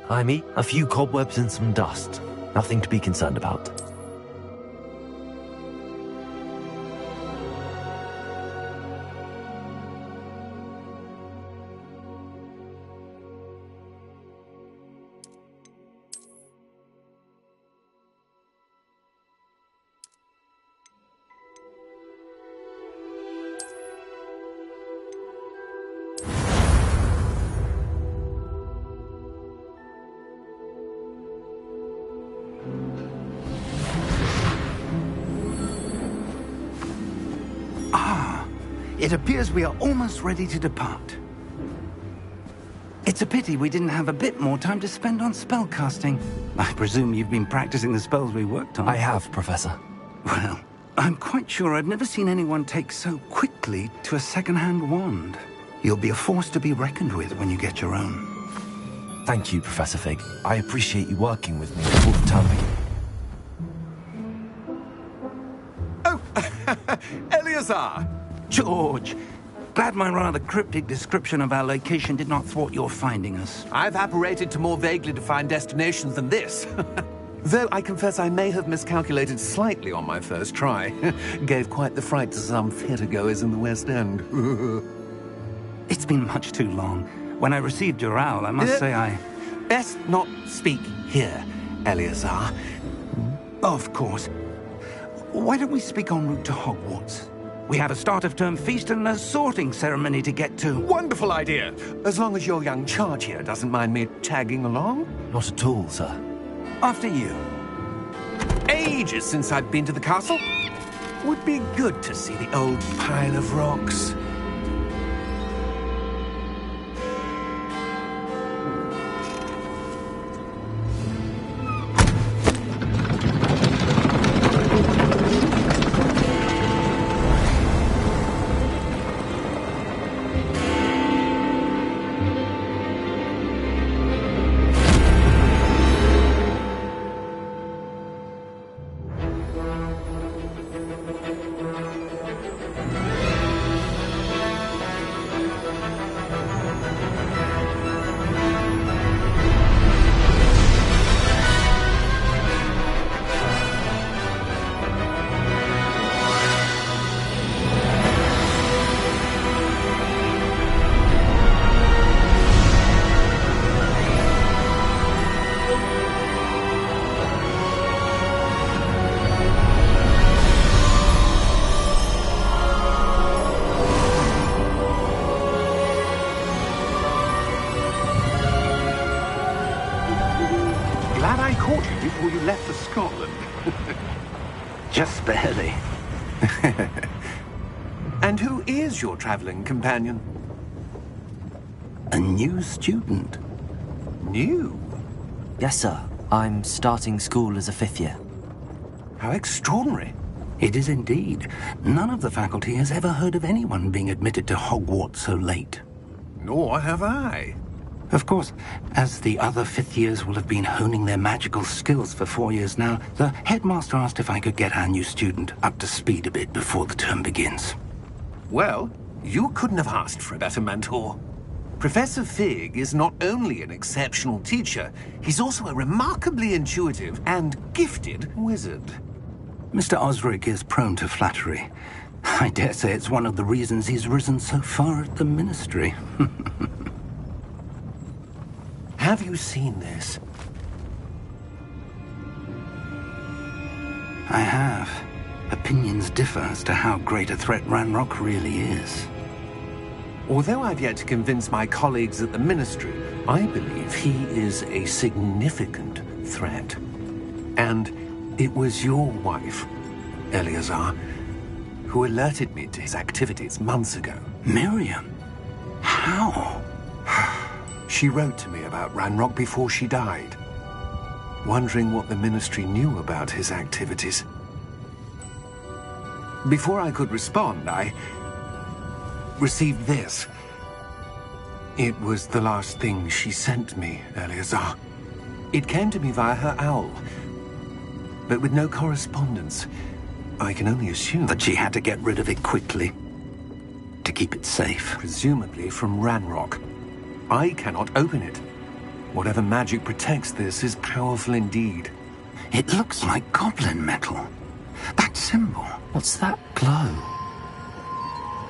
Jaime, a few cobwebs and some dust. Nothing to be concerned about. It appears we are almost ready to depart. It's a pity we didn't have a bit more time to spend on spellcasting. I presume you've been practicing the spells we worked on. I have, Professor. Well, I'm quite sure I've never seen anyone take so quickly to a second-hand wand. You'll be a force to be reckoned with when you get your own. Thank you, Professor Fig. I appreciate you working with me all the time. Oh, Eleazar! George, glad my rather cryptic description of our location did not thwart your finding us. I've apparated to more vaguely defined destinations than this. Though I confess I may have miscalculated slightly on my first try. Gave quite the fright to some theatergoers in the West End. It's been much too long. When I received your owl, I must say I... Best not speak here, Eleazar. Of course. Why don't we speak en route to Hogwarts? We have a start-of-term feast and a sorting ceremony to get to. Wonderful idea! As long as your young charge here doesn't mind me tagging along. Not at all, sir. After you. Ages since I've been to the castle. Would be good to see the old pile of rocks. Glad I caught you before you left for Scotland. Just barely. And who is your traveling companion? A new student. New? Yes, sir. I'm starting school as a 5th year. How extraordinary. It is indeed. None of the faculty has ever heard of anyone being admitted to Hogwarts so late. Nor have I. Of course, as the other fifth years will have been honing their magical skills for 4 years now, the headmaster asked if I could get our new student up to speed a bit before the term begins. Well, you couldn't have asked for a better mentor. Professor Fig is not only an exceptional teacher, he's also a remarkably intuitive and gifted wizard. Mr. Osric is prone to flattery. I dare say it's one of the reasons he's risen so far at the Ministry. Have you seen this? I have. Opinions differ as to how great a threat Ranrock really is. Although I've yet to convince my colleagues at the Ministry, I believe he is a significant threat. And it was your wife, Eleazar, who alerted me to his activities months ago. Miriam? How? She wrote to me about Ranrock before she died, wondering what the Ministry knew about his activities. Before I could respond, I received this. It was the last thing she sent me, Eleazar. It came to me via her owl, but with no correspondence. I can only assume That she had to get rid of it quickly, to keep it safe. presumably from Ranrock. I cannot open it. Whatever magic protects this is powerful indeed. It looks like goblin metal. That symbol. What's that glow?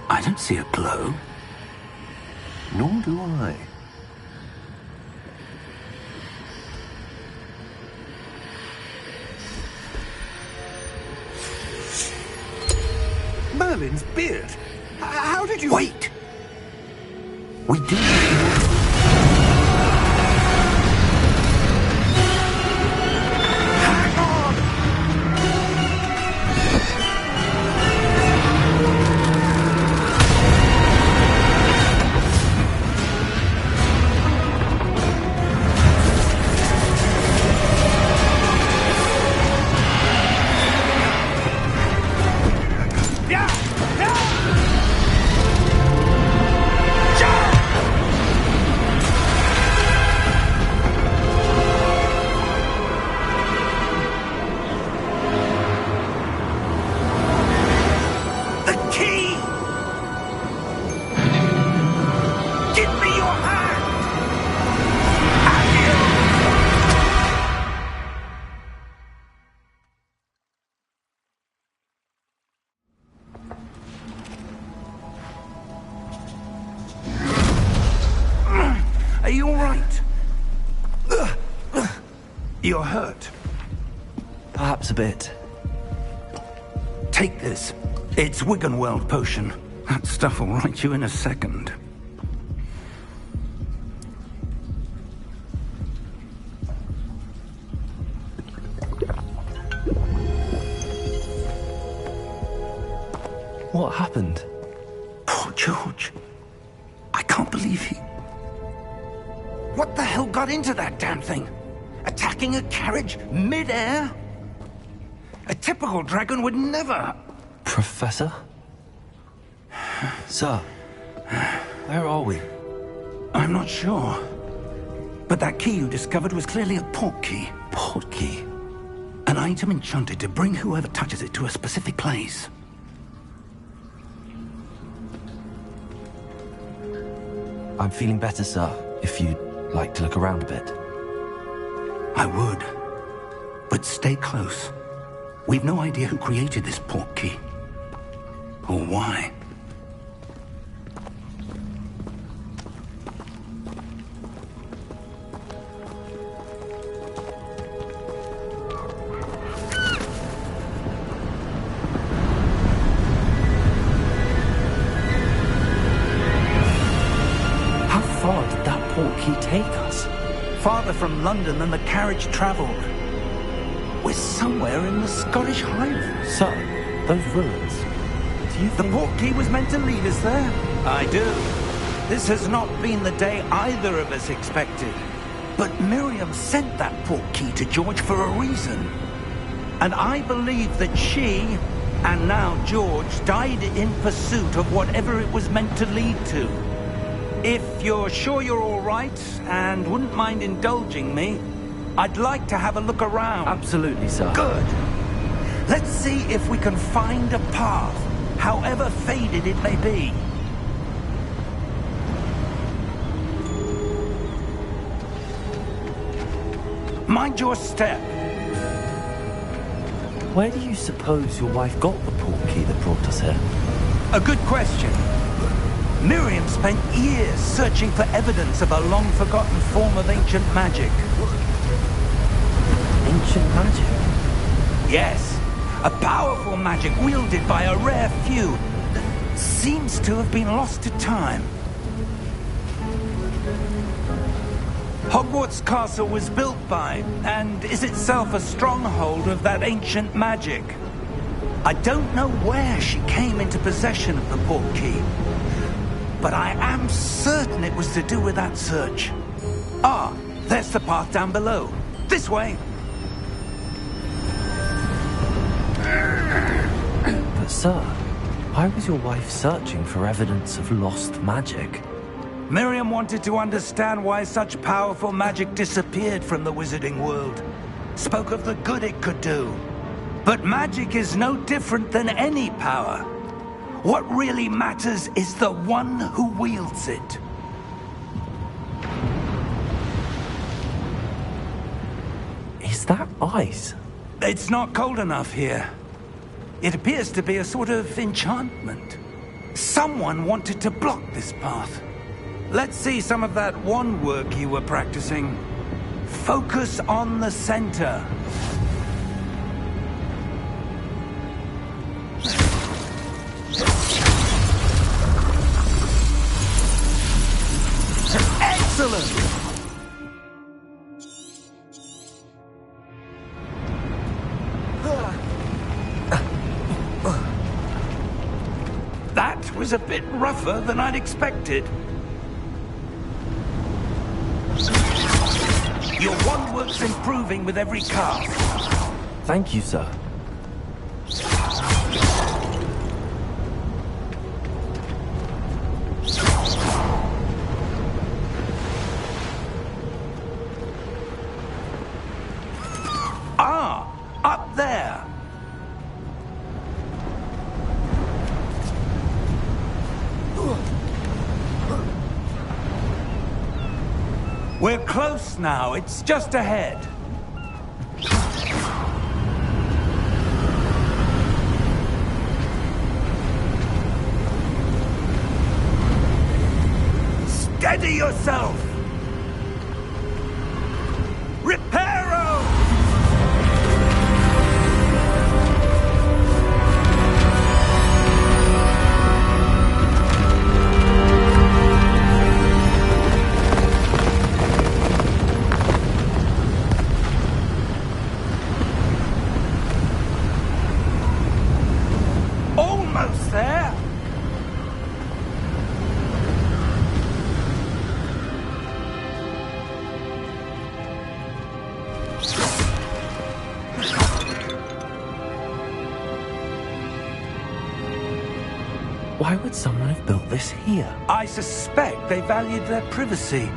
I don't see a glow. Nor do I. Merlin's beard. How did you... Wait! We do. Are you all right? You're hurt. Perhaps a bit. Take this. It's Wiggenweld potion. That stuff will right you in a second. What happened? Poor George. I can't believe he... What the hell got into that damn thing? Attacking a carriage mid-air? A typical dragon would never... Professor? Sir, where are we? I'm not sure. But that key you discovered was clearly a port key. Port key? An item enchanted to bring whoever touches it to a specific place. I'm feeling better, sir, if you'd like to look around a bit. I would. But stay close. We've no idea who created this port key. Or why. How far did that port key take us? Farther from London than the carriage travelled. We're somewhere in the Scottish Highlands. Sir, those ruins. Do you The think... port key was meant to lead us there. I do. This has not been the day either of us expected. But Miriam sent that port key to George for a reason. And I believe that she, and now George, died in pursuit of whatever it was meant to lead to. If you're sure you're all right and wouldn't mind indulging me, I'd like to have a look around. Absolutely, sir. Good. Let's see if we can find a path, however faded it may be. Mind your step. Where do you suppose your wife got the portkey that brought us here? A good question. Miriam spent years searching for evidence of a long-forgotten form of ancient magic. Ancient magic? Yes, a powerful magic wielded by a rare few that seems to have been lost to time. Hogwarts Castle was built by, and is itself a stronghold of that ancient magic. I don't know where she came into possession of the portkey, but I am certain it was to do with that search. Ah, there's the path down below. This way. But sir, why was your wife searching for evidence of lost magic? Miriam wanted to understand why such powerful magic disappeared from the wizarding world. Spoke of the good it could do. But magic is no different than any power. What really matters is the one who wields it. Is that ice? It's not cold enough here. It appears to be a sort of enchantment. Someone wanted to block this path. Let's see some of that wand work you were practicing. Focus on the center. Excellent! That was a bit rougher than I'd expected. Your wand work's improving with every cast. Thank you, sir. Ah, up there. We're close now. It's just ahead. Steady yourself. Reparo! Almost there. Why would someone have built this here? I suspect they valued their privacy.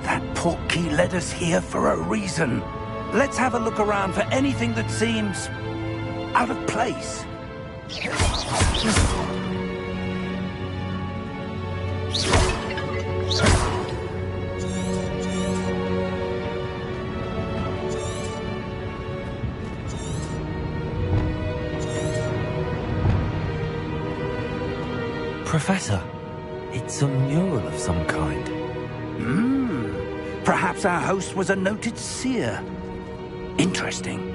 That portkey led us here for a reason. Let's have a look around for anything that seems out of place. Professor, it's a mural of some kind. Perhaps our host was a noted seer. Interesting.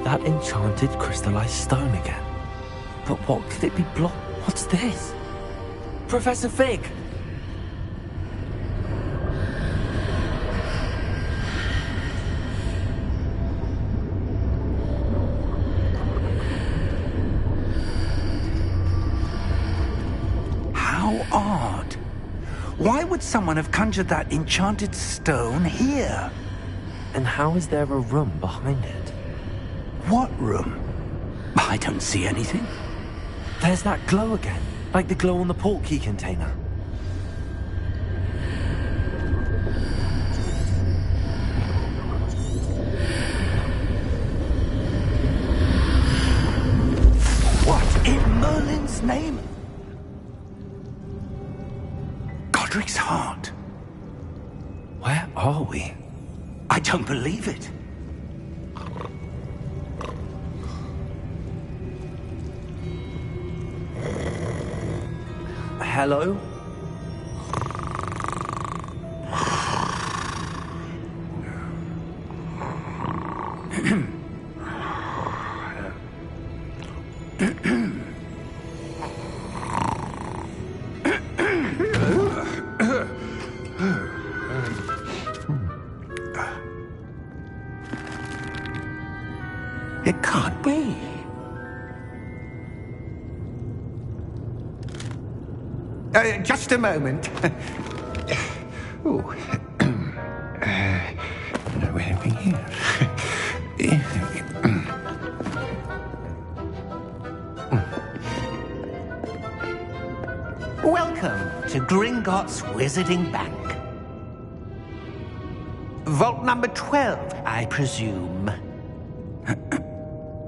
That enchanted crystallized stone again. But what could it be What's this? Professor Fig! Why would someone have conjured that enchanted stone here? And how is there a room behind it? What room? I don't see anything. There's that glow again, like the glow on the portkey container. What in Merlin's name? Godric's heart. Where are we? I don't believe it. Hello? It can't be. Just a moment. Oh. No, anything here? Welcome to Gringotts Wizarding Bank. Vault number 12, I presume.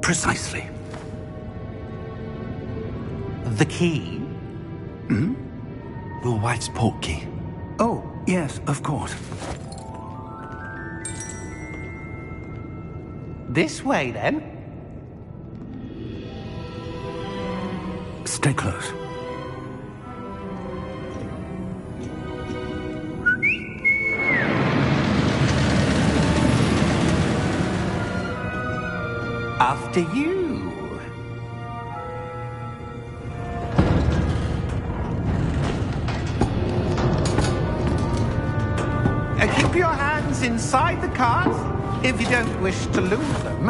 Precisely. The key? Your wife's portkey. Oh, yes, of course. This way, then. Stay close. After you. Keep your hands inside the cart if you don't wish to lose them.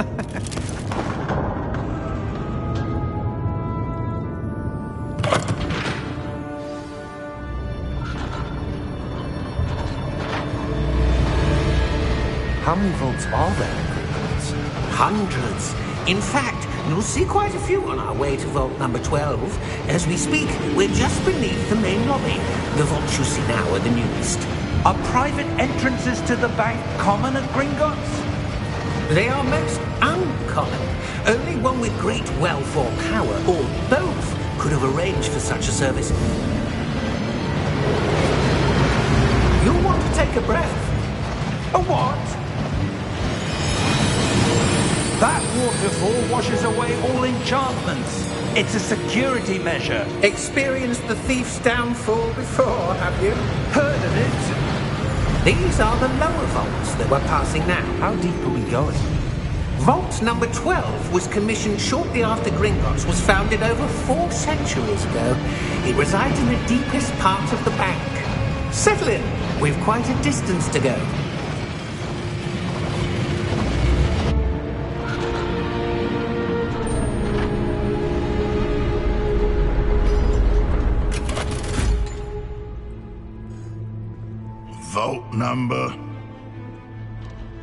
How many vaults are there in Gringotts? Hundreds. In fact, you'll see quite a few on our way to vault number 12. As we speak, we're just beneath the main lobby. The vaults you see now are the newest. Are private entrances to the bank common at Gringotts? They are most uncommon. Only one with great wealth or power, or both, could have arranged for such a service. You'll want to take a breath. A what? That waterfall washes away all enchantments. It's a security measure. Experienced the thief's downfall before, have you? Heard of it? These are the lower vaults that we're passing now. How deep are we going? Vault number 12 was commissioned shortly after Gringotts was founded over 4 centuries ago. It resides in the deepest part of the bank. Settle in. We've quite a distance to go. Vault number?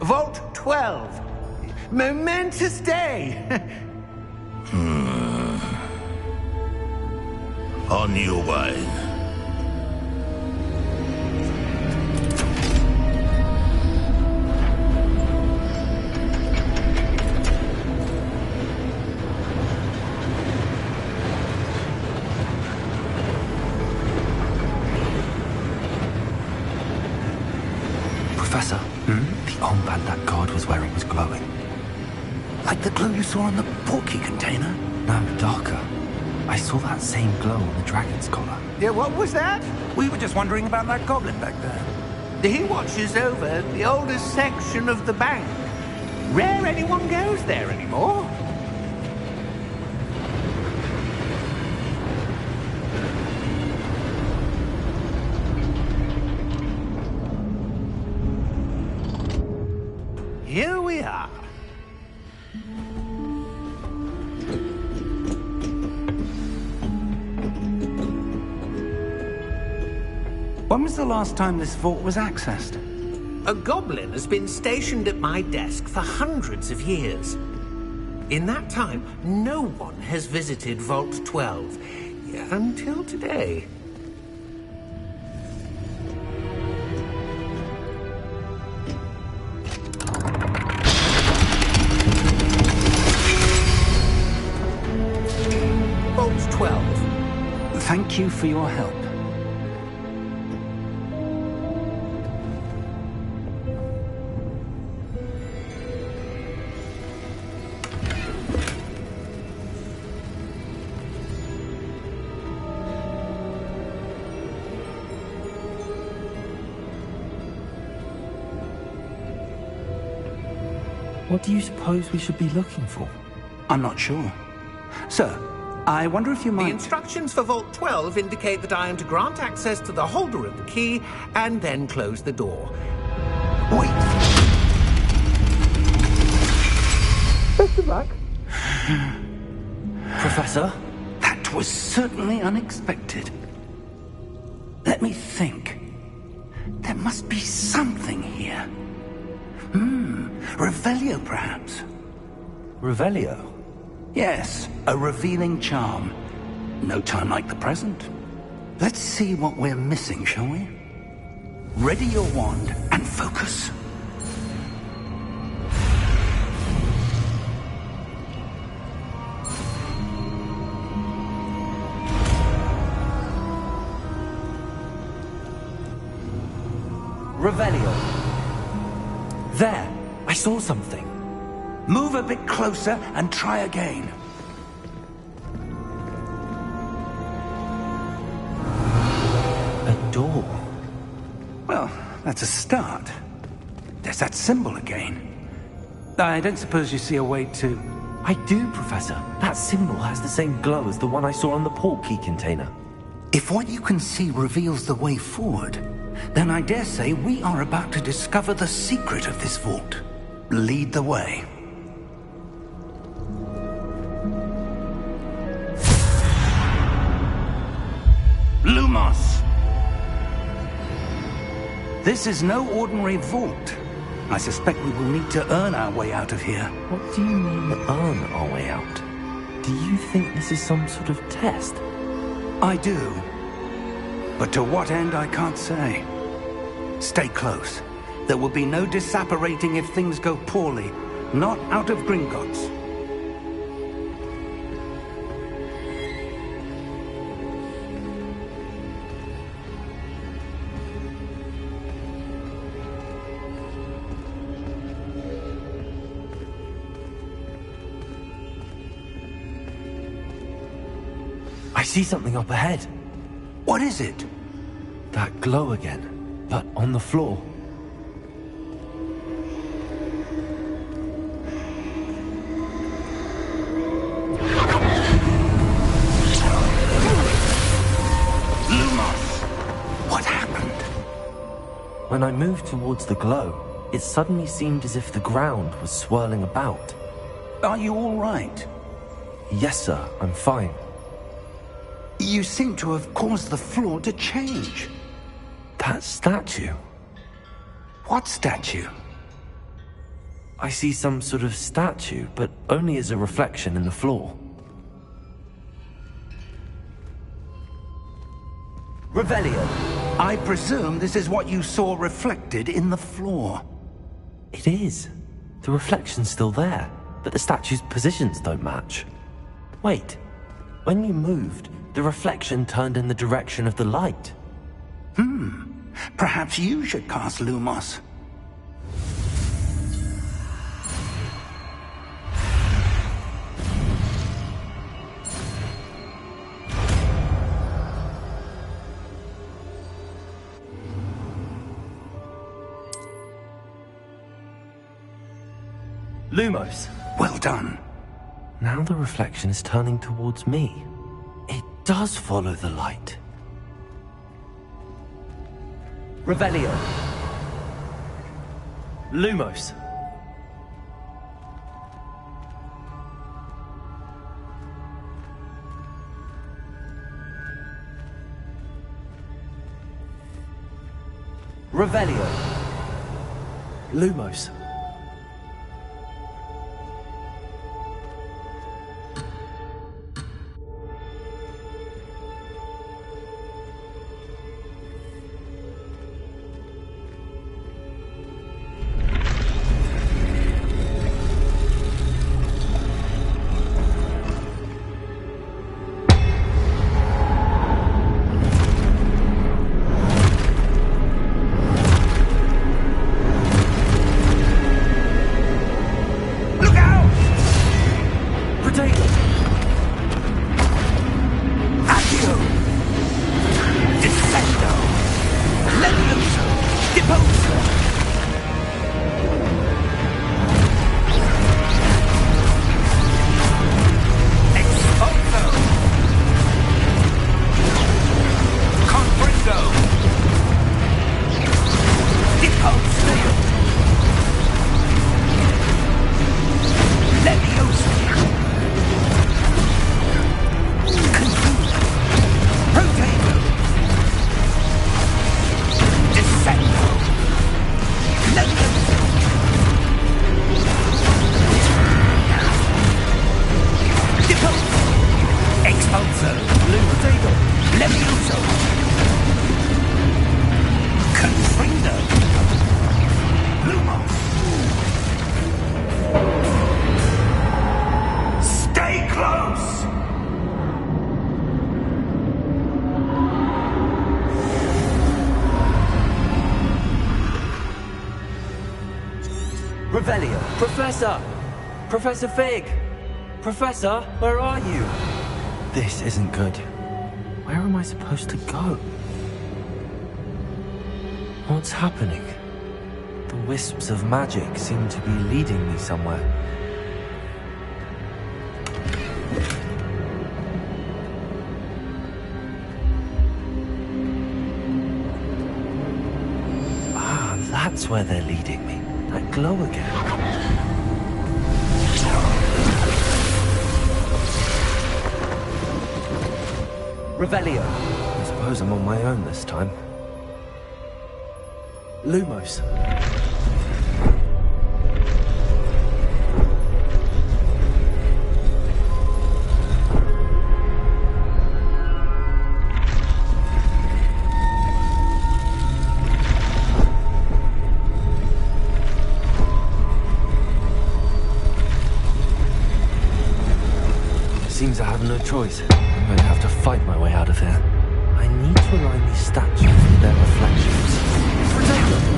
Vault 12. Momentous day. On your way. Professor, the armband that guard was wearing was glowing. Like the glow you saw on the portkey container? No, darker. I saw that same glow on the dragon's collar. Yeah, what was that? We were just wondering about that goblin back there. He watches over the oldest section of the bank. Rare anyone goes there anymore. Here we are. When was the last time this vault was accessed? A goblin has been stationed at my desk for hundreds of years. In that time, no one has visited Vault 12 until today. Vault 12. Thank you for your help. What do you suppose we should be looking for? I'm not sure. Sir, I wonder if you The might... instructions for Vault 12 indicate that I am to grant access to the holder of the key and then close the door. Wait! Best of luck. Professor? That was certainly unexpected. Let me think. There must be something here. Revelio, perhaps? Revelio? Yes, a revealing charm. No time like the present. Let's see what we're missing, shall we? Ready your wand and focus. Revelio. There! I saw something. Move a bit closer and try again. A door. Well, that's a start. There's that symbol again. I don't suppose you see a way to... I do, Professor. That symbol has the same glow as the one I saw on the port key container. If what you can see reveals the way forward, then I dare say we are about to discover the secret of this vault. Lead the way. Lumos! This is no ordinary vault. I suspect we will need to earn our way out of here. What do you mean, earn our way out? Do you think this is some sort of test? I do. But to what end, I can't say. Stay close. There will be no disapparating if things go poorly. Not out of Gringotts. I see something up ahead. What is it? That glow again, but on the floor. Lumos! What happened? When I moved towards the glow, it suddenly seemed as if the ground was swirling about. Are you all right? Yes, sir, I'm fine. You seem to have caused the floor to change. That statue. What statue? I see some sort of statue, but only as a reflection in the floor. Revelio. I presume this is what you saw reflected in the floor. It is. The reflection's still there, but the statue's positions don't match. Wait. When you moved, the reflection turned in the direction of the light. Perhaps you should cast Lumos. Lumos. Well done. Now the reflection is turning towards me. It does follow the light. Revelio. Lumos. Revelio. Lumos. Revelio. Professor! Professor Fig! Professor, where are you? This isn't good. Where am I supposed to go? What's happening? The wisps of magic seem to be leading me somewhere. Ah, that's where they're leading me. That glow again. Revelio. I suppose I'm on my own this time. Lumos. Seems I have no choice. I'm going to have to fight my way out of here. I need to align these statues with their reflections. Protect them!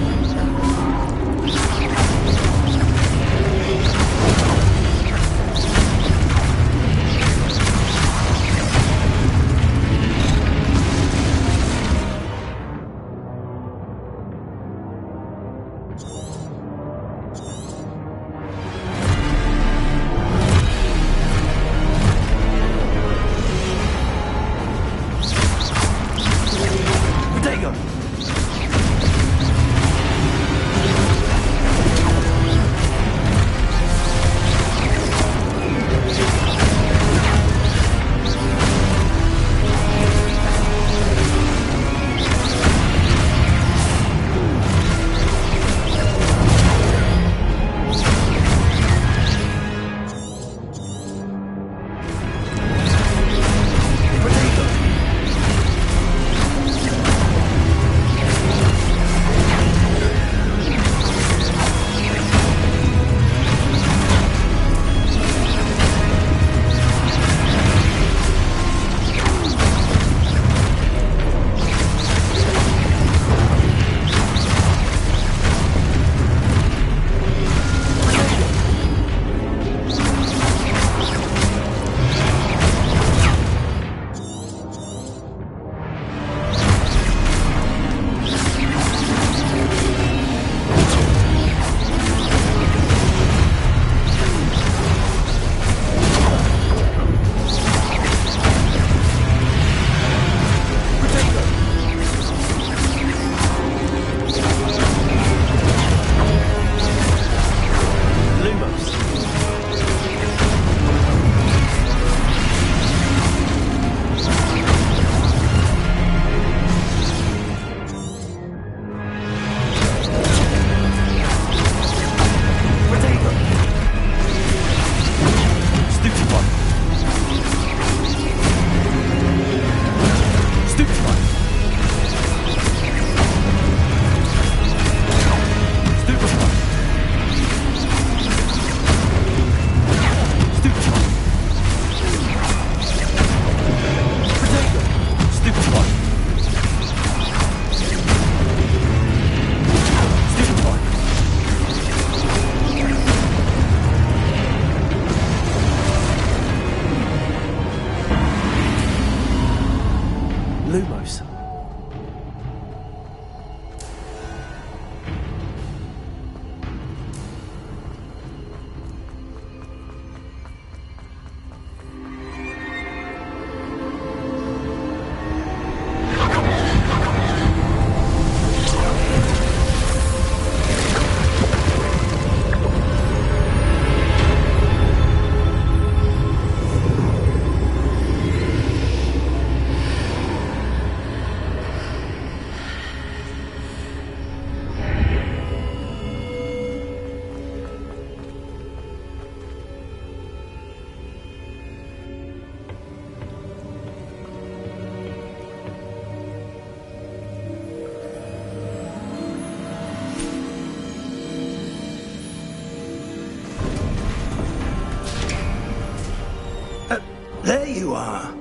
There you are.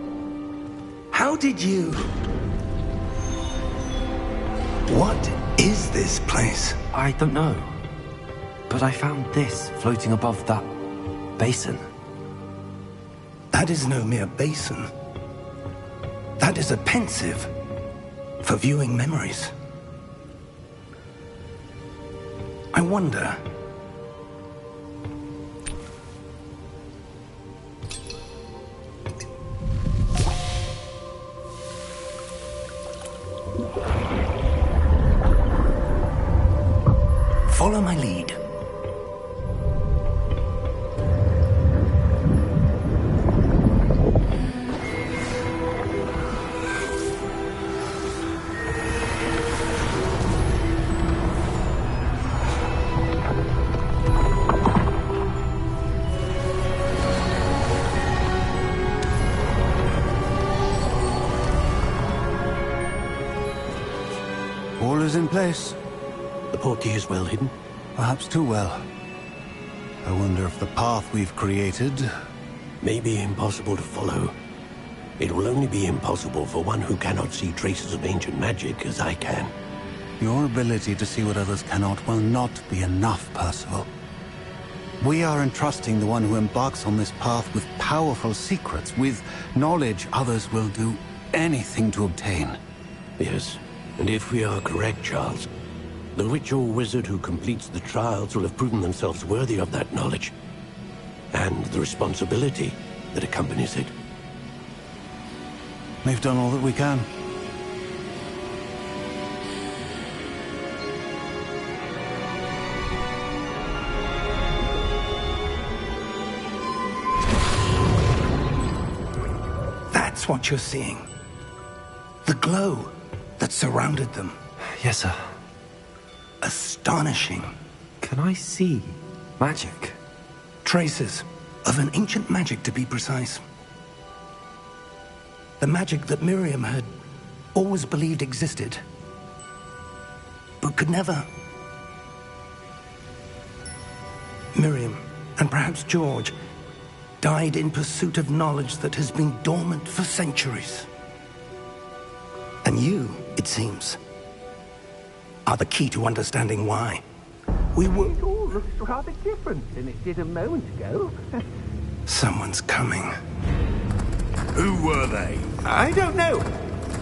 How did you... What is this place? I don't know. But I found this floating above that basin. That is no mere basin. That is a pensive for viewing memories. I wonder... Follow my lead. All is in place. The portkey is well hidden. Perhaps too well. I wonder if the path we've created... May be impossible to follow. It will only be impossible for one who cannot see traces of ancient magic as I can. Your ability to see what others cannot will not be enough, Percival. We are entrusting the one who embarks on this path with powerful secrets, with knowledge others will do anything to obtain. Yes, and if we are correct, Charles, the witch or wizard who completes the trials will have proven themselves worthy of that knowledge, and the responsibility that accompanies it. We've done all that we can. That's what you're seeing. The glow that surrounded them. Yes, sir. Astonishing. Can I see magic? Traces of an ancient magic, to be precise. The magic that Miriam had always believed existed, but could never. Miriam, and perhaps George, died in pursuit of knowledge that has been dormant for centuries. And you, it seems, are the key to understanding why. We were... It all looks rather different than it did a moment ago. Someone's coming. Who were they? I don't know.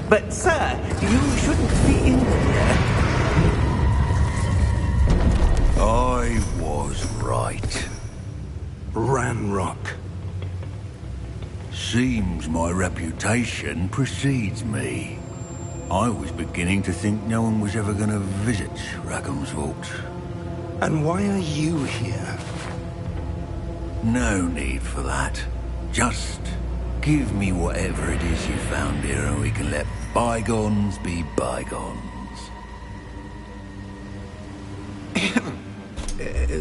But, sir, you shouldn't be in here. I was right. Ranrock. Seems my reputation precedes me. I was beginning to think no one was ever going to visit Rackham's vault. And why are you here? No need for that. Just give me whatever it is you found here and we can let bygones be bygones.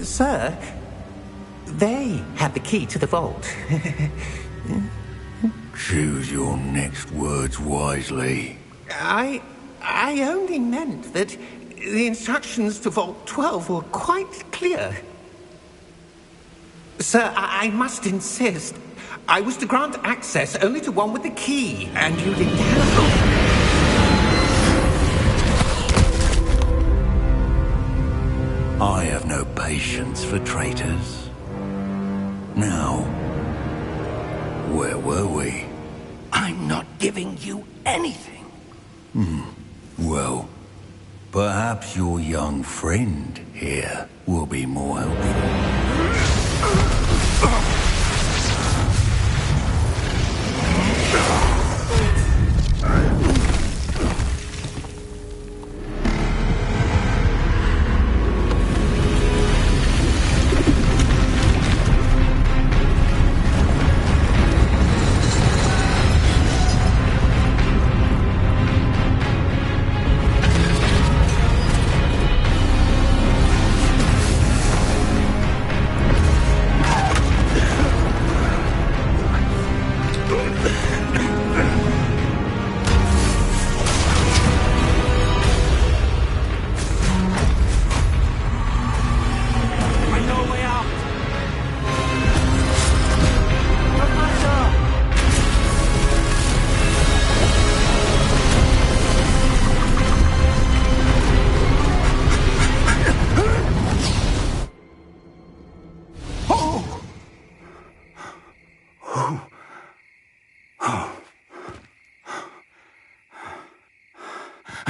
Sir, they had the key to the vault. Choose your next words wisely. I only meant that the instructions to Vault 12 were quite clear. Sir, I must insist. I was to grant access only to one with the key, and you didn't have... I have no patience for traitors. Now, where were we? I'm not giving you anything. Well, perhaps your young friend here will be more helpful.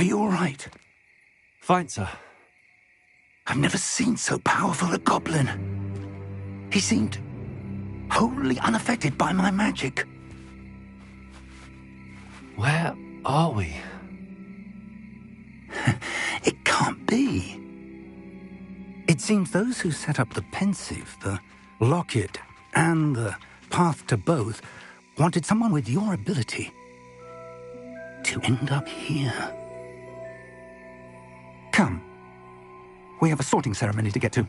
Are you all right? Fine, sir. I've never seen so powerful a goblin. He seemed wholly unaffected by my magic. Where are we? It can't be. It seems those who set up the pensive, the locket, and the path to both wanted someone with your ability to end up here. Come. We have a sorting ceremony to get to.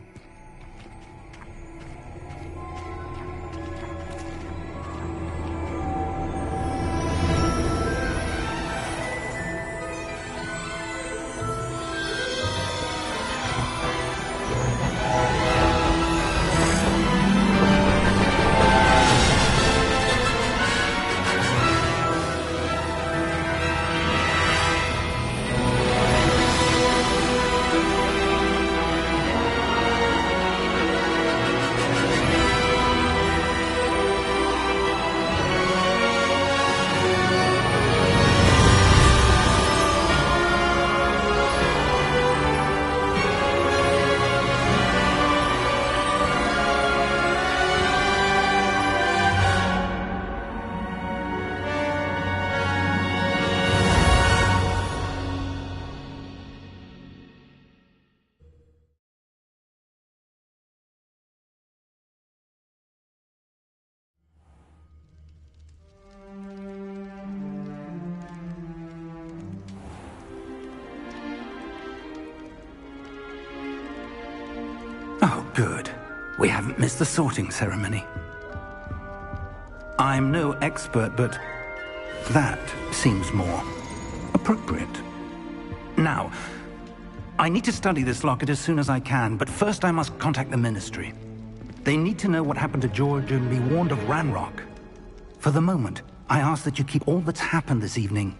Oh, good. We haven't missed the sorting ceremony. I'm no expert, but that seems more appropriate. Now, I need to study this locket as soon as I can, but first I must contact the Ministry. They need to know what happened to George and be warned of Ranrock. For the moment, I ask that you keep all that's happened this evening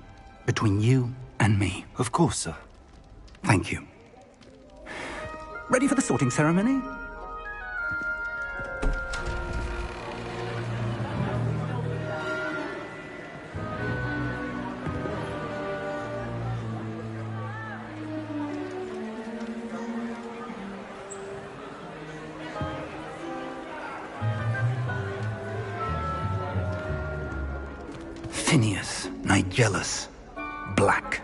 between you and me. Of course, sir. Thank you. Ready for the sorting ceremony? Phineas, Nigellus, Black.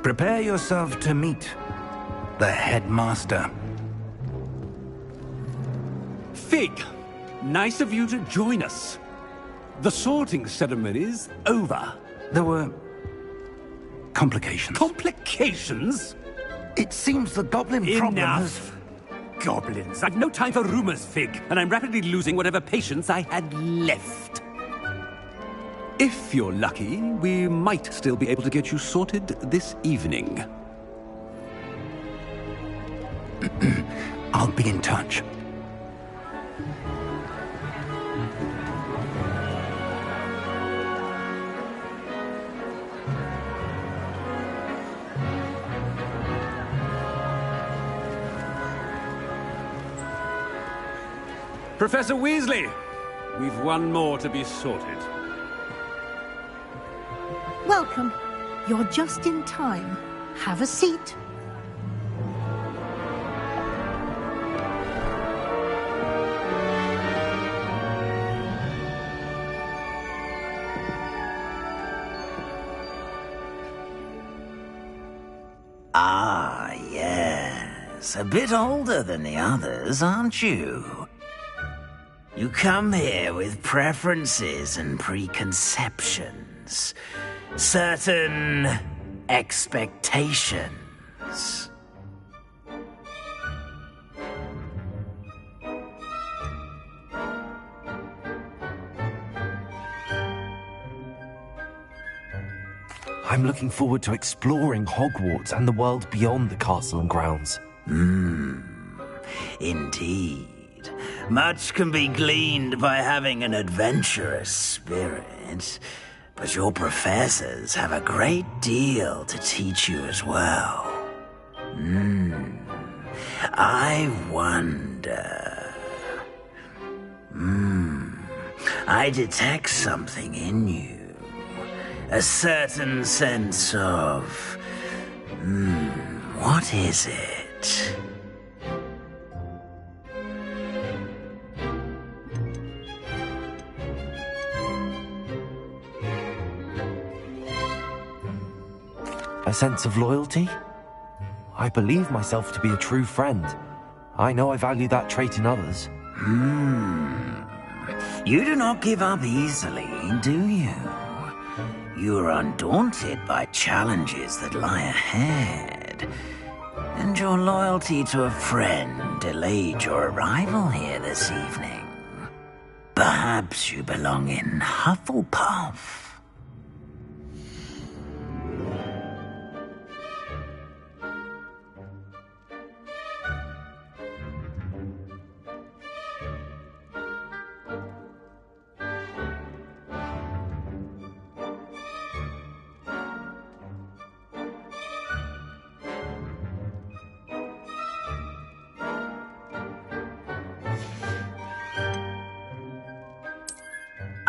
Prepare yourself to meet the headmaster. Fig, nice of you to join us. The sorting ceremony's over. There were complications. Complications? It seems the goblin problem has... Enough! Goblins. I've no time for rumors, Fig, and I'm rapidly losing whatever patience I had left. If you're lucky, we might still be able to get you sorted this evening. I'll be in touch. Professor Weasley, we've one more to be sorted. Welcome. You're just in time. Have a seat. Ah, yes. A bit older than the others, aren't you? You come here with preferences and preconceptions. Certain expectations. I'm looking forward to exploring Hogwarts and the world beyond the castle and grounds. Indeed. Much can be gleaned by having an adventurous spirit, but your professors have a great deal to teach you as well. I wonder... I detect something in you. A certain sense of... what is it? A sense of loyalty? I believe myself to be a true friend. I know I value that trait in others. You do not give up easily, do you? You are undaunted by challenges that lie ahead. And your loyalty to a friend delayed your arrival here this evening. Perhaps you belong in Hufflepuff.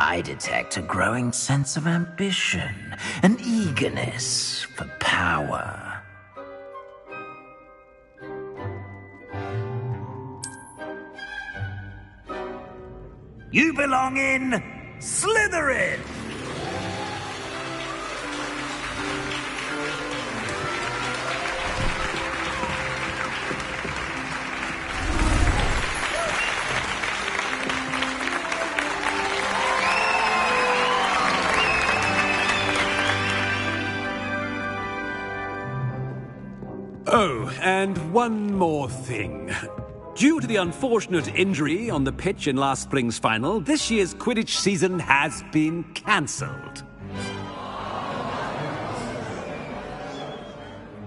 I detect a growing sense of ambition, an eagerness for power. You belong in Slytherin! Oh, and one more thing. Due to the unfortunate injury on the pitch in last spring's final, this year's Quidditch season has been cancelled.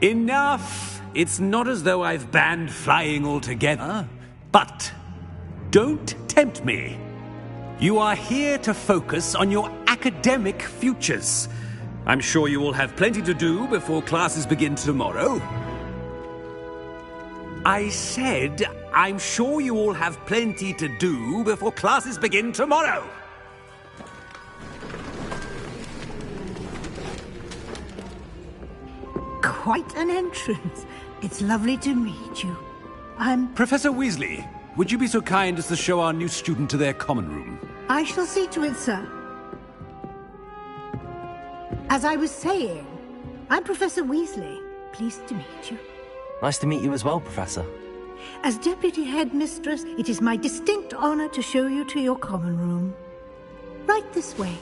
Enough! It's not as though I've banned flying altogether. But don't tempt me. You are here to focus on your academic futures. I'm sure you will have plenty to do before classes begin tomorrow. I said, I'm sure you all have plenty to do before classes begin tomorrow. Quite an entrance. It's lovely to meet you. Professor Weasley, would you be so kind as to show our new student to their common room? I shall see to it, sir. As I was saying, I'm Professor Weasley. Pleased to meet you. Nice to meet you as well, Professor. As Deputy Headmistress, it is my distinct honor to show you to your common room. Right this way.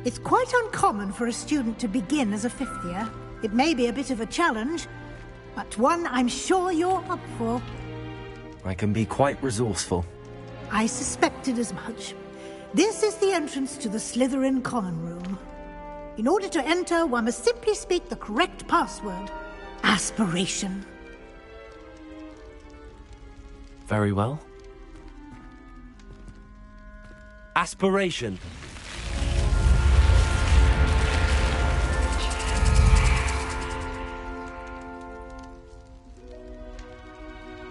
It's quite uncommon for a student to begin as a fifth year. It may be a bit of a challenge, but one I'm sure you're up for. I can be quite resourceful. I suspected as much. This is the entrance to the Slytherin common room. In order to enter, one must simply speak the correct password. Aspiration. Very well. Aspiration.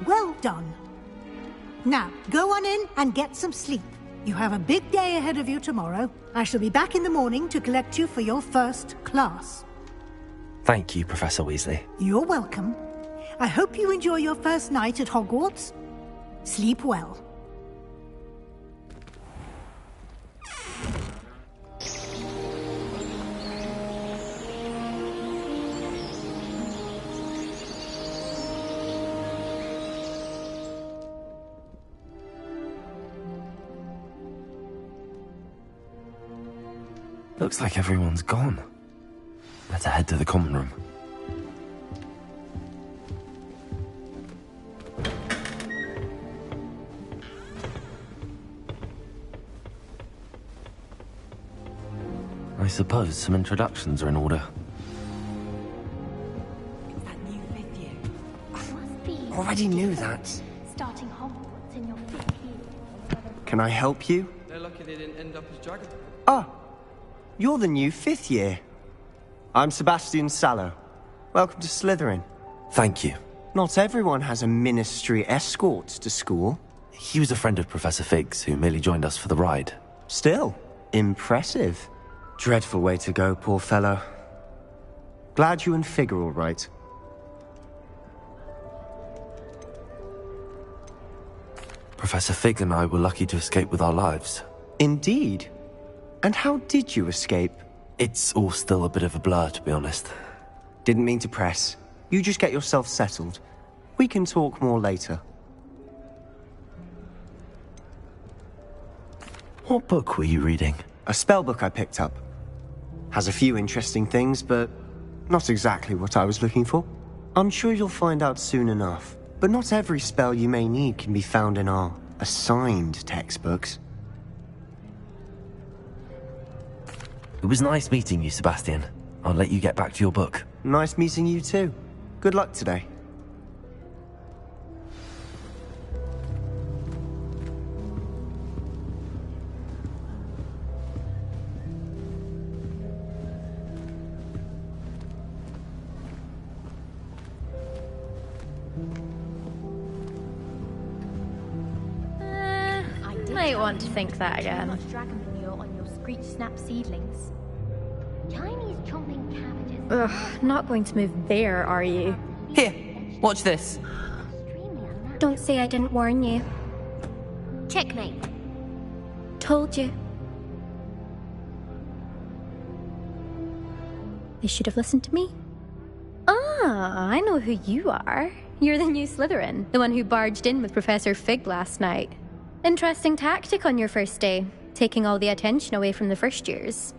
Well done. Now, go on in and get some sleep. You have a big day ahead of you tomorrow. I shall be back in the morning to collect you for your first class. Thank you, Professor Weasley. You're welcome. I hope you enjoy your first night at Hogwarts. Sleep well. Looks like everyone's gone. Better head to the common room. I suppose some introductions are in order. That new fifth year. Must be. Already knew that. Starting Hogwarts in your fifth year. Can I help you? They're lucky they didn't end up as dragons. Ah, you're the new fifth year. I'm Sebastian Sallow. Welcome to Slytherin. Thank you. Not everyone has a ministry escort to school. He was a friend of Professor Fig's who merely joined us for the ride. Still, impressive. Dreadful way to go, poor fellow. Glad you and Fig are all right. Professor Fig and I were lucky to escape with our lives. Indeed. And how did you escape? It's all still a bit of a blur, to be honest. Didn't mean to press. You just get yourself settled. We can talk more later. What book were you reading? A spell book I picked up. Has a few interesting things, but not exactly what I was looking for. I'm sure you'll find out soon enough. But not every spell you may need can be found in our assigned textbooks. It was nice meeting you, Sebastian. I'll let you get back to your book. Nice meeting you too. Good luck today. Might want to think that again. Much dragon manure on your screech snap seedlings. Chinese chomping cabbages. Ugh, not going to move there, are you? Here, watch this. Don't say I didn't warn you. Checkmate. Told you. You should have listened to me. Ah, I know who you are. You're the new Slytherin, the one who barged in with Professor Fig last night. Interesting tactic on your first day, taking all the attention away from the first years.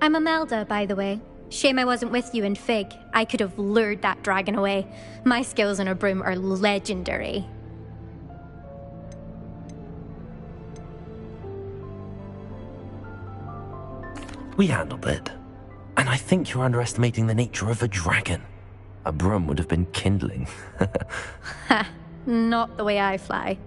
I'm Imelda, by the way. Shame I wasn't with you in Fig. I could have lured that dragon away. My skills on a broom are legendary. We handled it. And I think you're underestimating the nature of a dragon. A broom would have been kindling. Ha, not the way I fly.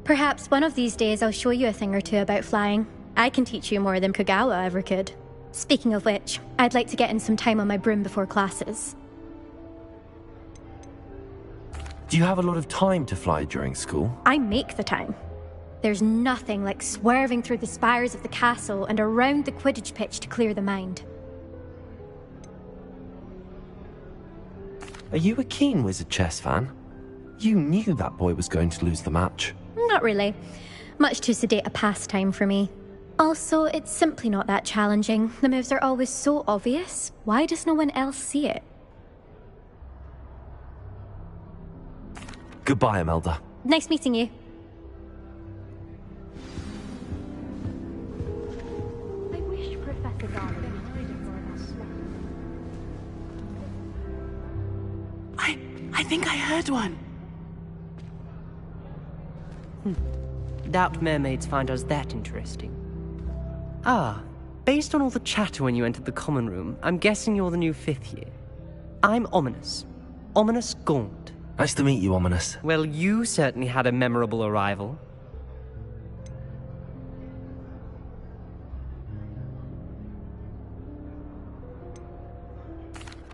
Perhaps one of these days I'll show you a thing or two about flying. I can teach you more than Kogawa ever could. Speaking of which, I'd like to get in some time on my broom before classes. Do you have a lot of time to fly during school? I make the time. There's nothing like swerving through the spires of the castle and around the Quidditch pitch to clear the mind. Are you a keen Wizard chess fan? You knew that boy was going to lose the match. Not really. Much too sedate a pastime for me. Also, it's simply not that challenging. The moves are always so obvious. Why does no one else see it? Goodbye, Imelda. Nice meeting you. I wish Professor Darwin I think I heard one. Doubt mermaids find us that interesting. Ah, based on all the chatter when you entered the common room, I'm guessing you're the new 5th year. I'm Ominous. Ominous Gaunt. Nice to meet you, Ominous. Well, you certainly had a memorable arrival.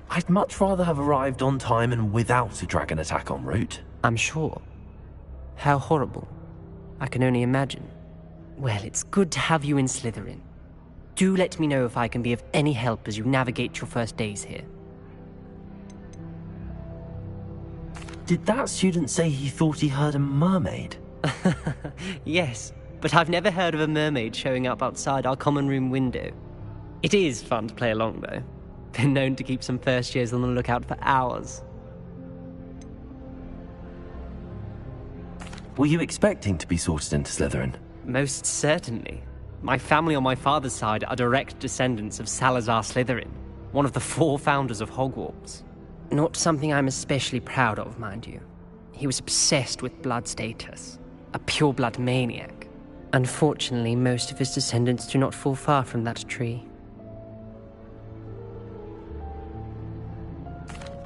I'd much rather have arrived on time and without a dragon attack en route. I'm sure. How horrible. I can only imagine. Well, it's good to have you in Slytherin. Do let me know if I can be of any help as you navigate your first days here. Did that student say he thought he heard a mermaid? Yes, but I've never heard of a mermaid showing up outside our common room window. It is fun to play along, though. Been known to keep some first years on the lookout for hours. Were you expecting to be sorted into Slytherin? Most certainly. My family on my father's side are direct descendants of Salazar Slytherin, one of the 4 founders of Hogwarts. Not something I'm especially proud of, mind you. He was obsessed with blood status, a pure-blood maniac. Unfortunately, most of his descendants do not fall far from that tree.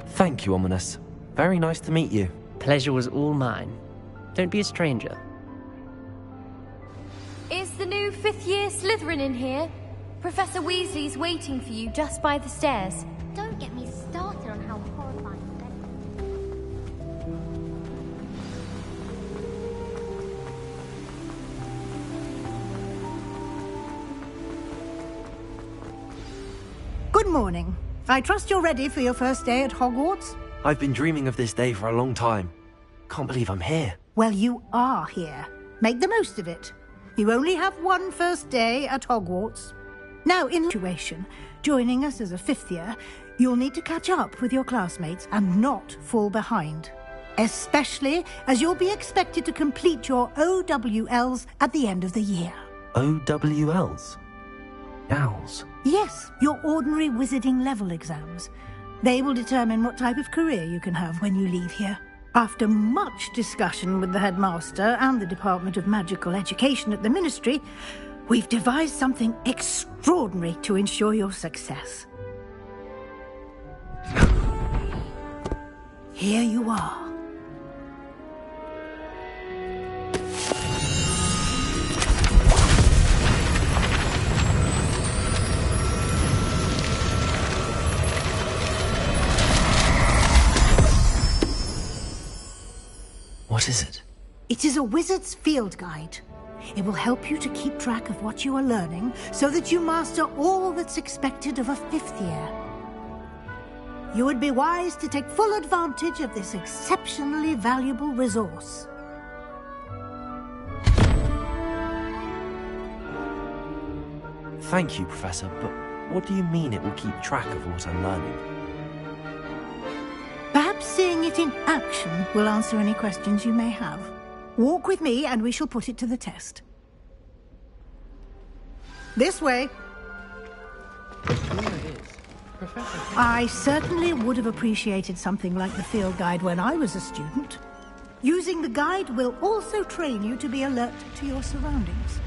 Thank you, Ominous. Very nice to meet you. Pleasure was all mine. Don't be a stranger. Is the new 5th year Slytherin in here? Professor Weasley's waiting for you just by the stairs. Don't get me started on how horrifying that is. Good morning. I trust you're ready for your first day at Hogwarts? I've been dreaming of this day for a long time. Can't believe I'm here. Well, you are here. Make the most of it. You only have one first day at Hogwarts. Now, in situation, joining us as a fifth year, you'll need to catch up with your classmates and not fall behind. Especially as you'll be expected to complete your OWLs at the end of the year. OWLs? Owls? Yes, your ordinary wizarding level exams. They will determine what type of career you can have when you leave here. After much discussion with the headmaster and the Department of Magical Education at the Ministry, we've devised something extraordinary to ensure your success. Here you are. What is it? It is a wizard's field guide. It will help you to keep track of what you are learning so that you master all that's expected of a fifth year. You would be wise to take full advantage of this exceptionally valuable resource. Thank you, Professor, but what do you mean it will keep track of what I'm learning? Perhaps seeing it in action will answer any questions you may have. Walk with me and we shall put it to the test. This way. I certainly would have appreciated something like the field guide when I was a student. Using the guide will also train you to be alert to your surroundings.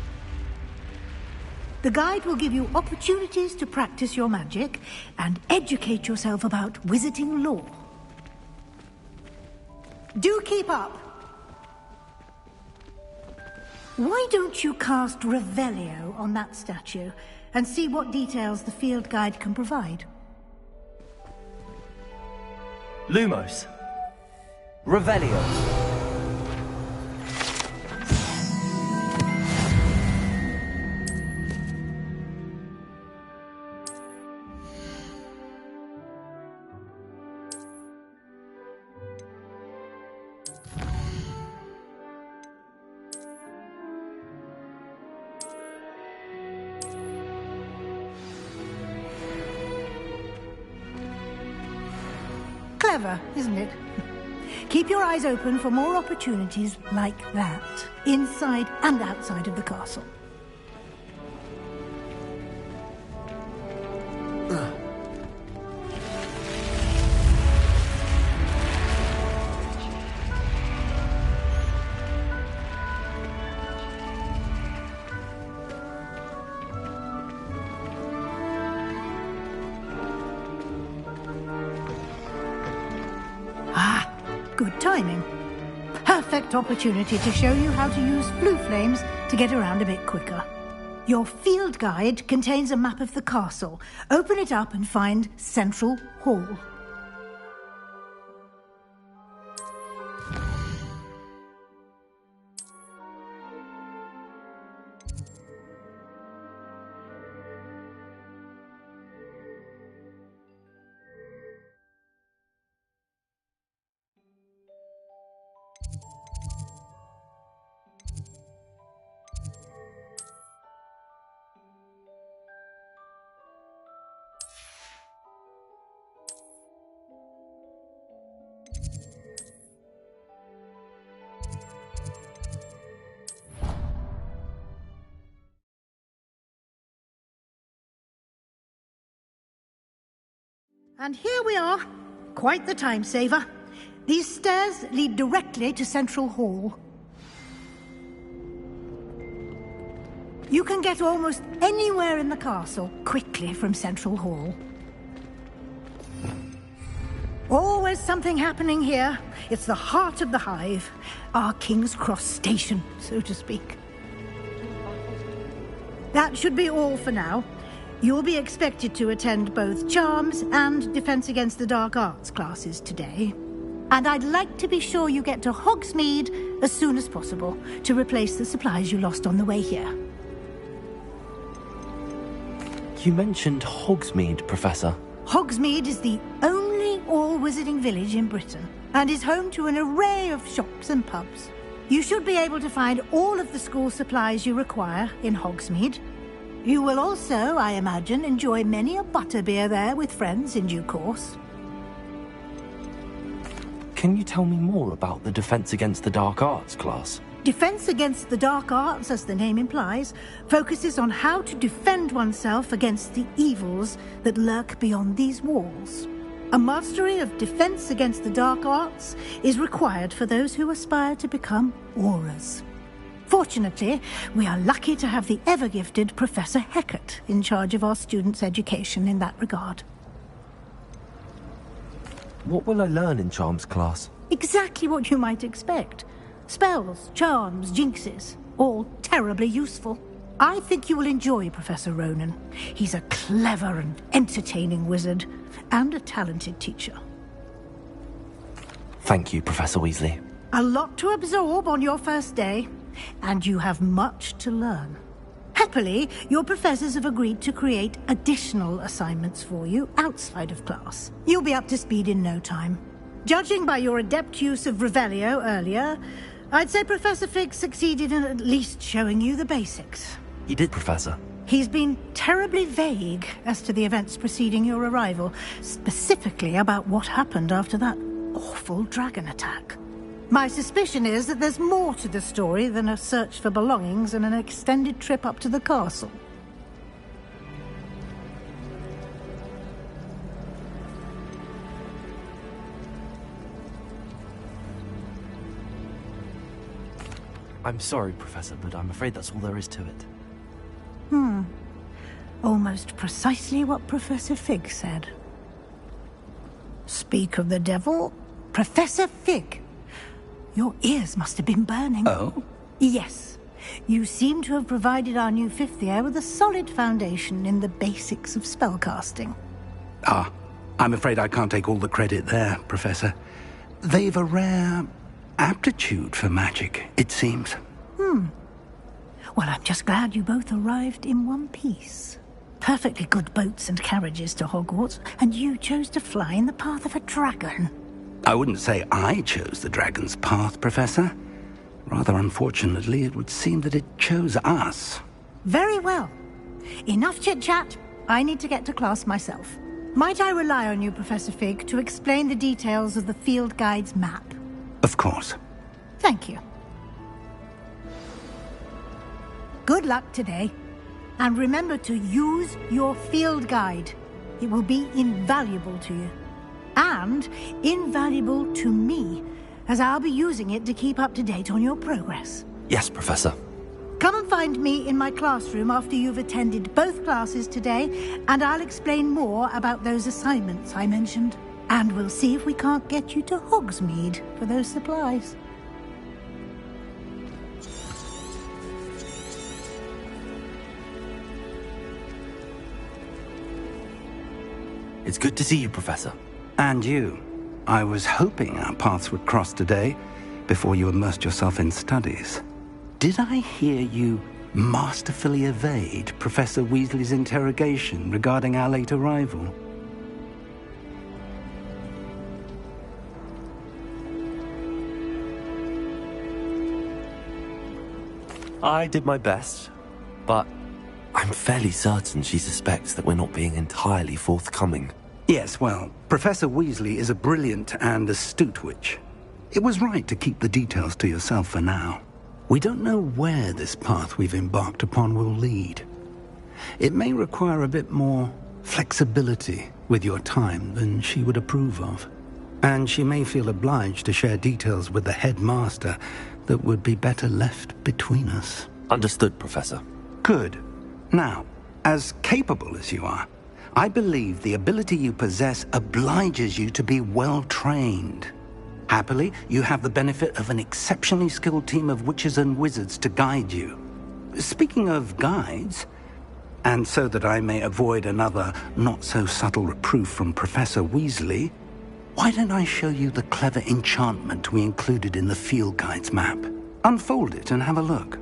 The guide will give you opportunities to practice your magic and educate yourself about wizarding lore. Do keep up! Why don't you cast Revelio on that statue and see what details the field guide can provide? Lumos. Revelio. Clever, isn't it? Keep your eyes open for more opportunities like that, inside and outside of the castle. Good timing. Perfect opportunity to show you how to use blue flames to get around a bit quicker. Your field guide contains a map of the castle. Open it up and find Central Hall. And here we are. Quite the time saver. These stairs lead directly to Central Hall. You can get almost anywhere in the castle quickly from Central Hall. Always something happening here. It's the heart of the hive. Our King's Cross station, so to speak. That should be all for now. You'll be expected to attend both Charms and Defense Against the Dark Arts classes today. And I'd like to be sure you get to Hogsmeade as soon as possible to replace the supplies you lost on the way here. You mentioned Hogsmeade, Professor. Hogsmeade is the only all-wizarding village in Britain and is home to an array of shops and pubs. You should be able to find all of the school supplies you require in Hogsmeade. You will also, I imagine, enjoy many a butterbeer there with friends in due course. Can you tell me more about the Defense Against the Dark Arts class? Defense Against the Dark Arts, as the name implies, focuses on how to defend oneself against the evils that lurk beyond these walls. A mastery of Defense Against the Dark Arts is required for those who aspire to become Aurors. Fortunately, we are lucky to have the ever-gifted Professor Hecat in charge of our students' education in that regard. What will I learn in Charms class? Exactly what you might expect. Spells, charms, jinxes, all terribly useful. I think you will enjoy Professor Ronan. He's a clever and entertaining wizard, and a talented teacher. Thank you, Professor Weasley. A lot to absorb on your first day, and you have much to learn. Happily, your professors have agreed to create additional assignments for you outside of class. You'll be up to speed in no time. Judging by your adept use of Revelio earlier, I'd say Professor Fig succeeded in at least showing you the basics. He did, Professor. He's been terribly vague as to the events preceding your arrival, specifically about what happened after that awful dragon attack. My suspicion is that there's more to the story than a search for belongings and an extended trip up to the castle. I'm sorry, Professor, but I'm afraid that's all there is to it. Almost precisely what Professor Fig said. Speak of the devil, Professor Fig. Your ears must have been burning. Oh? Yes. You seem to have provided our new fifth year with a solid foundation in the basics of spellcasting. I'm afraid I can't take all the credit there, Professor. They've a rare aptitude for magic, it seems. Well, I'm just glad you both arrived in one piece. Perfectly good boats and carriages to Hogwarts, and you chose to fly in the path of a dragon. I wouldn't say I chose the dragon's path, Professor. Rather unfortunately, it would seem that it chose us. Very well. Enough chit-chat. I need to get to class myself. Might I rely on you, Professor Fig, to explain the details of the field guide's map? Of course. Thank you. Good luck today. And remember to use your field guide. It will be invaluable to you. And invaluable to me, as I'll be using it to keep up to date on your progress. Yes, Professor. Come and find me in my classroom after you've attended both classes today, and I'll explain more about those assignments I mentioned. And we'll see if we can't get you to Hogsmeade for those supplies. It's good to see you, Professor. And you. I was hoping our paths would cross today, before you immersed yourself in studies. Did I hear you masterfully evade Professor Weasley's interrogation regarding our late arrival? I did my best, but I'm fairly certain she suspects that we're not being entirely forthcoming. Yes, well, Professor Weasley is a brilliant and astute witch. It was right to keep the details to yourself for now. We don't know where this path we've embarked upon will lead. It may require a bit more flexibility with your time than she would approve of. And she may feel obliged to share details with the headmaster that would be better left between us. Understood, Professor. Good. Now, as capable as you are, I believe the ability you possess obliges you to be well-trained. Happily, you have the benefit of an exceptionally skilled team of witches and wizards to guide you. Speaking of guides, and so that I may avoid another not-so-subtle reproof from Professor Weasley, why don't I show you the clever enchantment we included in the field guide's map? Unfold it and have a look.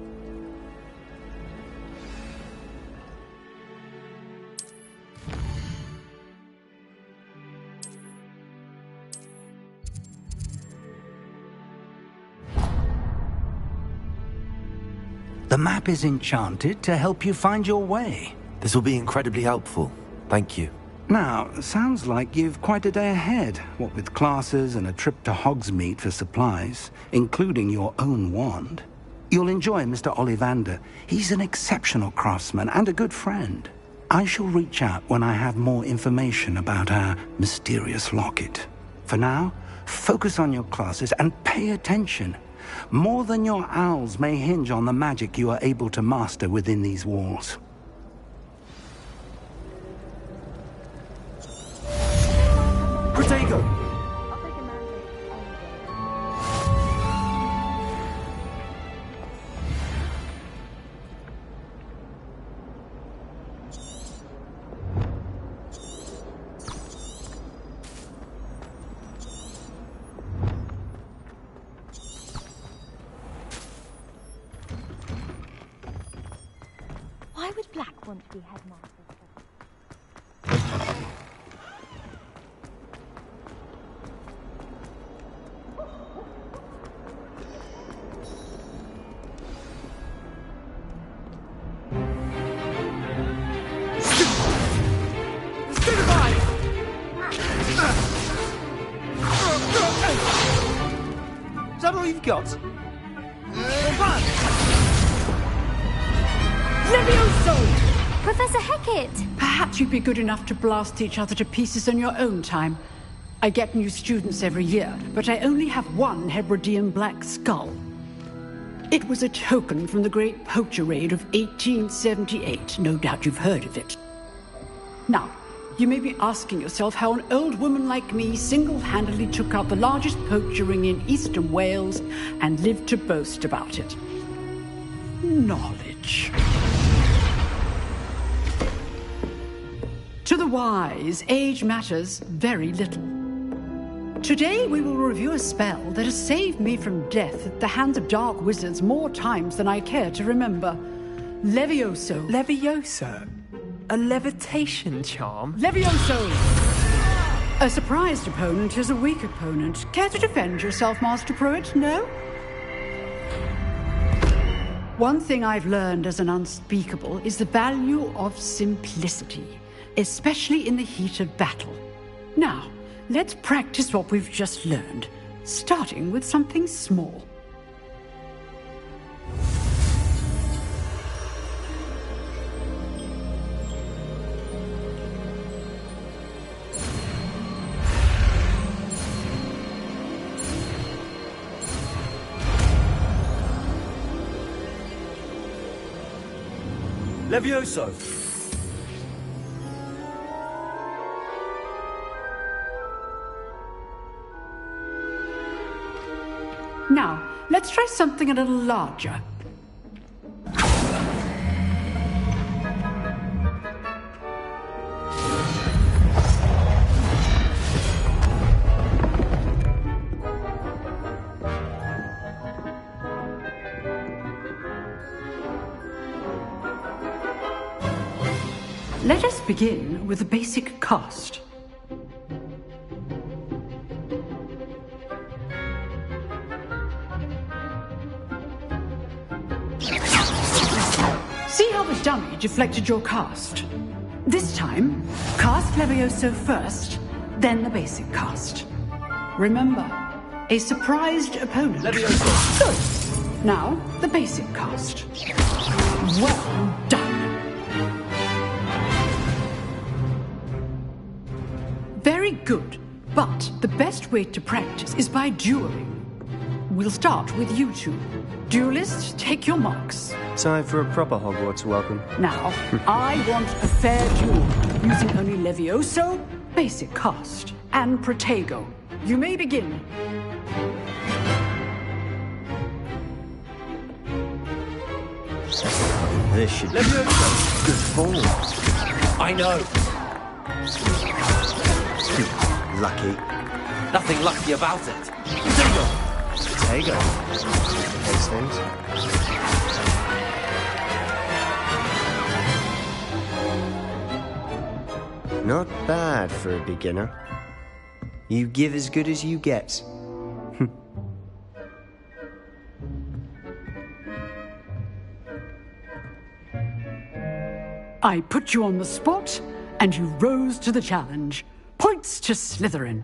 The map is enchanted to help you find your way. This will be incredibly helpful. Thank you. Now, sounds like you've quite a day ahead, what with classes and a trip to Hogsmeade for supplies, including your own wand. You'll enjoy Mr. Ollivander. He's an exceptional craftsman and a good friend. I shall reach out when I have more information about our mysterious locket. For now, focus on your classes and pay attention. More than your owls may hinge on the magic you are able to master within these walls. Protego! Why would Black want to be headmaster? Is that all you've got? Levioso! Professor Hecat! Perhaps you'd be good enough to blast each other to pieces on your own time. I get new students every year, but I only have one Hebridean black skull. It was a token from the Great Poacher Raid of 1878. No doubt you've heard of it. Now, you may be asking yourself how an old woman like me single-handedly took out the largest poacher ring in eastern Wales and lived to boast about it. Knowledge. To the wise, age matters very little. Today we will review a spell that has saved me from death at the hands of dark wizards more times than I care to remember. Levioso. Levioso? A levitation charm? Levioso! A surprised opponent is a weak opponent. Care to defend yourself, Master Pruitt? No? One thing I've learned as an unspeakable is the value of simplicity, especially in the heat of battle. Now, let's practice what we've just learned, starting with something small. Levioso! Now, let's try something a little larger. Let us begin with the basic cast. See how the dummy deflected your cast? This time, cast Levioso first, then the basic cast. Remember, a surprised opponent. Levioso! Good. Now, the basic cast. Well done. Very good, but the best way to practice is by dueling. We'll start with you two. Duelists, take your marks. Time for a proper Hogwarts welcome. Now, I want a fair duel, using only Levioso, basic cast, and Protego. You may begin. This should be Levioso! good form. I know. Lucky. Nothing lucky about it. Protego. Those things. Not bad for a beginner. You give as good as you get. I put you on the spot, and you rose to the challenge. Points to Slytherin.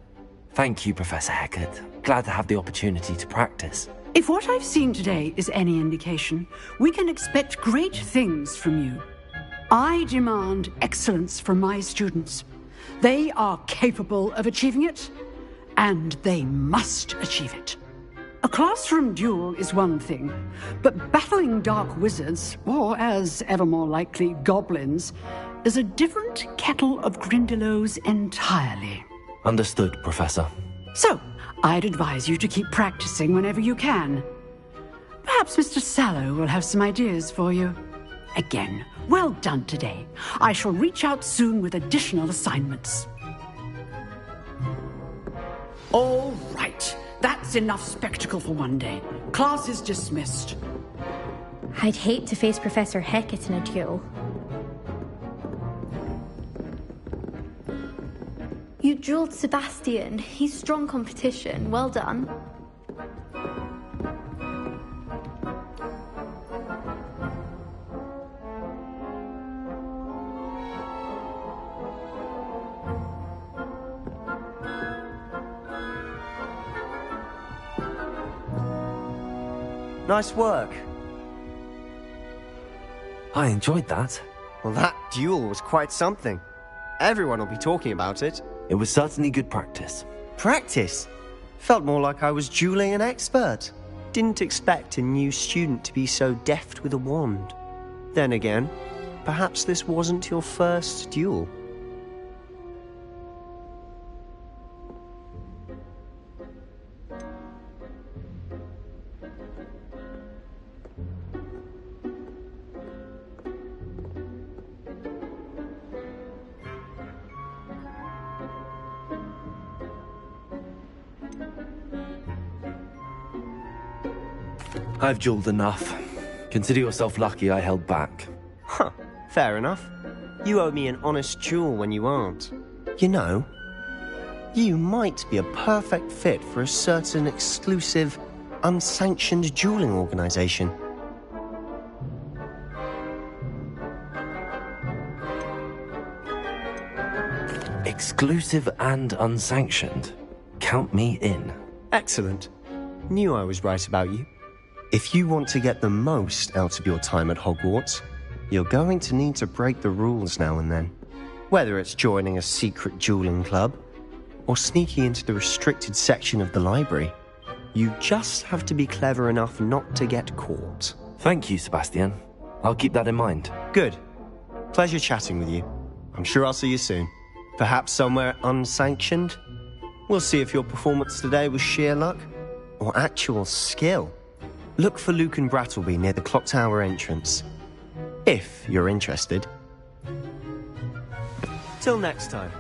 Thank you, Professor Hecat. Glad to have the opportunity to practice. If what I've seen today is any indication, we can expect great things from you. I demand excellence from my students. They are capable of achieving it, and they must achieve it. A classroom duel is one thing, but battling dark wizards, or as ever more likely, goblins, is a different kettle of Grindylows entirely. Understood, Professor. So, I'd advise you to keep practicing whenever you can. Perhaps Mr. Sallow will have some ideas for you. Again, well done today. I shall reach out soon with additional assignments. All right. That's enough spectacle for one day. Class is dismissed. I'd hate to face Professor Hecat in a duel. You drilled Sebastian. He's strong competition. Well done. Nice work. I enjoyed that. Well, that duel was quite something. Everyone will be talking about it. It was certainly good practice. Practice? Felt more like I was dueling an expert. Didn't expect a new student to be so deft with a wand. Then again, perhaps this wasn't your first duel. I've dueled enough. Consider yourself lucky I held back. Huh, fair enough. You owe me an honest duel when you aren't. You know, you might be a perfect fit for a certain exclusive, unsanctioned dueling organization. Exclusive and unsanctioned. Count me in. Excellent. Knew I was right about you. If you want to get the most out of your time at Hogwarts, you're going to need to break the rules now and then. Whether it's joining a secret dueling club, or sneaking into the restricted section of the library, you just have to be clever enough not to get caught. Thank you, Sebastian. I'll keep that in mind. Good. Pleasure chatting with you. I'm sure I'll see you soon. Perhaps somewhere unsanctioned? We'll see if your performance today was sheer luck, or actual skill. Look for Luke and Brattleby near the clock tower entrance. If you're interested. Till next time.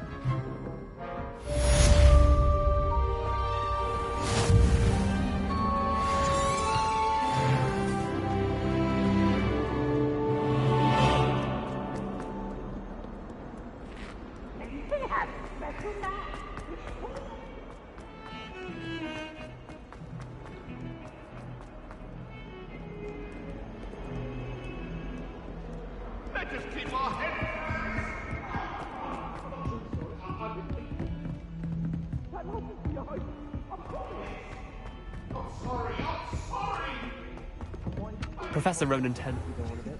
Professor Ronan tends to go on a bit.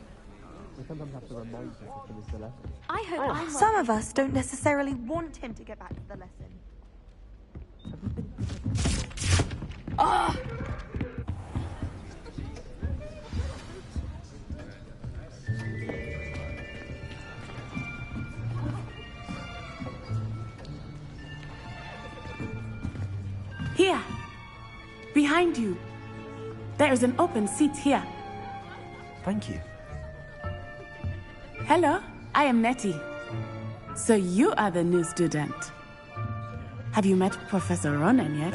We sometimes have to remind people to finish the lesson. I hope I'm Some of us don't necessarily want him to get back to the lesson. Ah! Here. Behind you. There is an open seat here. Thank you. Hello, I am Nettie. So you are the new student. Have you met Professor Ronan yet?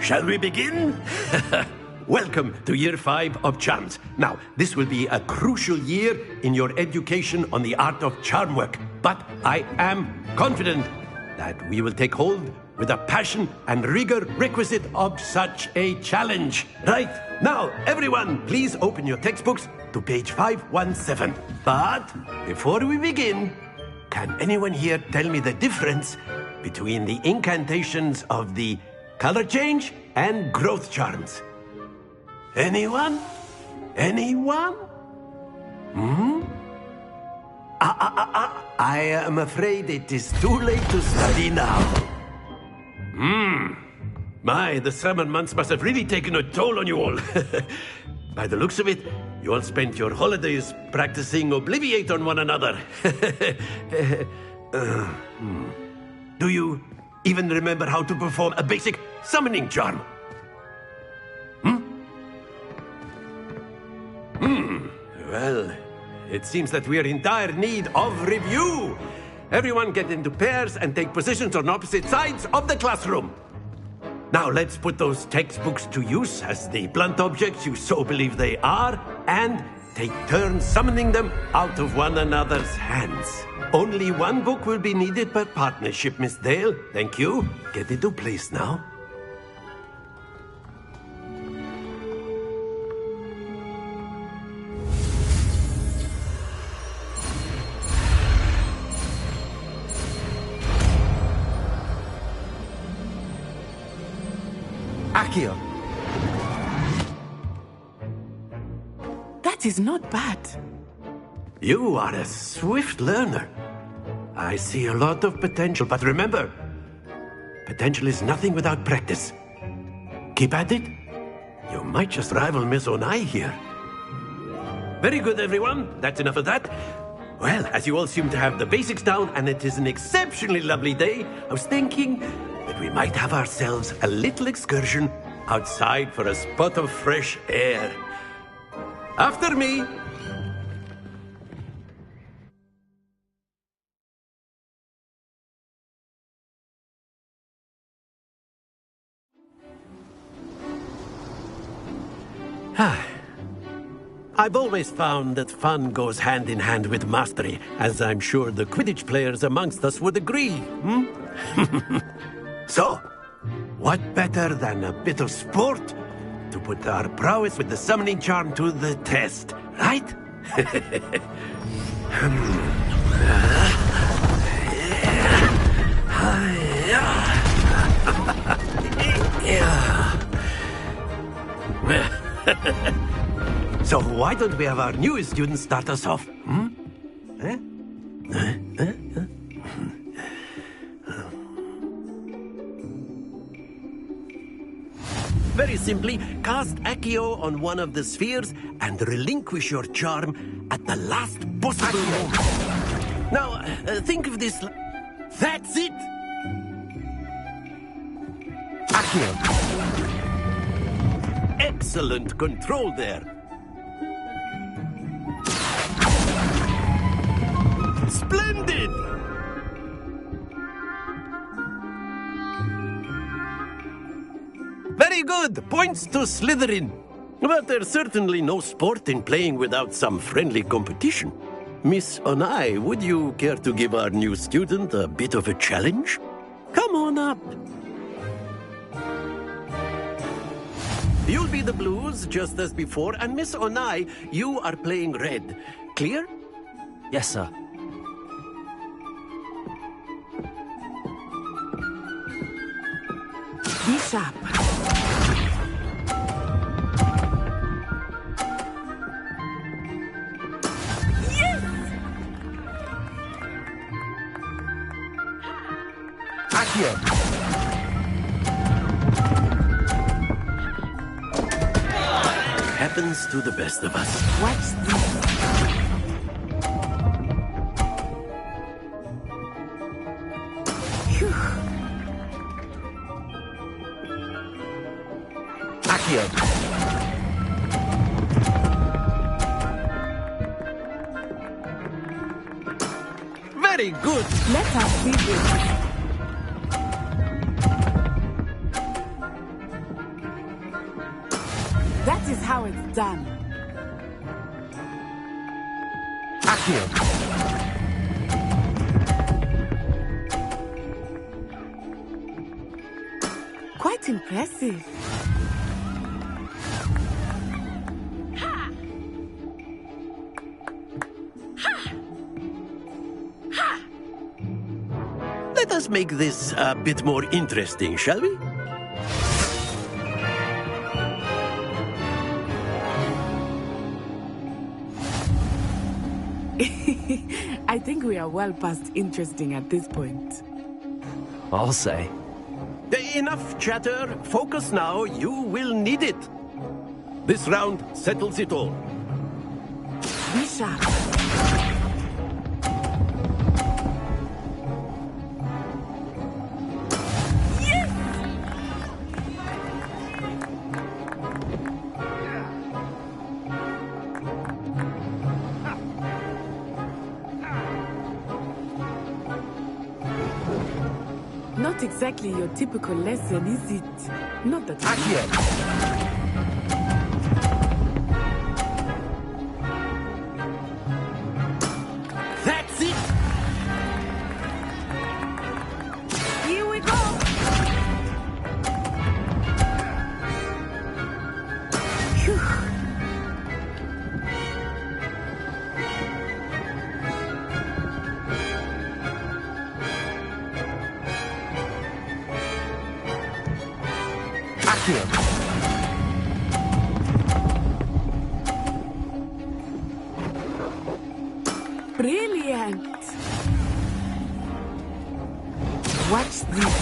Shall we begin? Welcome to Year 5 of Charms. Now, this will be a crucial year in your education on the art of charm work, but I am confident that we will take hold with the passion and rigor requisite of such a challenge. Right, now, everyone, please open your textbooks to page 517. But before we begin, can anyone here tell me the difference between the incantations of the color change and growth charms? Anyone? Anyone? I am afraid it is too late to study now. My, the summer months must have really taken a toll on you all. By the looks of it, you all spent your holidays practicing Obliviate on one another. Do you even remember how to perform a basic summoning charm? Well, it seems that we are in dire need of review. Everyone get into pairs and take positions on opposite sides of the classroom. Now let's put those textbooks to use as the blunt objects you so believe they are, and take turns summoning them out of one another's hands. Only one book will be needed per partnership, Miss Dale. Thank you. Get into place now. Accio. That is not bad. You are a swift learner. I see a lot of potential, but remember, potential is nothing without practice. Keep at it. You might just rival Miss Onai here. Very good, everyone. That's enough of that. Well, as you all seem to have the basics down, and it is an exceptionally lovely day, I was thinking that we might have ourselves a little excursion outside for a spot of fresh air. After me. I've always found that fun goes hand in hand with mastery, as I'm sure the Quidditch players amongst us would agree. So, what better than a bit of sport to put our prowess with the summoning charm to the test, right? So why don't we have our newest student start us off? Very simply, cast Accio on one of the spheres and relinquish your charm at the last possible moment. Now, think of this. That's it! Accio. Excellent control there. Splendid! Very good. Points to Slytherin. But there's certainly no sport in playing without some friendly competition. Miss Onai, would you care to give our new student a bit of a challenge? Come on up. You'll be the blues, just as before, and Miss Onai, you are playing red. Clear? Yes, sir. Be sharp. Yes! Accio. Happens to the best of us. Watch this. Accio. Very good. Let us see this. That is how it's done. Accio. Quite impressive. Let us make this a bit more interesting, shall we? I think we are well past interesting at this point. I'll say. Enough chatter. Focus now. You will need it. This round settles it all. Be sharp. Not exactly your typical lesson, is it? Not that. That's it! Here we go! Phew. Brilliant! Watch this.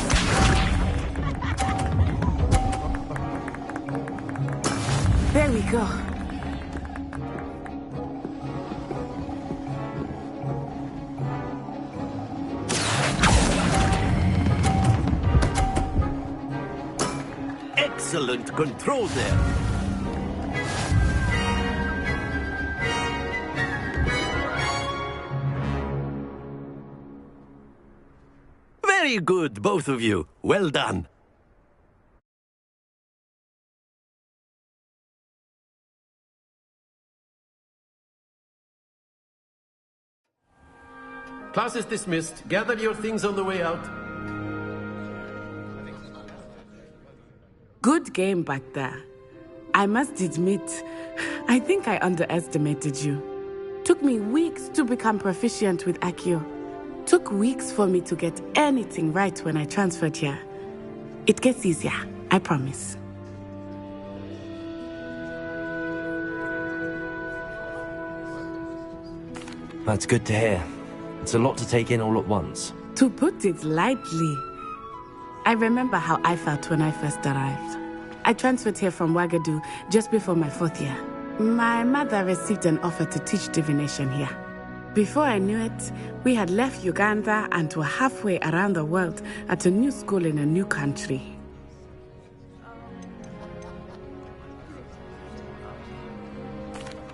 There we go. Excellent control there. Very good, both of you. Well done. Class is dismissed. Gather your things on the way out. Good game back there. I must admit, I think I underestimated you. Took me weeks to become proficient with Accio. Took weeks for me to get anything right when I transferred here. It gets easier, I promise. That's good to hear. It's a lot to take in all at once. To put it lightly, I remember how I felt when I first arrived. I transferred here from Wagadu just before my 4th year. My mother received an offer to teach divination here. Before I knew it, we had left Uganda and were halfway around the world at a new school in a new country.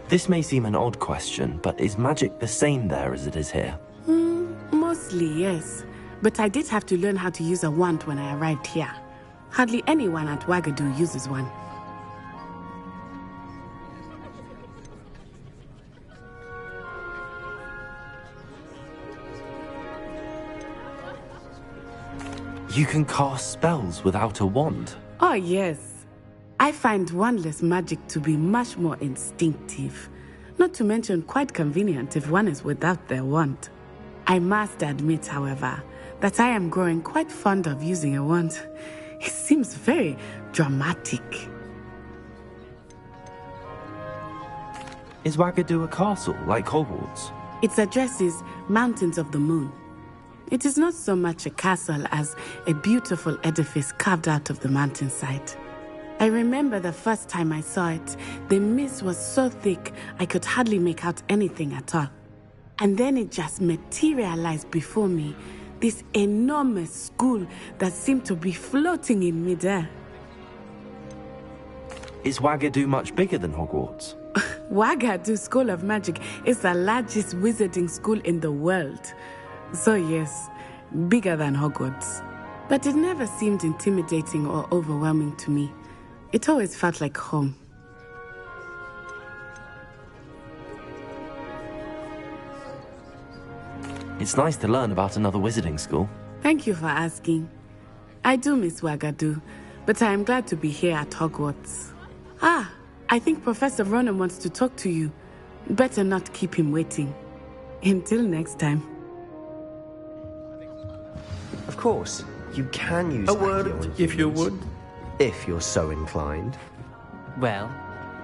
This may seem an odd question, but is magic the same there as it is here? Mostly, yes. But I did have to learn how to use a wand when I arrived here. Hardly anyone at Wagadu uses one. You can cast spells without a wand? Oh, yes. I find wandless magic to be much more instinctive. Not to mention quite convenient if one is without their wand. I must admit, however, that I am growing quite fond of using a wand. It seems very dramatic. Is Wagadu a castle, like Hogwarts? Its address is Mountains of the Moon. It is not so much a castle as a beautiful edifice carved out of the mountainside. I remember the first time I saw it, the mist was so thick I could hardly make out anything at all. And then it just materialized before me, this enormous school that seemed to be floating in midair. Is Wagadu much bigger than Hogwarts? Wagadu School of Magic is the largest wizarding school in the world. So yes, bigger than Hogwarts. But it never seemed intimidating or overwhelming to me. It always felt like home. It's nice to learn about another wizarding school. Thank you for asking. I do miss Wagadu, but I am glad to be here at Hogwarts. Ah, I think Professor Ronan wants to talk to you. Better not keep him waiting. Until next time. Of course, you can use A Accio word, on if you humans, would. if you're so inclined. Well,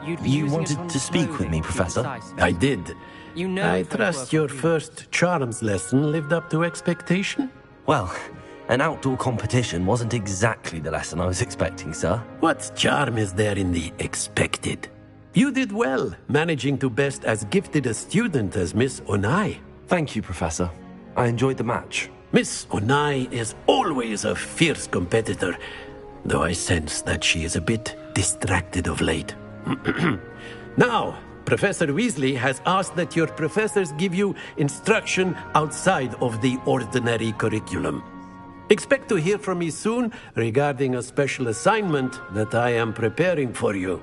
you'd be You using it wanted on to speak with clothing, me, to be Professor? precise. I did. You know I it won't trust work your with you. first charms lesson lived up to expectation. Well, an outdoor competition wasn't exactly the lesson I was expecting, sir. What charm is there in the expected? You did well, managing to best as gifted a student as Miss Onai. Thank you, Professor. I enjoyed the match. Miss Onai is always a fierce competitor, though I sense that she is a bit distracted of late. Now, Professor Weasley has asked that your professors give you instruction outside of the ordinary curriculum. Expect to hear from me soon regarding a special assignment that I am preparing for you.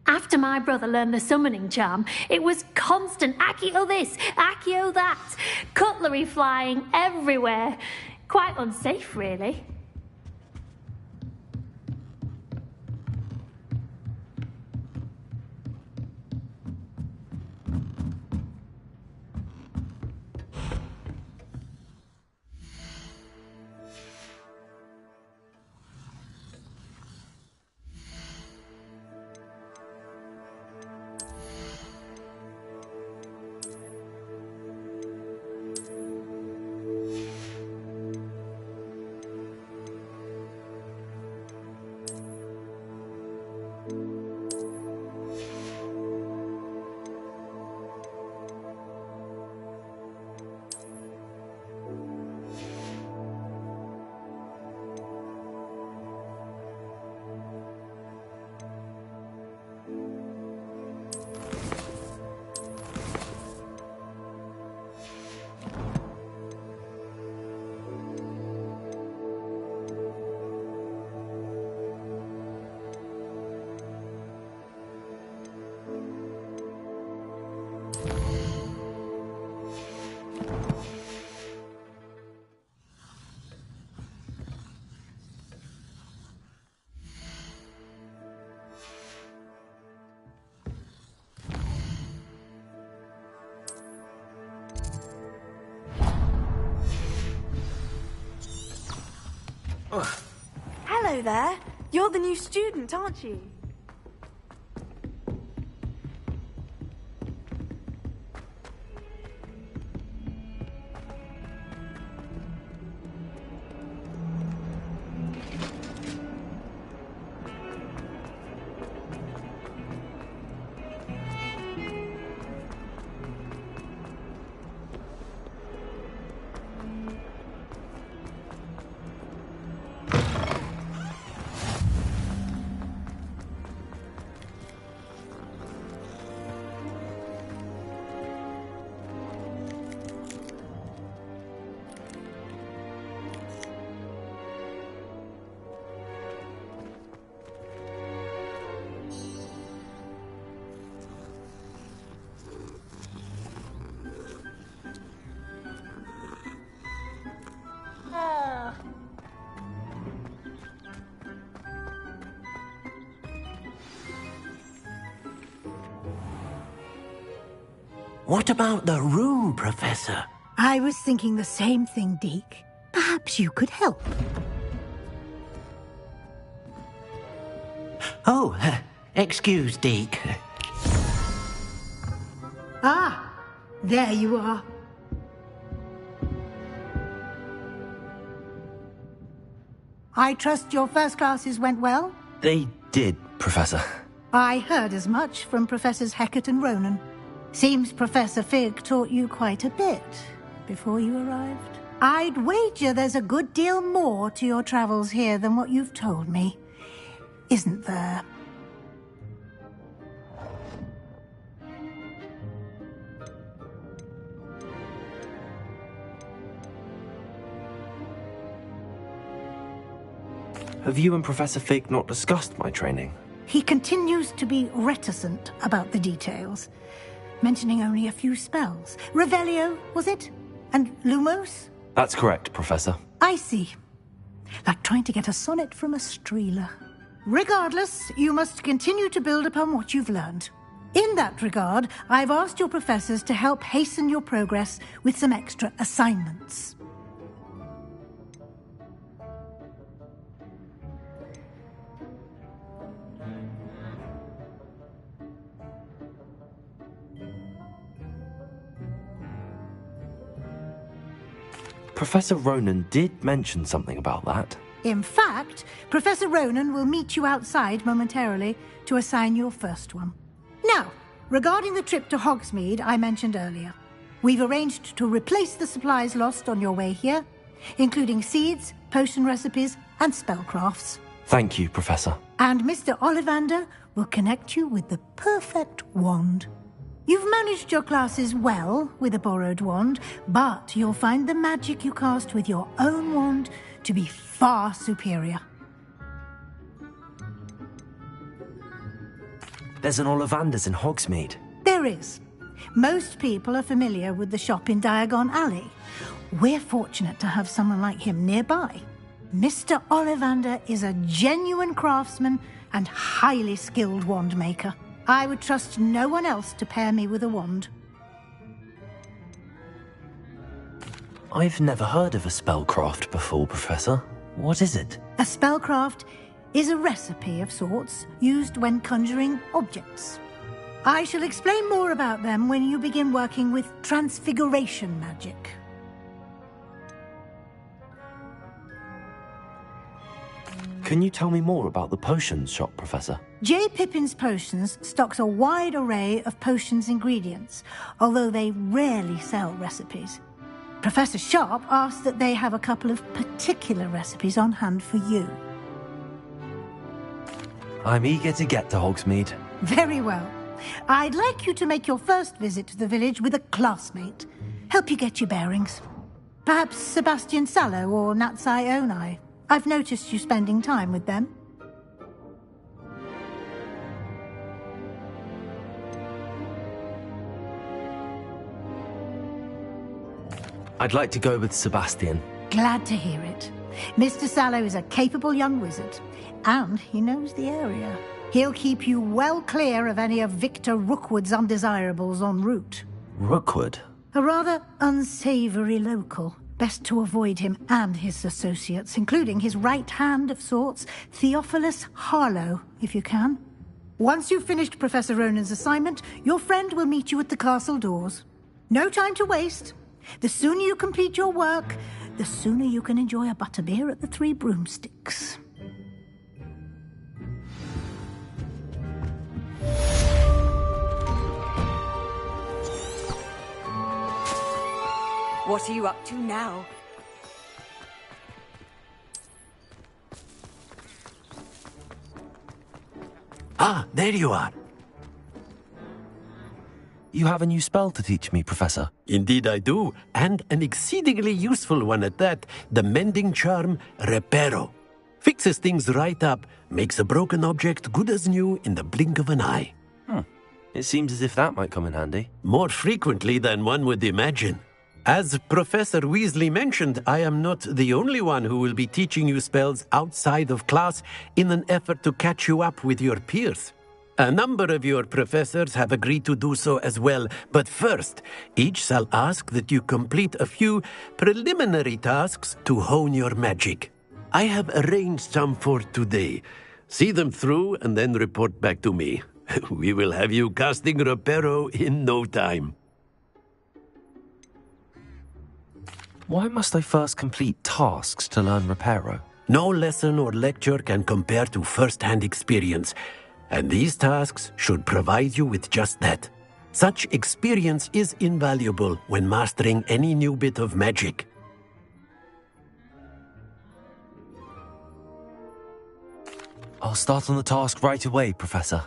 After my brother learned the summoning charm, it was constant Accio this, Accio that, cutlery flying everywhere. Quite unsafe, really. Hello there. You're the new student, aren't you? What about the room, Professor? I was thinking the same thing, Deke. Perhaps you could help. Oh, excuse, Deke. Ah, there you are. I trust your first classes went well? They did, Professor. I heard as much from Professors Hecat and Ronan. Seems Professor Fig taught you quite a bit before you arrived. I'd wager there's a good deal more to your travels here than what you've told me. Isn't there? Have you and Professor Fig not discussed my training? He continues to be reticent about the details, mentioning only a few spells. Revelio, was it? And Lumos? That's correct, Professor. I see. Like trying to get a sonnet from a streeler. Regardless, you must continue to build upon what you've learned. In that regard, I've asked your professors to help hasten your progress with some extra assignments. Professor Ronan did mention something about that. In fact, Professor Ronan will meet you outside momentarily to assign your first one. Now, regarding the trip to Hogsmeade I mentioned earlier, we've arranged to replace the supplies lost on your way here, including seeds, potion recipes, and spellcrafts. Thank you, Professor. And Mr. Ollivander will connect you with the perfect wand. You've managed your classes well with a borrowed wand, but you'll find the magic you cast with your own wand to be far superior. There's an Ollivander's in Hogsmeade. There is. Most people are familiar with the shop in Diagon Alley. We're fortunate to have someone like him nearby. Mr. Ollivander is a genuine craftsman and highly skilled wand maker. I would trust no one else to pair me with a wand. I've never heard of a spellcraft before, Professor. What is it? A spellcraft is a recipe of sorts used when conjuring objects. I shall explain more about them when you begin working with transfiguration magic. Can you tell me more about the potions shop, Professor? J. Pippin's Potions stocks a wide array of potions ingredients, although they rarely sell recipes. Professor Sharp asked that they have a couple of particular recipes on hand for you. I'm eager to get to Hogsmeade. Very well. I'd like you to make your first visit to the village with a classmate. Help you get your bearings. Perhaps Sebastian Sallow or Natsai Onai. I've noticed you spending time with them. I'd like to go with Sebastian. Glad to hear it. Mr. Sallow is a capable young wizard, and he knows the area. He'll keep you well clear of any of Victor Rookwood's undesirables en route. Rookwood? A rather unsavory local. Best to avoid him and his associates, including his right hand of sorts, Theophilus Harlow, if you can. Once you've finished Professor Ronan's assignment, your friend will meet you at the castle doors. No time to waste. The sooner you complete your work, the sooner you can enjoy a butterbeer at the Three Broomsticks. What are you up to now? Ah, there you are. You have a new spell to teach me, Professor. Indeed I do, and an exceedingly useful one at that. The mending charm, Reparo. Fixes things right up, makes a broken object good as new in the blink of an eye. It seems as if that might come in handy. More frequently than one would imagine. As Professor Weasley mentioned, I am not the only one who will be teaching you spells outside of class in an effort to catch you up with your peers. A number of your professors have agreed to do so as well, but first, each shall ask that you complete a few preliminary tasks to hone your magic. I have arranged some for today. See them through and then report back to me. We will have you casting Reparo in no time. Why must I first complete tasks to learn Reparo? No lesson or lecture can compare to first-hand experience, and these tasks should provide you with just that. Such experience is invaluable when mastering any new bit of magic. I'll start on the task right away, Professor.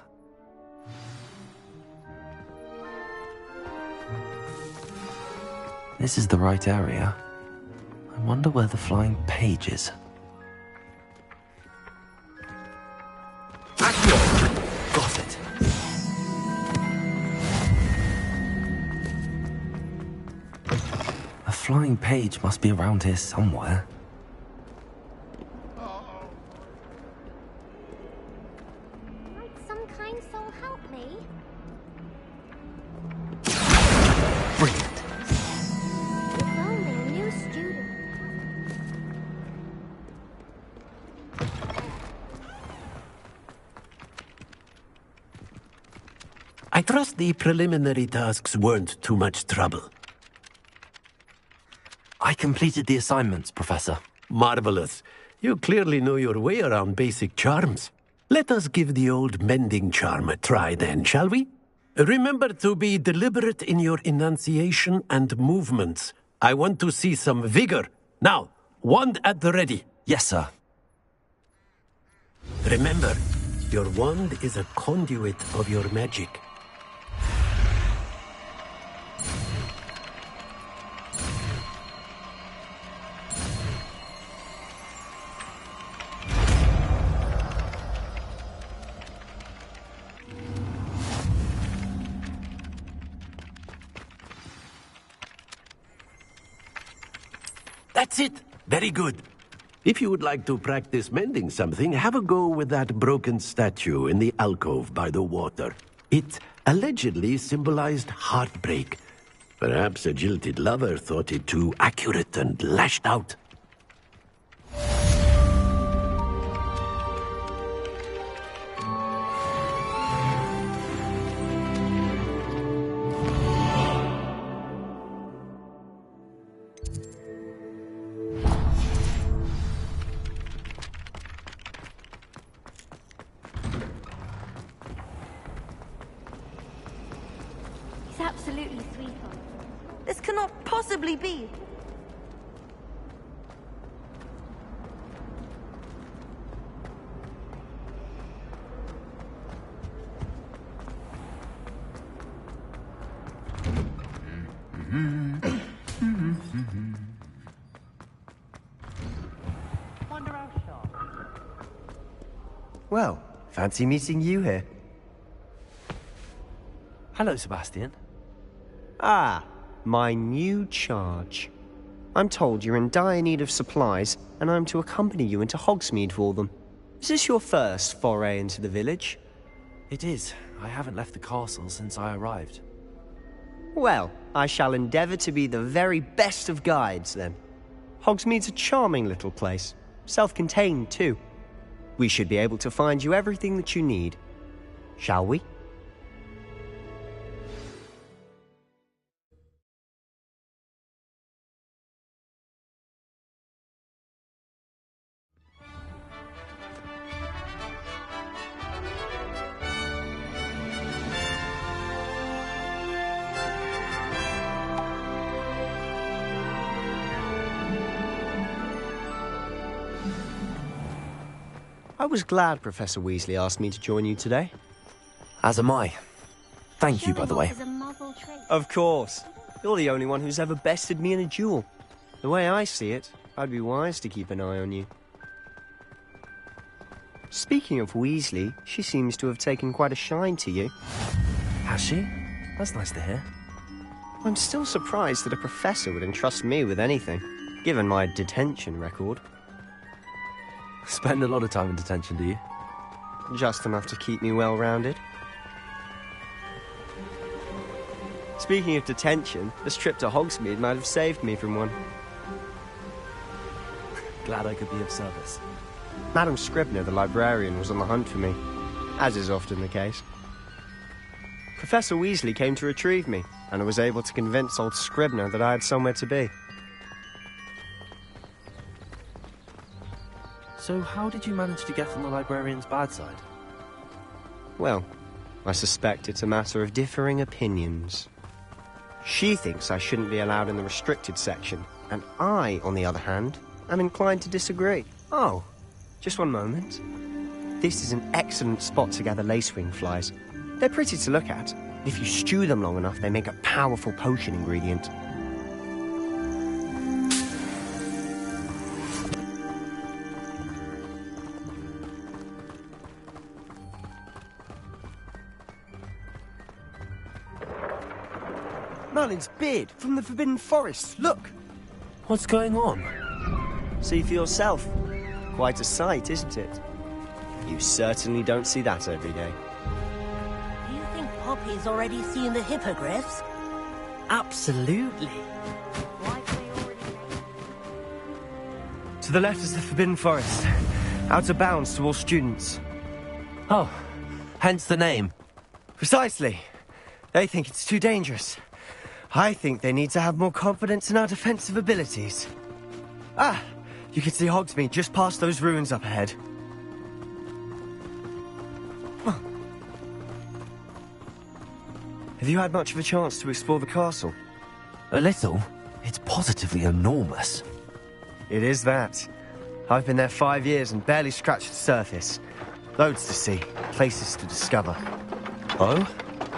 This is the right area. I wonder where the flying page is. flying page must be around here somewhere. Might some kind soul help me? Brilliant. If only a new student. I trust the preliminary tasks weren't too much trouble. I completed the assignments, Professor. Marvelous. You clearly know your way around basic charms. Let us give the old mending charm a try then, shall we? Remember to be deliberate in your enunciation and movements. I want to see some vigor. Now, wand at the ready. Yes, sir. Remember, your wand is a conduit of your magic. That's it. Very good. If you would like to practice mending something, have a go with that broken statue in the alcove by the water. It allegedly symbolized heartbreak. Perhaps a jilted lover thought it too accurate and lashed out. He's absolutely sweetheart. This cannot possibly be. Well, fancy meeting you here. Hello, Sebastian. Ah, my new charge. I'm told you're in dire need of supplies, and I'm to accompany you into Hogsmeade for them. Is this your first foray into the village? It is. I haven't left the castle since I arrived. Well, I shall endeavour to be the very best of guides, then. Hogsmeade's a charming little place. Self-contained, too. We should be able to find you everything that you need. Shall we? I was glad Professor Weasley asked me to join you today. As am I. Thank you, by the way. Of course. You're the only one who's ever bested me in a duel. The way I see it, I'd be wise to keep an eye on you. Speaking of Weasley, she seems to have taken quite a shine to you. Has she? That's nice to hear. I'm still surprised that a professor would entrust me with anything, given my detention record. Spend a lot of time in detention, do you? Just enough to keep me well-rounded. Speaking of detention, this trip to Hogsmeade might have saved me from one. Glad I could be of service. Madam Scribner, the librarian, was on the hunt for me, as is often the case. Professor Weasley came to retrieve me, and I was able to convince old Scribner that I had somewhere to be. So how did you manage to get on the librarian's bad side? Well, I suspect it's a matter of differing opinions. She thinks I shouldn't be allowed in the restricted section, and I, on the other hand, am inclined to disagree. Oh, just one moment. This is an excellent spot to gather lacewing flies. They're pretty to look at. If you stew them long enough, they make a powerful potion ingredient. Merlin's beard from the Forbidden Forest. Look! What's going on? See for yourself. Quite a sight, isn't it? You certainly don't see that every day. Do you think Poppy's already seen the hippogriffs? Absolutely. To the left is the Forbidden Forest. Out of bounds to all students. Oh, hence the name. Precisely. They think it's too dangerous. I think they need to have more confidence in our defensive abilities. Ah, you can see Hogsmeade just past those ruins up ahead. Have you had much of a chance to explore the castle? A little. It's positively enormous. It is that. I've been there 5 years and barely scratched the surface. Loads to see, places to discover. Oh?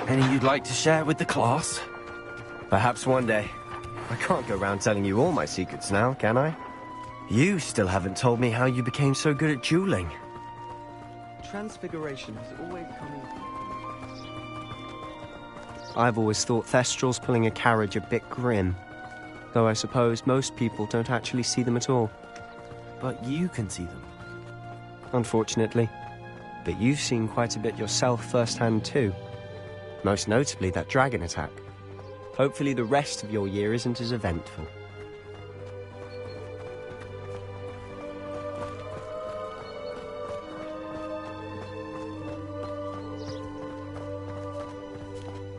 Any you'd like to share with the class? Perhaps one day. I can't go around telling you all my secrets now, can I? You still haven't told me how you became so good at dueling. Transfiguration has always come in. I've always thought Thestrals pulling a carriage a bit grim. Though I suppose most people don't actually see them at all. But you can see them. Unfortunately. But you've seen quite a bit yourself firsthand too. Most notably that dragon attack. Hopefully the rest of your year isn't as eventful.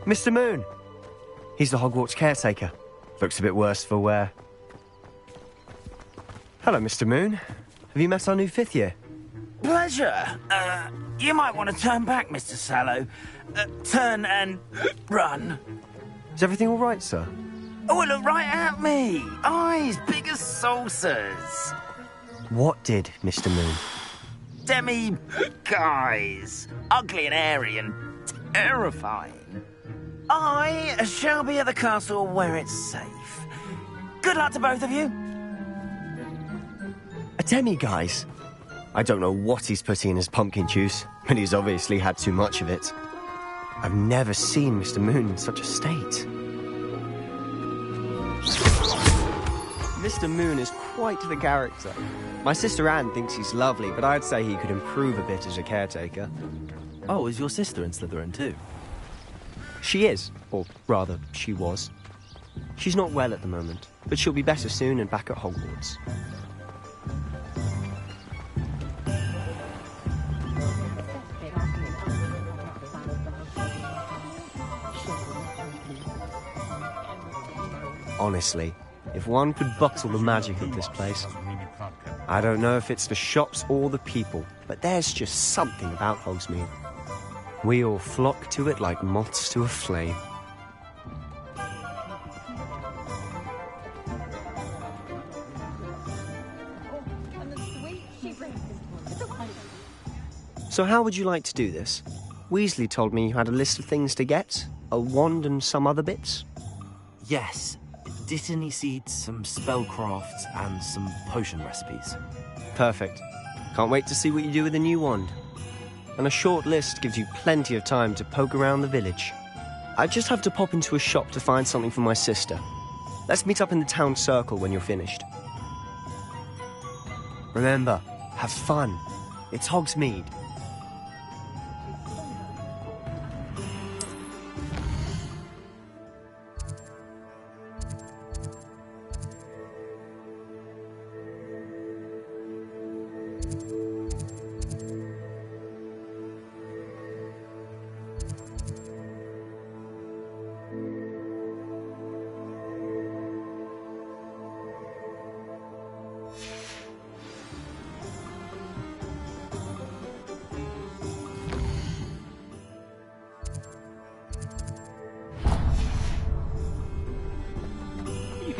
Mr. Moon! He's the Hogwarts caretaker. Looks a bit worse for wear. Hello, Mr. Moon. Have you met our new 5th year? Pleasure. You might want to turn back, Mr. Sallow. Turn and run. Is everything all right, sir? Oh, look right at me. Eyes big as saucers. What did, Mr. Moon? Guys. Ugly and airy and terrifying. I shall be at the castle where it's safe. Good luck to both of you. A demi-guise? I don't know what he's putting in his pumpkin juice, but he's obviously had too much of it. I've never seen Mr. Moon in such a state. Mr. Moon is quite the character. My sister Anne thinks he's lovely, but I'd say he could improve a bit as a caretaker. Oh, is your sister in Slytherin too? She is, or rather, she was. She's not well at the moment, but she'll be better soon and back at Hogwarts. Honestly, if one could bottle the magic of this place. I don't know if it's the shops or the people, but there's just something about Hogsmeade. We all flock to it like moths to a flame. So how would you like to do this? Weasley told me you had a list of things to get, a wand and some other bits. Yes. Dittany seeds, some spellcrafts, and some potion recipes. Perfect. Can't wait to see what you do with the new wand. And a short list gives you plenty of time to poke around the village. I just have to pop into a shop to find something for my sister. Let's meet up in the town circle when you're finished. Remember, have fun. It's Hogsmeade.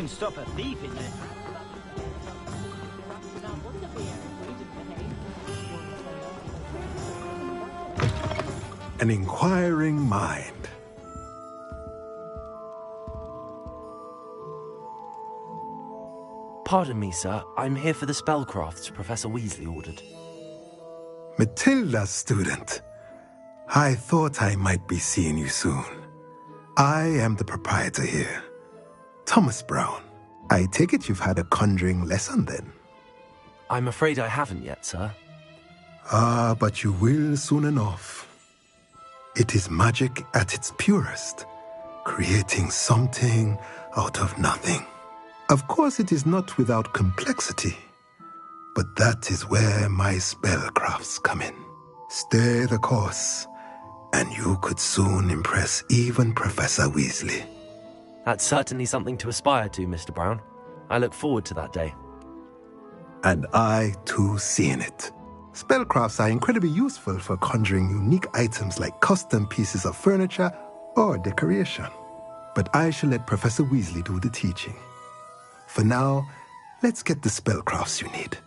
Stop a thief in there. An inquiring mind. Pardon me, sir. I'm here for the spellcrafts Professor Weasley ordered. Matilda's student. I thought I might be seeing you soon. I am the proprietor here, Thomas Brown. I take it you've had a conjuring lesson then? I'm afraid I haven't yet, sir. Ah, but you will soon enough. It is magic at its purest, creating something out of nothing. Of course, it is not without complexity, but that is where my spellcrafts come in. Stay the course, and you could soon impress even Professor Weasley. That's certainly something to aspire to, Mr. Brown. I look forward to that day. And I, too, see in it. Spellcrafts are incredibly useful for conjuring unique items like custom pieces of furniture or decoration. But I shall let Professor Weasley do the teaching. For now, let's get the spellcrafts you need.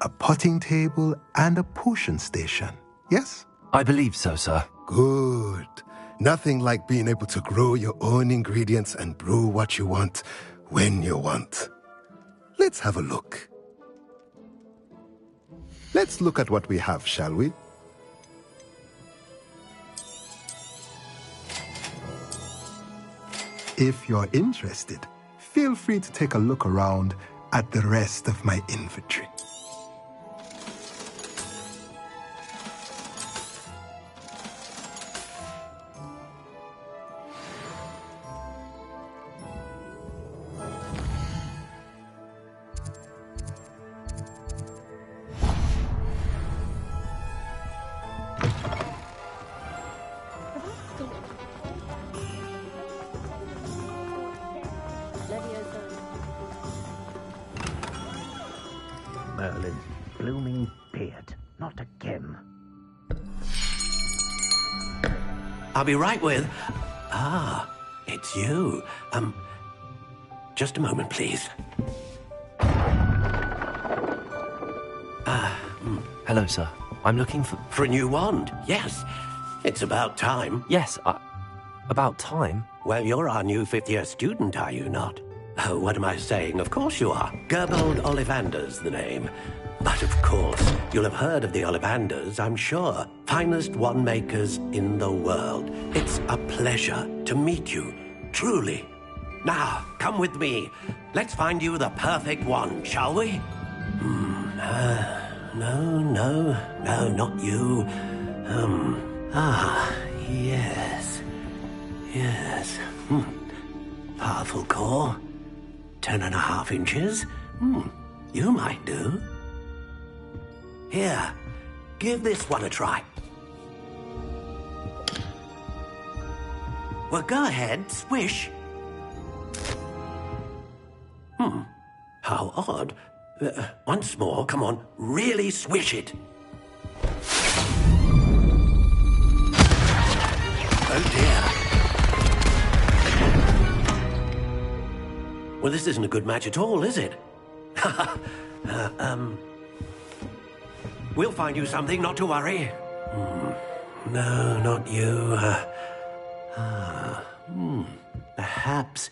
A potting table and a potion station, yes? I believe so, sir. Good. Nothing like being able to grow your own ingredients and brew what you want when you want. Let's have a look. Let's look at what we have, shall we? If you're interested, feel free to take a look around at the rest of my inventory. Merlin's blooming beard. Not again. I'll be right with... Ah, it's you. Just a moment, please. Hello, sir. I'm looking for... For a new wand, yes. It's about time. Yes, about time? Well, you're our new fifth-year student, are you not? Oh, what am I saying? Of course you are. Gerbold Ollivander's the name. But of course, you'll have heard of the Ollivanders, I'm sure. Finest wand makers in the world. It's a pleasure to meet you, truly. Now, come with me. Let's find you the perfect wand, shall we? No, not you. Yes. Powerful core. 10.5 inches. You might do. Here, give this one a try. Well, go ahead, swish. How odd. Once more, come on, really swish it. Oh dear. Well, this isn't a good match at all, is it? We'll find you something, not to worry. No, not you. Perhaps.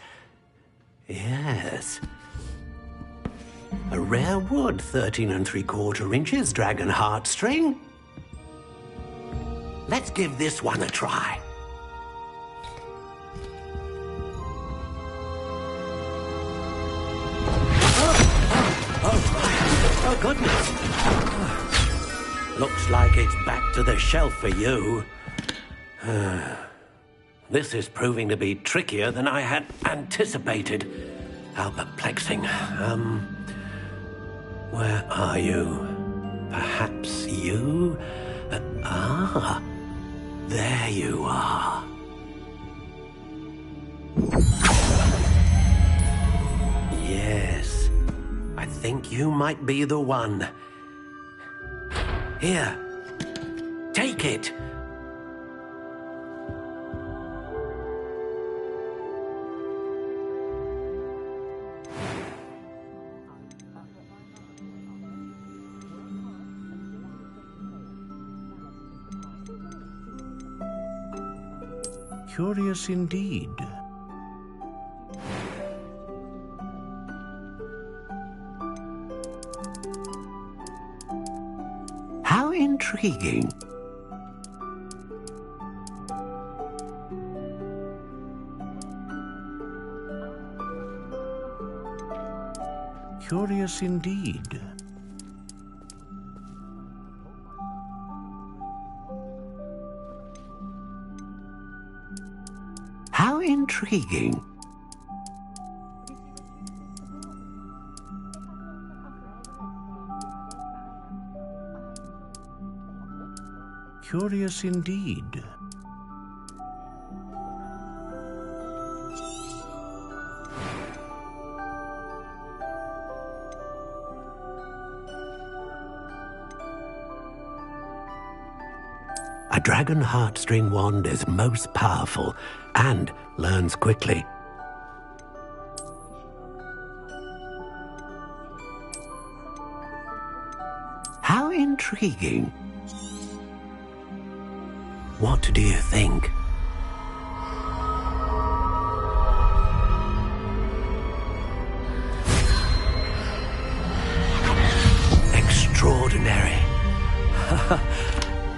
Yes. A rare wood, 13 3/4 inches, dragon heartstring. Let's give this one a try. Oh, goodness. Looks like it's back to the shelf for you. This is proving to be trickier than I had anticipated. How perplexing. Where are you? Perhaps you? There you are. Yes, I think you might be the one. Here, take it. Curious indeed. How intriguing. Curious indeed. How intriguing. Curious indeed. A dragon heartstring wand is most powerful and learns quickly. How intriguing. What do you think? Extraordinary.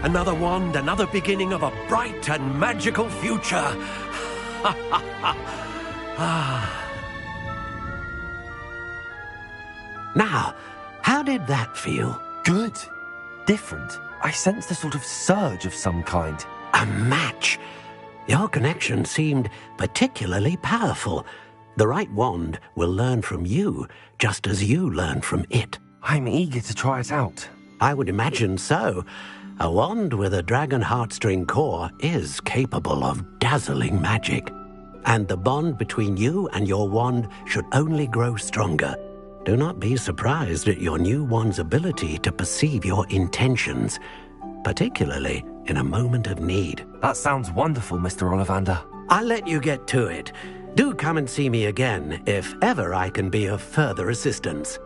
Another wand, another beginning of a bright and magical future. Now, how did that feel? Good. Different. I sensed a sort of surge of some kind. A match. Your connection seemed particularly powerful. The right wand will learn from you, just as you learn from it. I'm eager to try it out. I would imagine so. A wand with a dragon heartstring core is capable of dazzling magic. And the bond between you and your wand should only grow stronger. Do not be surprised at your new wand's ability to perceive your intentions, particularly in a moment of need. That sounds wonderful, Mr. Ollivander. I'll let you get to it. Do come and see me again if ever I can be of further assistance.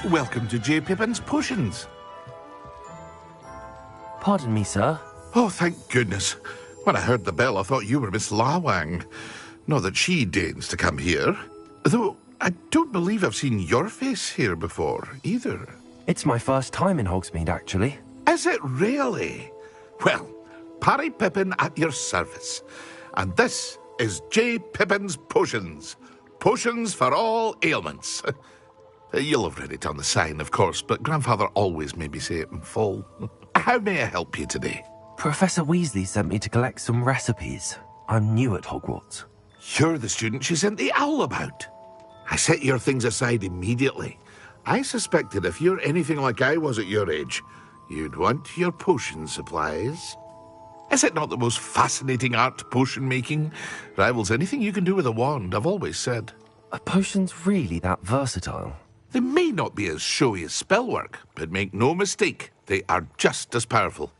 Welcome to J. Pippin's Potions. Pardon me, sir. Oh, thank goodness. When I heard the bell, I thought you were Miss Lawang. Not that she deigns to come here. Though, I don't believe I've seen your face here before, either. It's my first time in Hogsmeade, actually. Is it really? Well, Parry Pippin at your service. And this is J. Pippin's Potions. Potions for all ailments. You'll have read it on the sign, of course, but Grandfather always made me say it in full. How may I help you today? Professor Weasley sent me to collect some recipes. I'm new at Hogwarts. You're the student she sent the owl about. I set your things aside immediately. I suspected if you're anything like I was at your age, you'd want your potion supplies. Is it not the most fascinating art, potion making? Rivals anything you can do with a wand, I've always said. Are potions really that versatile? They may not be as showy as spellwork, but make no mistake, they are just as powerful.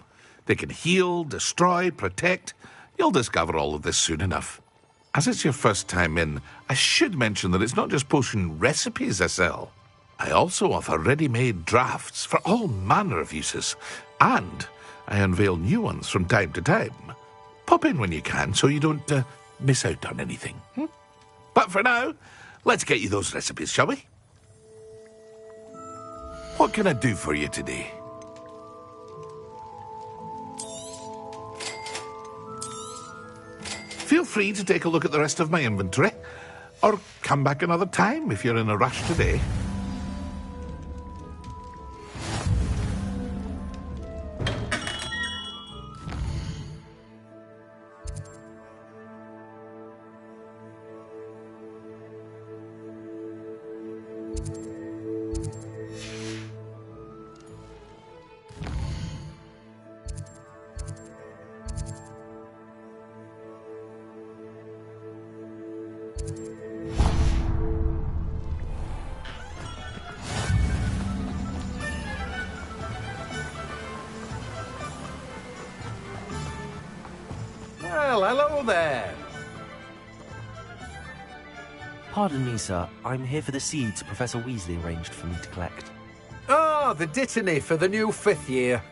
They can heal, destroy, protect. You'll discover all of this soon enough. As it's your first time in, I should mention that it's not just potion recipes I sell. I also offer ready-made drafts for all manner of uses, and I unveil new ones from time to time. Pop in when you can so you don't miss out on anything. But for now, let's get you those recipes, shall we? What can I do for you today? Feel free to take a look at the rest of my inventory, or come back another time if you're in a rush today. Well, hello there. Pardon me, sir. I'm here for the seeds Professor Weasley arranged for me to collect. Ah, the dittany for the new 5th year.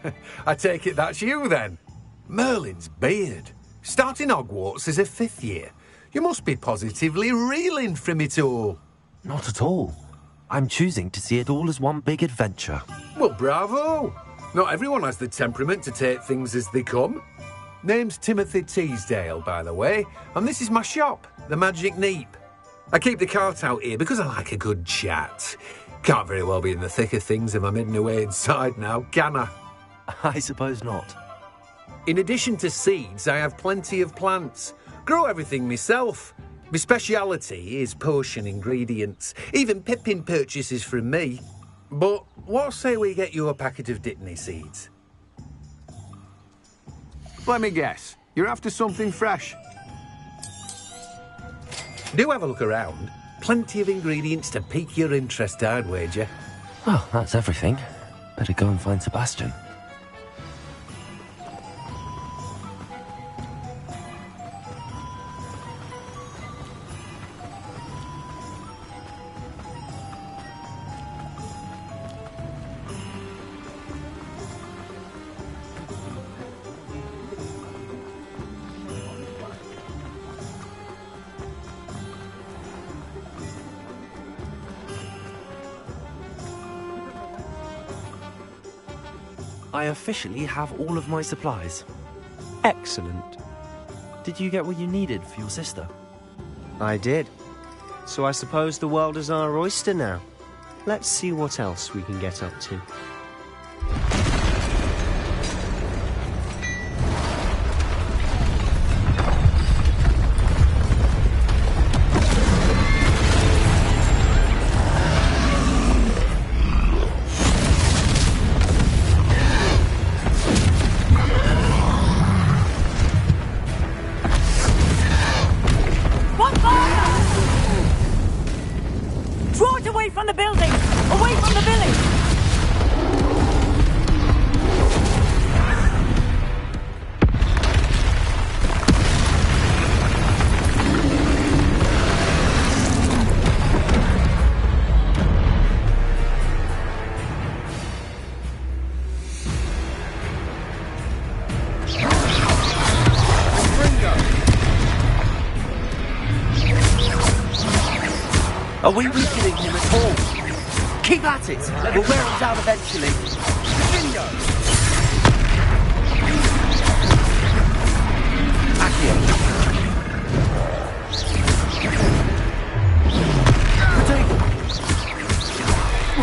I take it that's you, then. Merlin's beard. Starting Hogwarts as a 5th year. You must be positively reeling from it all. Not at all. I'm choosing to see it all as one big adventure. Well, bravo! Not everyone has the temperament to take things as they come. Name's Timothy Teasdale, by the way, and this is my shop, the Magic Neep. I keep the cart out here because I like a good chat. Can't very well be in the thick of things if I'm hidden away inside now, can I? I suppose not. In addition to seeds, I have plenty of plants. Grow everything myself. My speciality is potion ingredients. Even Pippin purchases from me. But what say we get you a packet of Dittany seeds? Let me guess. You're after something fresh. Do have a look around. Plenty of ingredients to pique your interest, I'd wager. Well, that's everything. Better go and find Sebastian. I officially have all of my supplies. Excellent. Did you get what you needed for your sister? I did. So I suppose the world is our oyster now. Let's see what else we can get up to. Are we weakening him at all? Keep at it! We'll wear him down eventually. Bingo! Accio.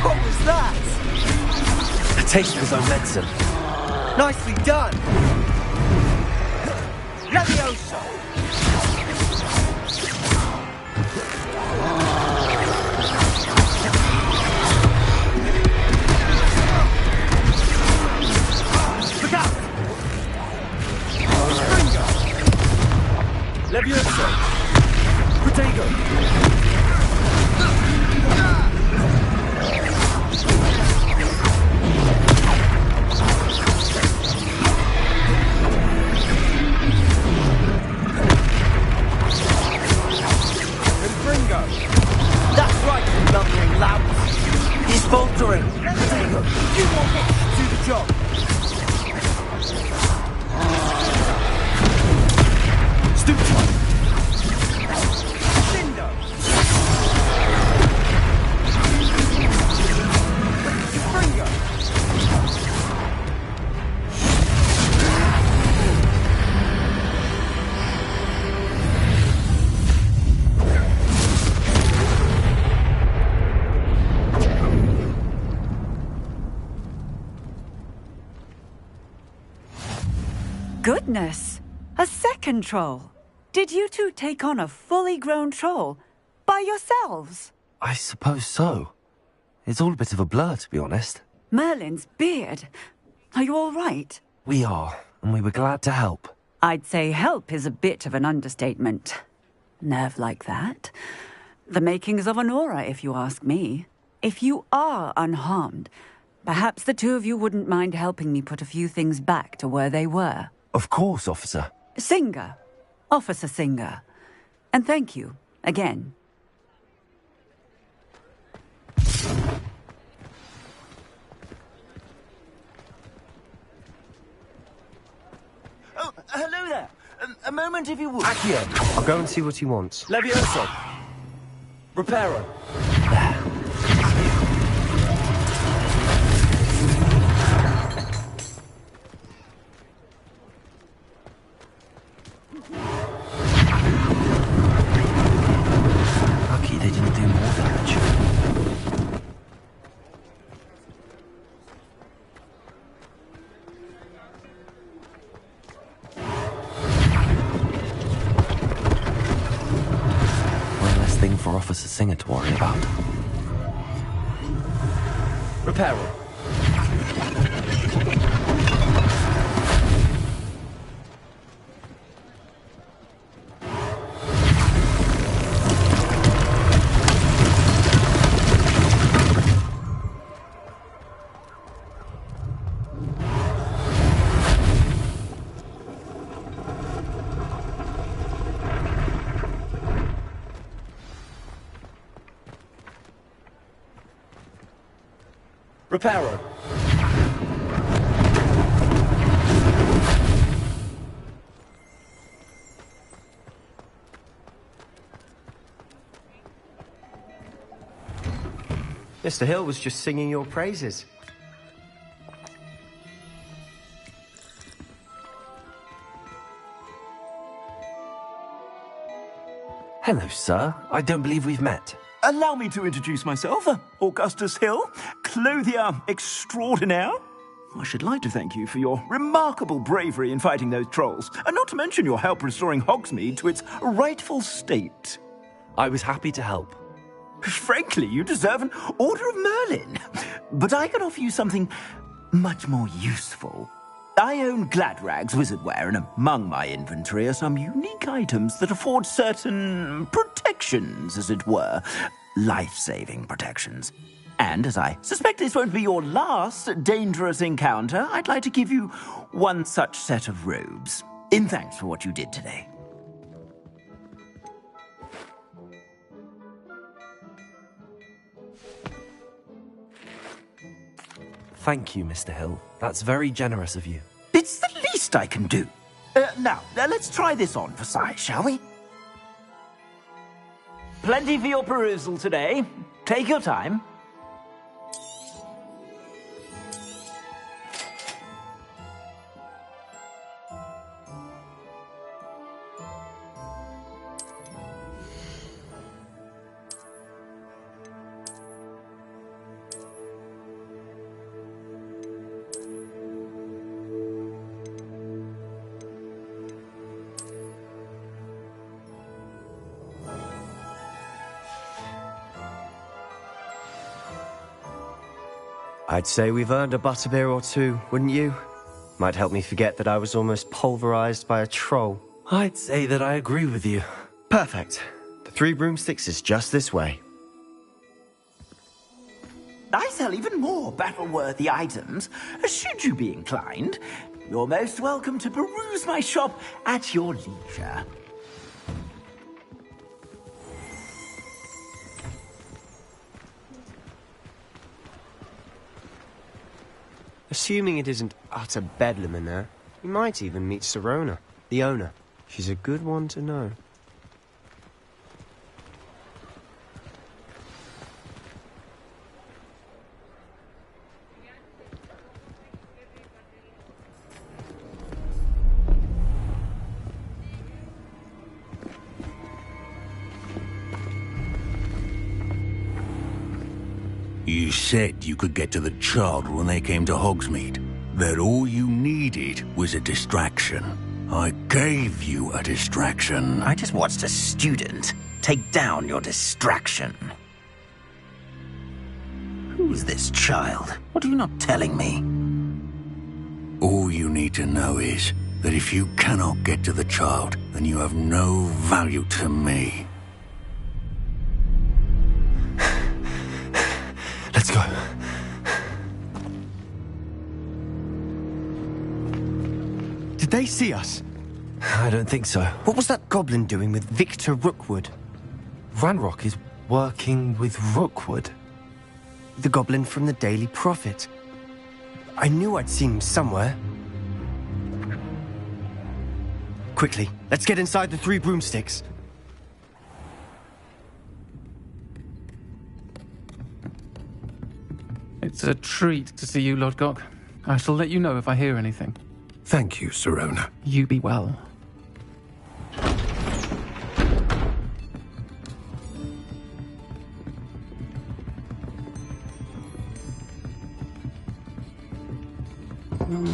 What was that? A taste of his own medicine. Nicely done! Levioso! Levioso! Protego! Confringo! That's right, you lumbering lamb! He's faltering! Protego! You want it to do the job! Goodness! A second troll! Did you two take on a fully grown troll? By yourselves? I suppose so. It's all a bit of a blur, to be honest. Merlin's beard. Are you all right? We are, and we were glad to help. I'd say help is a bit of an understatement. Nerve like that. The makings of an aura, if you ask me. If you are unharmed, perhaps the two of you wouldn't mind helping me put a few things back to where they were. Of course, officer. Singer. Officer Singer. And thank you, again. moment if you would. Accio! I'll go and see what he wants. Levioso! Reparo! Lucky they didn't do more damage. One less thing for Officer Singer to worry about. Reparo! Reparo! Mr. Hill was just singing your praises. Hello, sir. I don't believe we've met. Allow me to introduce myself, Augustus Hill, clothier extraordinaire. I should like to thank you for your remarkable bravery in fighting those trolls, and not to mention your help restoring Hogsmeade to its rightful state. I was happy to help. Frankly, you deserve an Order of Merlin. But I can offer you something much more useful. I own Gladrag's wizardware, and among my inventory are some unique items that afford certain protections, as it were. Life-saving protections. And as I suspect this won't be your last dangerous encounter, I'd like to give you one such set of robes, in thanks for what you did today. Thank you, Mr. Hill. That's very generous of you. It's the least I can do. Now, let's try this on for size, shall we? Plenty for your perusal today. Take your time. I'd say we've earned a butterbeer or two, wouldn't you? Might help me forget that I was almost pulverized by a troll. I'd say that I agree with you. Perfect. The 3 broomsticks is just this way. I sell even more battle-worthy items. Should you be inclined, you're most welcome to peruse my shop at your leisure. Assuming it isn't utter bedlam in there, we might even meet Sirona, the owner. She's a good one to know. You said you could get to the child when they came to Hogsmeade. That all you needed was a distraction. I gave you a distraction. I just watched a student take down your distraction. Who's this child? What are you not telling me? All you need to know is that if you cannot get to the child, then you have no value to me. Let's go. Did they see us? I don't think so. What was that goblin doing with Victor Rookwood? Ranrock is working with Rookwood. The goblin from the Daily Prophet. I knew I'd seen him somewhere. Quickly, let's get inside the 3 broomsticks. It's a treat to see you, Lodgok. I shall let you know if I hear anything. Thank you, Sirona. You be well.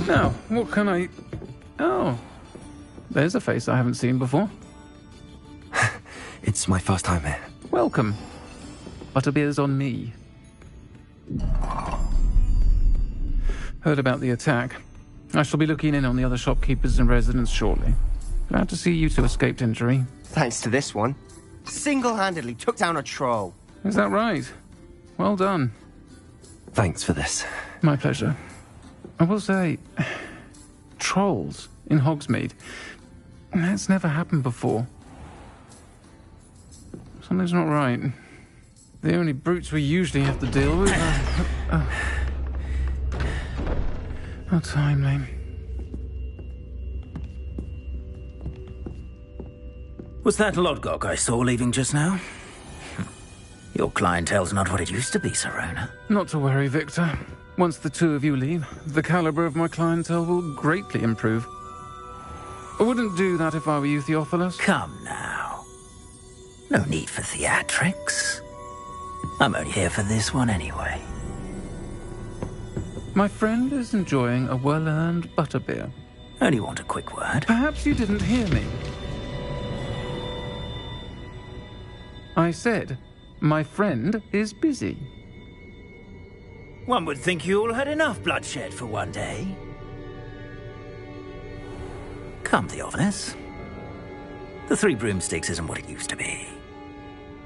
Now, what can I... Oh, there's a face I haven't seen before. It's my first time here. Welcome. Butterbeer's on me. Heard about the attack. I shall be looking in on the other shopkeepers and residents shortly. Glad to see you two escaped injury. Thanks to this one. Single-handedly took down a troll. Is that right? Well done. Thanks for this. My pleasure. I will say, trolls in Hogsmeade. That's never happened before. Something's not right. The only brutes we usually have to deal with are... How timely. Was that Lodgok I saw leaving just now? Your clientele's not what it used to be, Sirona. Not to worry, Victor. Once the two of you leave, the caliber of my clientele will greatly improve. I wouldn't do that if I were you, Theophilus. Come now. No need for theatrics. I'm only here for this one anyway. My friend is enjoying a well-earned butterbeer. Only want a quick word. Perhaps you didn't hear me. I said, my friend is busy. One would think you all had enough bloodshed for one day. Come, Theophilus. The 3 broomsticks isn't what it used to be.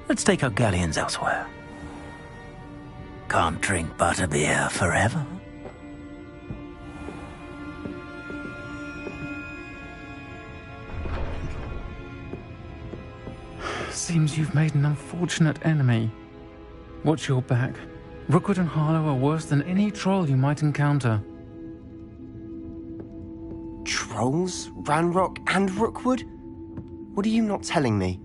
Let's take our galleons elsewhere. Can't drink butterbeer forever. Seems you've made an unfortunate enemy. Watch your back. Rookwood and Harlow are worse than any troll you might encounter. Trolls? Ranrock and Rookwood? What are you not telling me?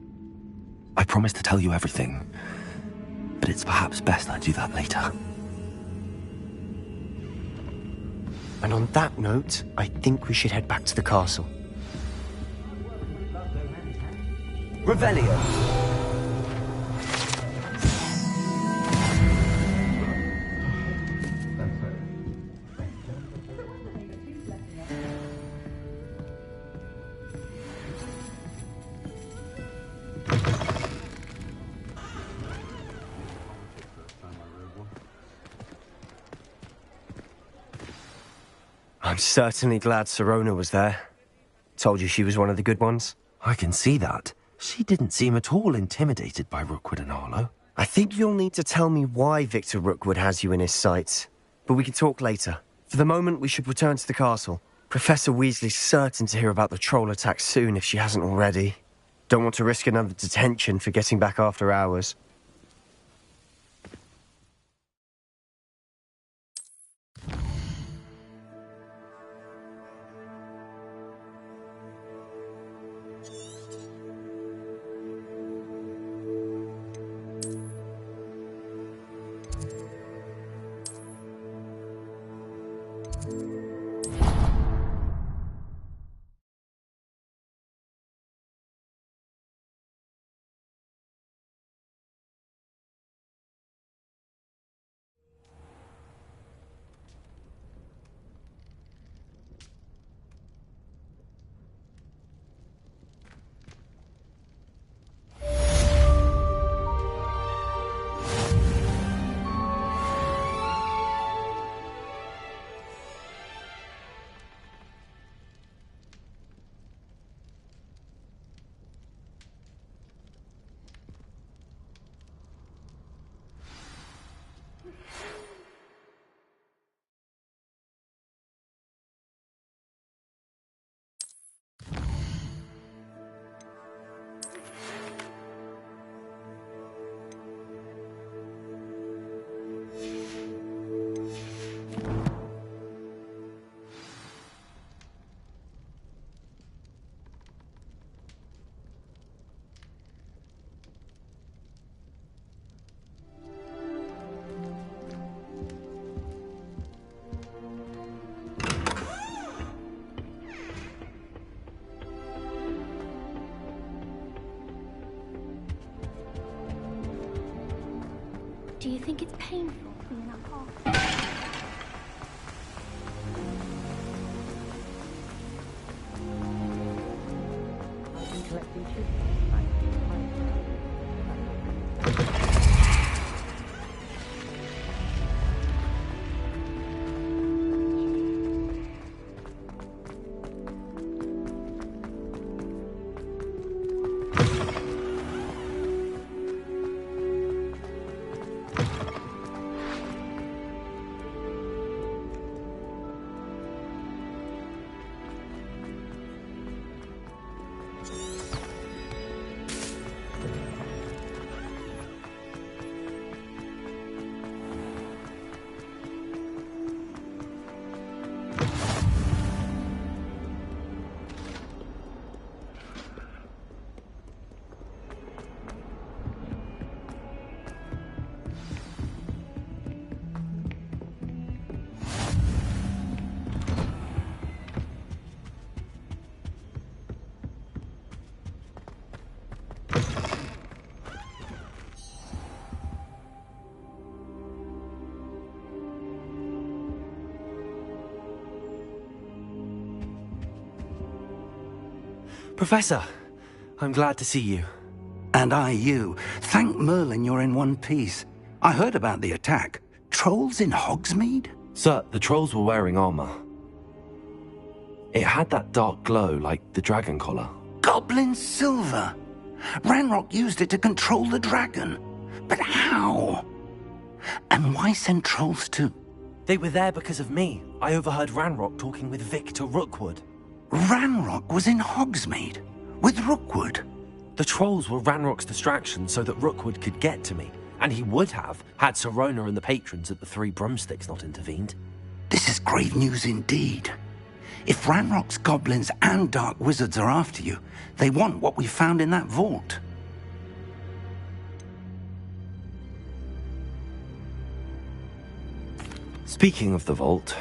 I promised to tell you everything, but it's perhaps best I do that later. And on that note, I think we should head back to the castle. Revelio. I'm certainly glad Sirona was there. Told you she was one of the good ones. I can see that. She didn't seem at all intimidated by Rookwood and Harlow. I think you'll need to tell me why Victor Rookwood has you in his sights. But we can talk later. For the moment, we should return to the castle. Professor Weasley's certain to hear about the troll attack soon if she hasn't already. Don't want to risk another detention for getting back after hours. you think it's painful being a half? Professor, I'm glad to see you. And I you. Thank Merlin you're in one piece. I heard about the attack. Trolls in Hogsmeade? Sir, the trolls were wearing armor. It had that dark glow like the dragon collar. Goblin silver! Ranrock used it to control the dragon. But how? And why send trolls to... They were there because of me. I overheard Ranrock talking with Victor Rookwood. Ranrock was in Hogsmeade? With Rookwood? The trolls were Ranrock's distraction so that Rookwood could get to me. And he would have, had Sirona and the patrons at the Three Broomsticks not intervened. This is grave news indeed. If Ranrock's goblins and dark wizards are after you, they want what we found in that vault. Speaking of the vault,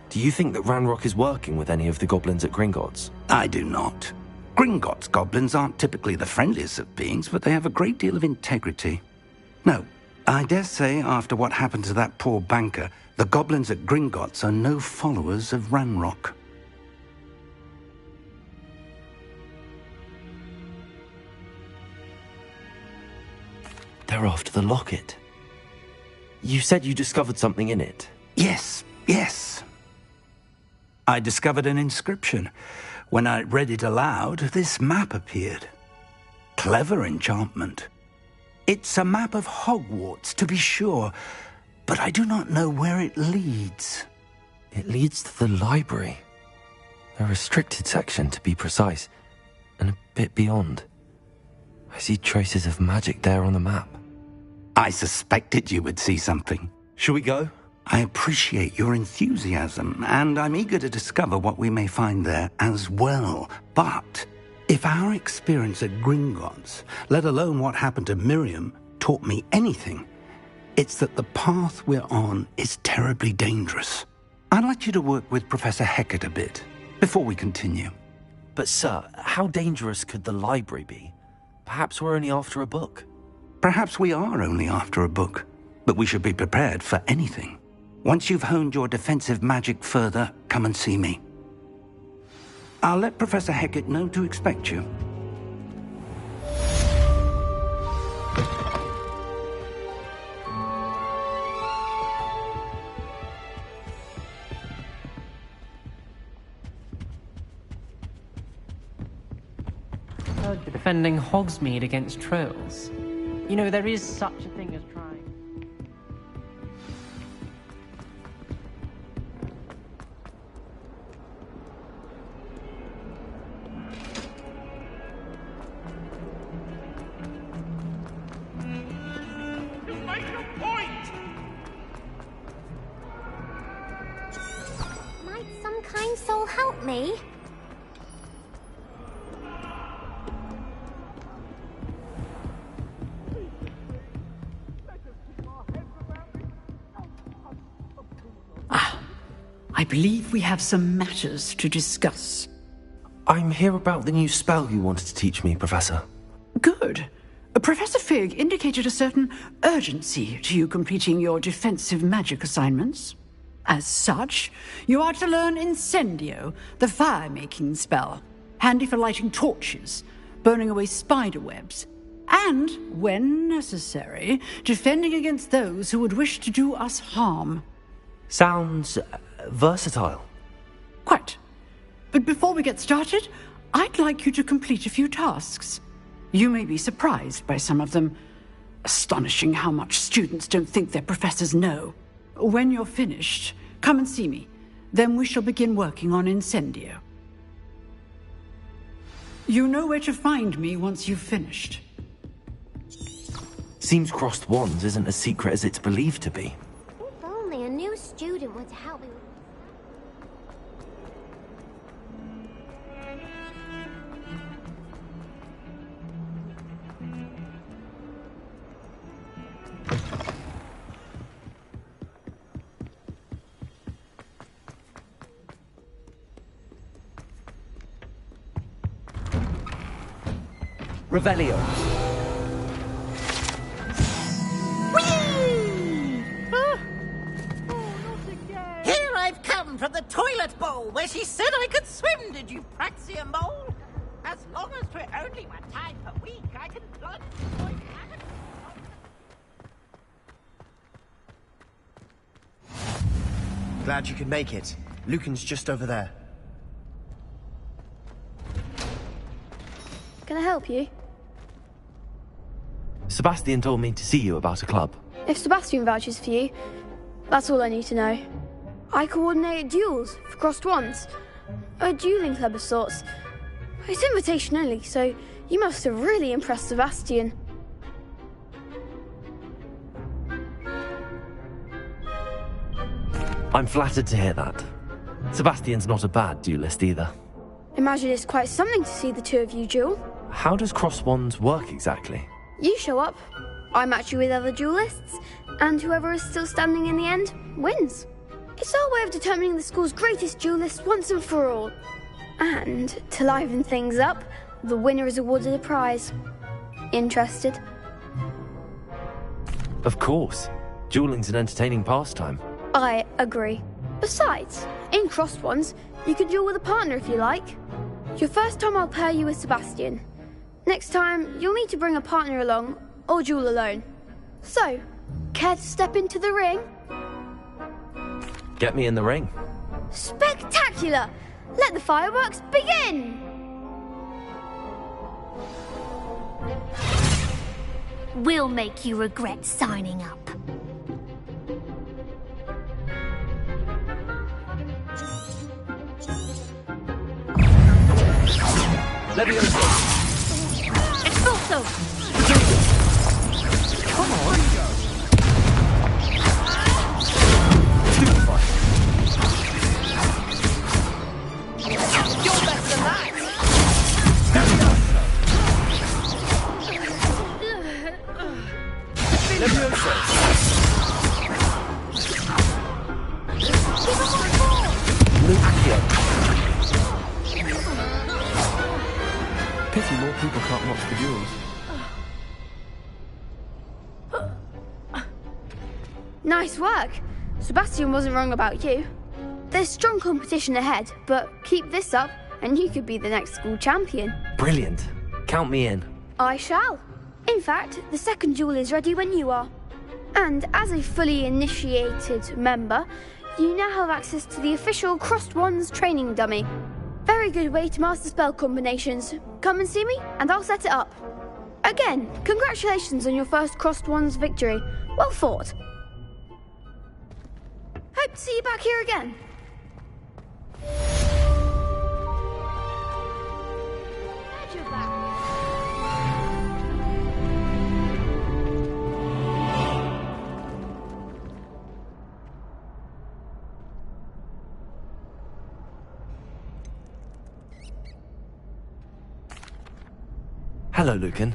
do you think that Ranrock is working with any of the goblins at Gringotts? I do not. Gringotts goblins aren't typically the friendliest of beings, but they have a great deal of integrity. No, I dare say after what happened to that poor banker, the goblins at Gringotts are no followers of Ranrock. They're after the locket. You said you discovered something in it. Yes. I discovered an inscription. When I read it aloud, this map appeared. Clever enchantment. It's a map of Hogwarts, to be sure, but I do not know where it leads. It leads to the library. A restricted section, to be precise, and a bit beyond. I see traces of magic there on the map. I suspected you would see something. Shall we go? I appreciate your enthusiasm, and I'm eager to discover what we may find there as well. But if our experience at Gringotts, let alone what happened to Miriam, taught me anything, it's that the path we're on is terribly dangerous. I'd like you to work with Professor Hecat a bit before we continue. But sir, how dangerous could the library be? Perhaps we're only after a book. Perhaps we are only after a book, but we should be prepared for anything. Once you've honed your defensive magic further, come and see me. I'll let Professor Hecat know to expect you. You're defending Hogsmeade against trolls. You know, there is such a thing as trying. Might some kind soul help me? I believe we have some matters to discuss. I'm here about the new spell you wanted to teach me, Professor. Good. Professor Fig indicated a certain urgency to you completing your defensive magic assignments. As such, you are to learn Incendio, the fire-making spell, handy for lighting torches, burning away spider webs, and, when necessary, defending against those who would wish to do us harm. Sounds versatile. Quite. But before we get started, I'd like you to complete a few tasks. You may be surprised by some of them. Astonishing how much students don't think their professors know. When you're finished, come and see me. Then we shall begin working on Incendio. You know where to find me once you've finished. Seems crossed wands isn't as secret as it's believed to be. If only a new student were to help me with... Revelio. Here I've come from the toilet bowl where she said I could swim, did you praxia mole? As long as 'twere only 1 time per week, I can plunge my cabin. Glad you could make it. Lucan's just over there. Can I help you? Sebastian told me to see you about a club. If Sebastian vouches for you, that's all I need to know. I coordinate duels for crossed wands. A dueling club of sorts. It's invitation only, so you must have really impressed Sebastian. I'm flattered to hear that. Sebastian's not a bad duelist either. Imagine it's quite something to see the two of you duel. How does cross wands work exactly? You show up, I match you with other duelists, and whoever is still standing in the end wins. It's our way of determining the school's greatest duelist once and for all. And to liven things up, the winner is awarded a prize. Interested? Of course. Dueling's an entertaining pastime. I agree. Besides, in crossed ones, you can duel with a partner if you like. Your first time I'll pair you with Sebastian. Next time, you'll need to bring a partner along, or duel alone. So, care to step into the ring? Get me in the ring. Spectacular! Let the fireworks begin! We'll make you regret signing up. Expulso! Come on! You're better than that! Pity more people can't watch the duels. Nice work. Sebastian wasn't wrong about you. There's strong competition ahead, but keep this up and you could be the next school champion. Brilliant. Count me in. I shall. In fact, the second duel is ready when you are. And as a fully initiated member, you now have access to the official Crossed Wands training dummy. Very good way to master spell combinations. Come and see me, and I'll set it up. Again, congratulations on your first Crossed Wands victory. Well fought. Hope to see you back here again. Glad you're back. Hello, Lucan.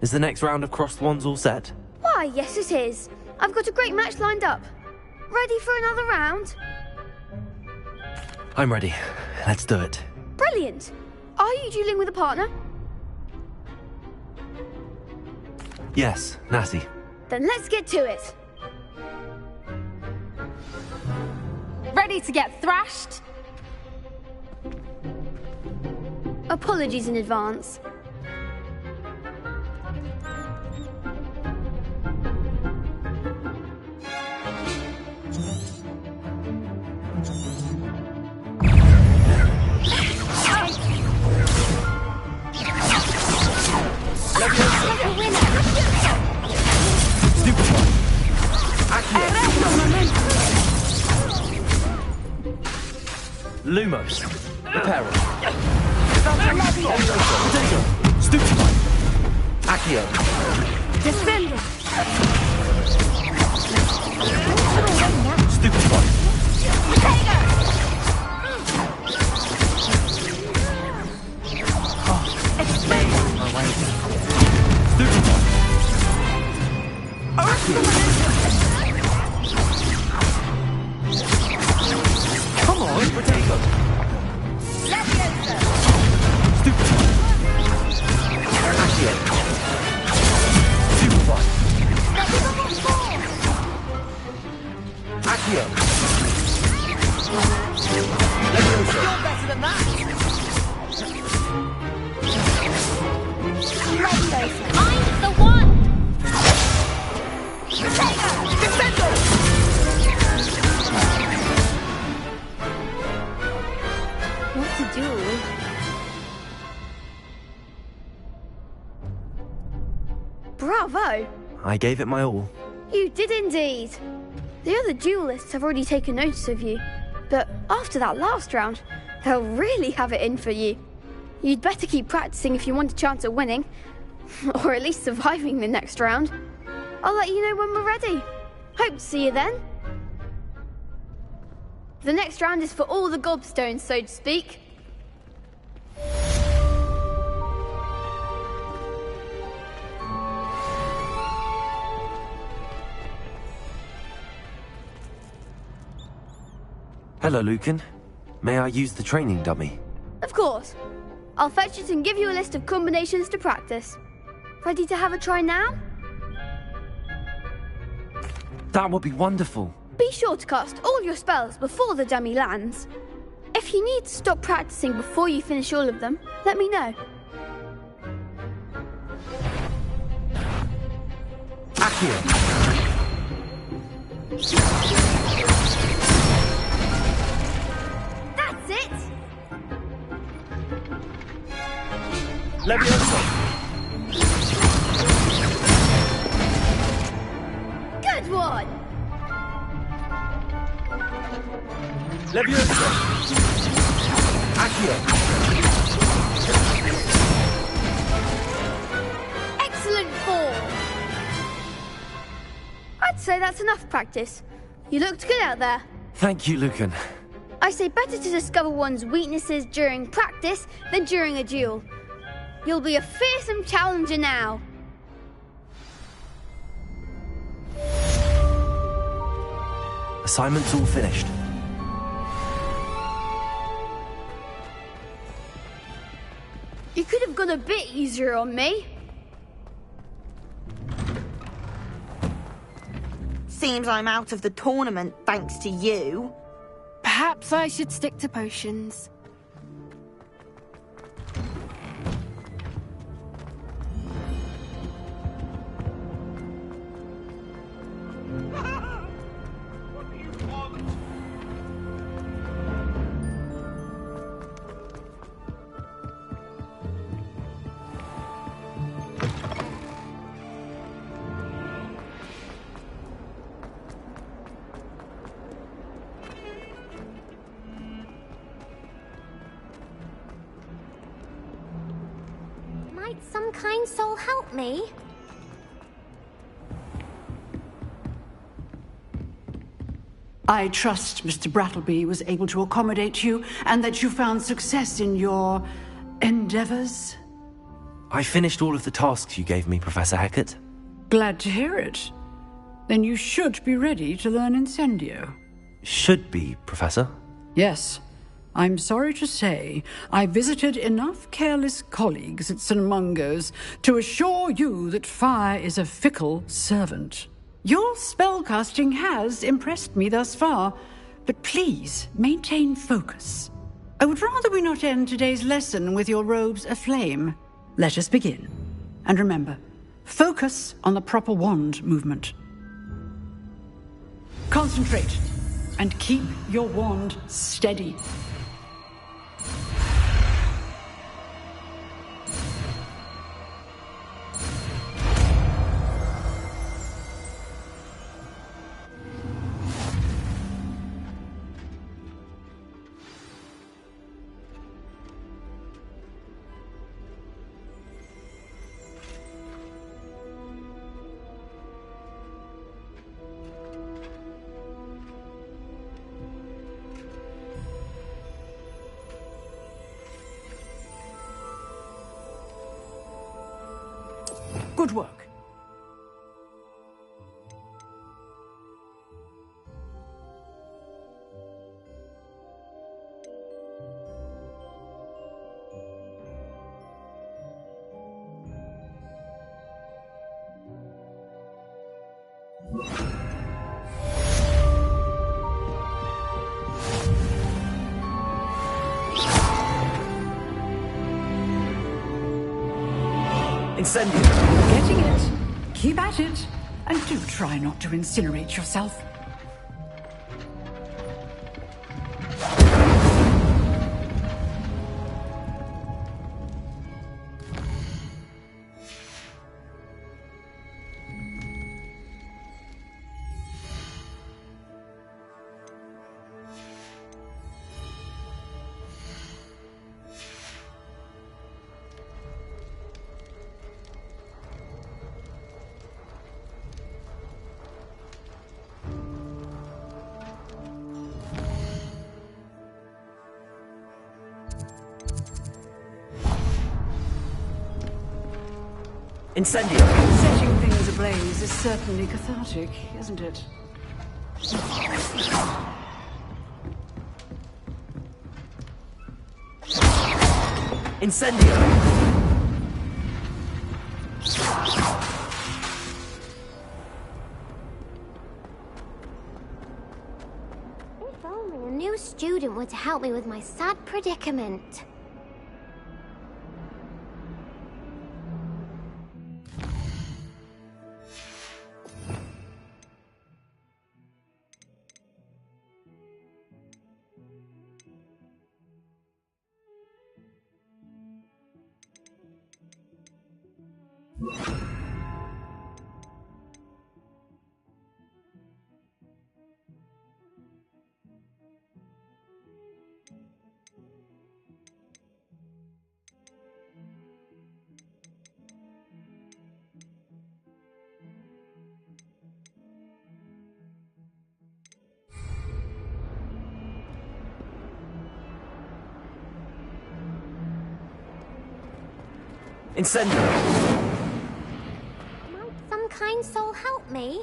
Is the next round of crossed wands all set? Why, yes it is. I've got a great match lined up. Ready for another round? I'm ready. Let's do it. Brilliant. Are you dueling with a partner? Yes, Natty. Then let's get to it. Ready to get thrashed? Apologies in advance. Lumos. Reparo. Stupefy. Accio. Defender. Stupefy. Come on, Protego. Accio. You're better than that. I'm the one! What to do? Bravo! I gave it my all. You did indeed. The other duelists have already taken notice of you, but after that last round, they'll really have it in for you. You'd better keep practicing if you want a chance at winning, or at least surviving the next round. I'll let you know when we're ready. Hope to see you then. The next round is for all the gobstones, so to speak. Hello, Lucan. May I use the training dummy? Of course. I'll fetch it and give you a list of combinations to practice. Ready to have a try now? That would be wonderful. Be sure to cast all your spells before the dummy lands. If you need to stop practicing before you finish all of them, let me know. Accio. That's it! Leviosa. Good one! Leviosa. Accio. Excellent form! I'd say that's enough practice. You looked good out there. Thank you, Lucan. I say better to discover one's weaknesses during practice than during a duel. You'll be a fearsome challenger now. Assignment's all finished. You could have gone a bit easier on me. Seems I'm out of the tournament thanks to you. Perhaps I should stick to potions. Might some kind soul help me? I trust Mr. Brattleby was able to accommodate you and that you found success in your endeavors. I finished all of the tasks you gave me, Professor Hecat. Glad to hear it. Then you should be ready to learn Incendio. Should be, Professor. Yes. I'm sorry to say, I visited enough careless colleagues at St. Mungo's to assure you that fire is a fickle servant. Your spellcasting has impressed me thus far, but please maintain focus. I would rather we not end today's lesson with your robes aflame. Let us begin. And remember, focus on the proper wand movement. Concentrate, and keep your wand steady. Good work. Incendio. Getting it. Keep at it. And do try not to incinerate yourself. Incendio. Setting things ablaze is certainly cathartic, isn't it? Incendio. If only a new student were to help me with my sad predicament. Incendio. Might some kind soul help me?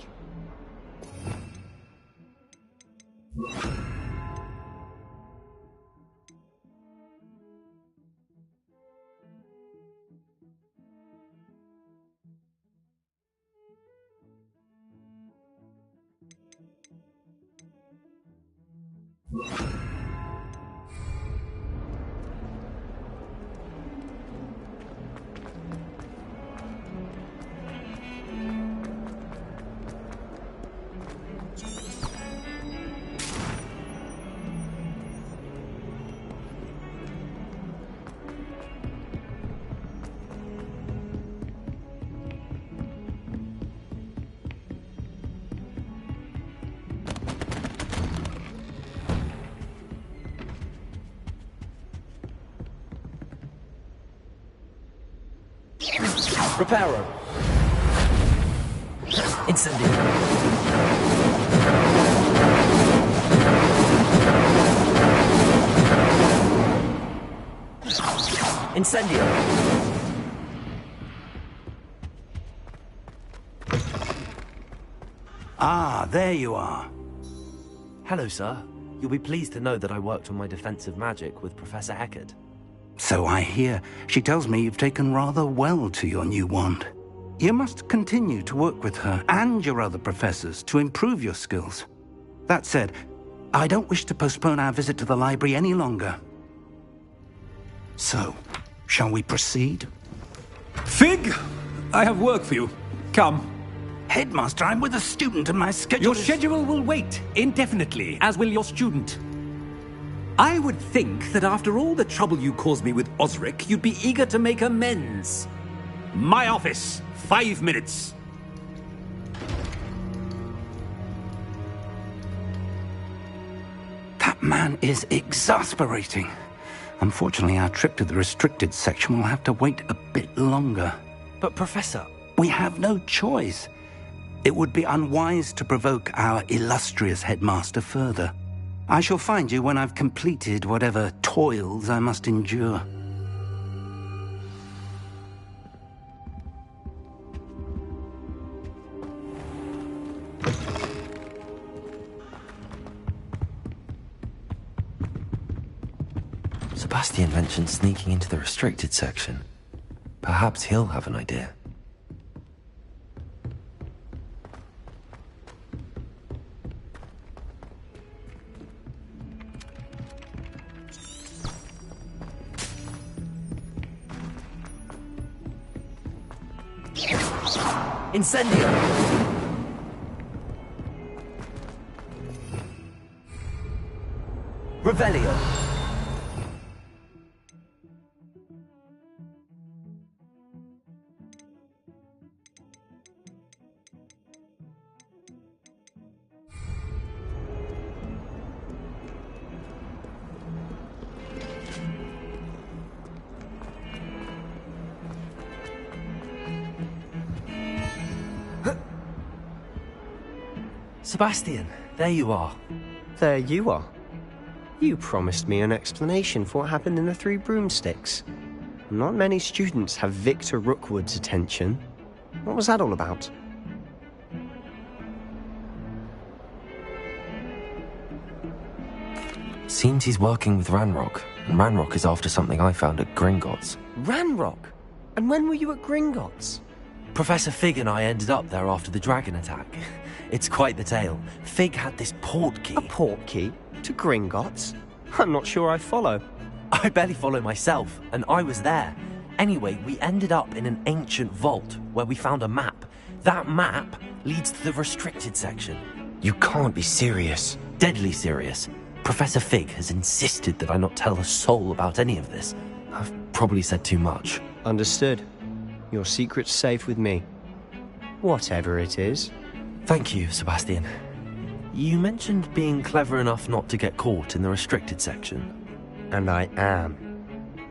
Reparo. Incendio. Incendio. Ah, there you are. Hello, sir. You'll be pleased to know that I worked on my defensive magic with Professor Eckert. So I hear. She tells me you've taken rather well to your new wand. You must continue to work with her and your other professors to improve your skills. That said, I don't wish to postpone our visit to the library any longer. So, shall we proceed? Fig! I have work for you. Come. Headmaster, I'm with a student and my schedule Your schedule will wait indefinitely, as will your student. I would think that after all the trouble you caused me with Osric, you'd be eager to make amends. My office, 5 minutes. That man is exasperating. Unfortunately, our trip to the restricted section will have to wait a bit longer. But Professor... We have no choice. It would be unwise to provoke our illustrious headmaster further. I shall find you when I've completed whatever toils I must endure. Sebastian mentioned sneaking into the restricted section. Perhaps he'll have an idea. Incendio! Revelio! Sebastian, there you are. There you are. You promised me an explanation for what happened in the Three Broomsticks. Not many students have Victor Rookwood's attention. What was that all about? Seems he's working with Ranrock, and Ranrock is after something I found at Gringotts. Ranrock? And when were you at Gringotts? Professor Fig and I ended up there after the dragon attack. It's quite the tale. Fig had this port key. A port key? To Gringotts? I'm not sure I follow. I barely follow myself, and I was there. Anyway, we ended up in an ancient vault where we found a map. That map leads to the restricted section. You can't be serious. Deadly serious. Professor Fig has insisted that I not tell a soul about any of this. I've probably said too much. Understood. Your secret's safe with me. Whatever it is. Thank you, Sebastian. You mentioned being clever enough not to get caught in the restricted section. And I am.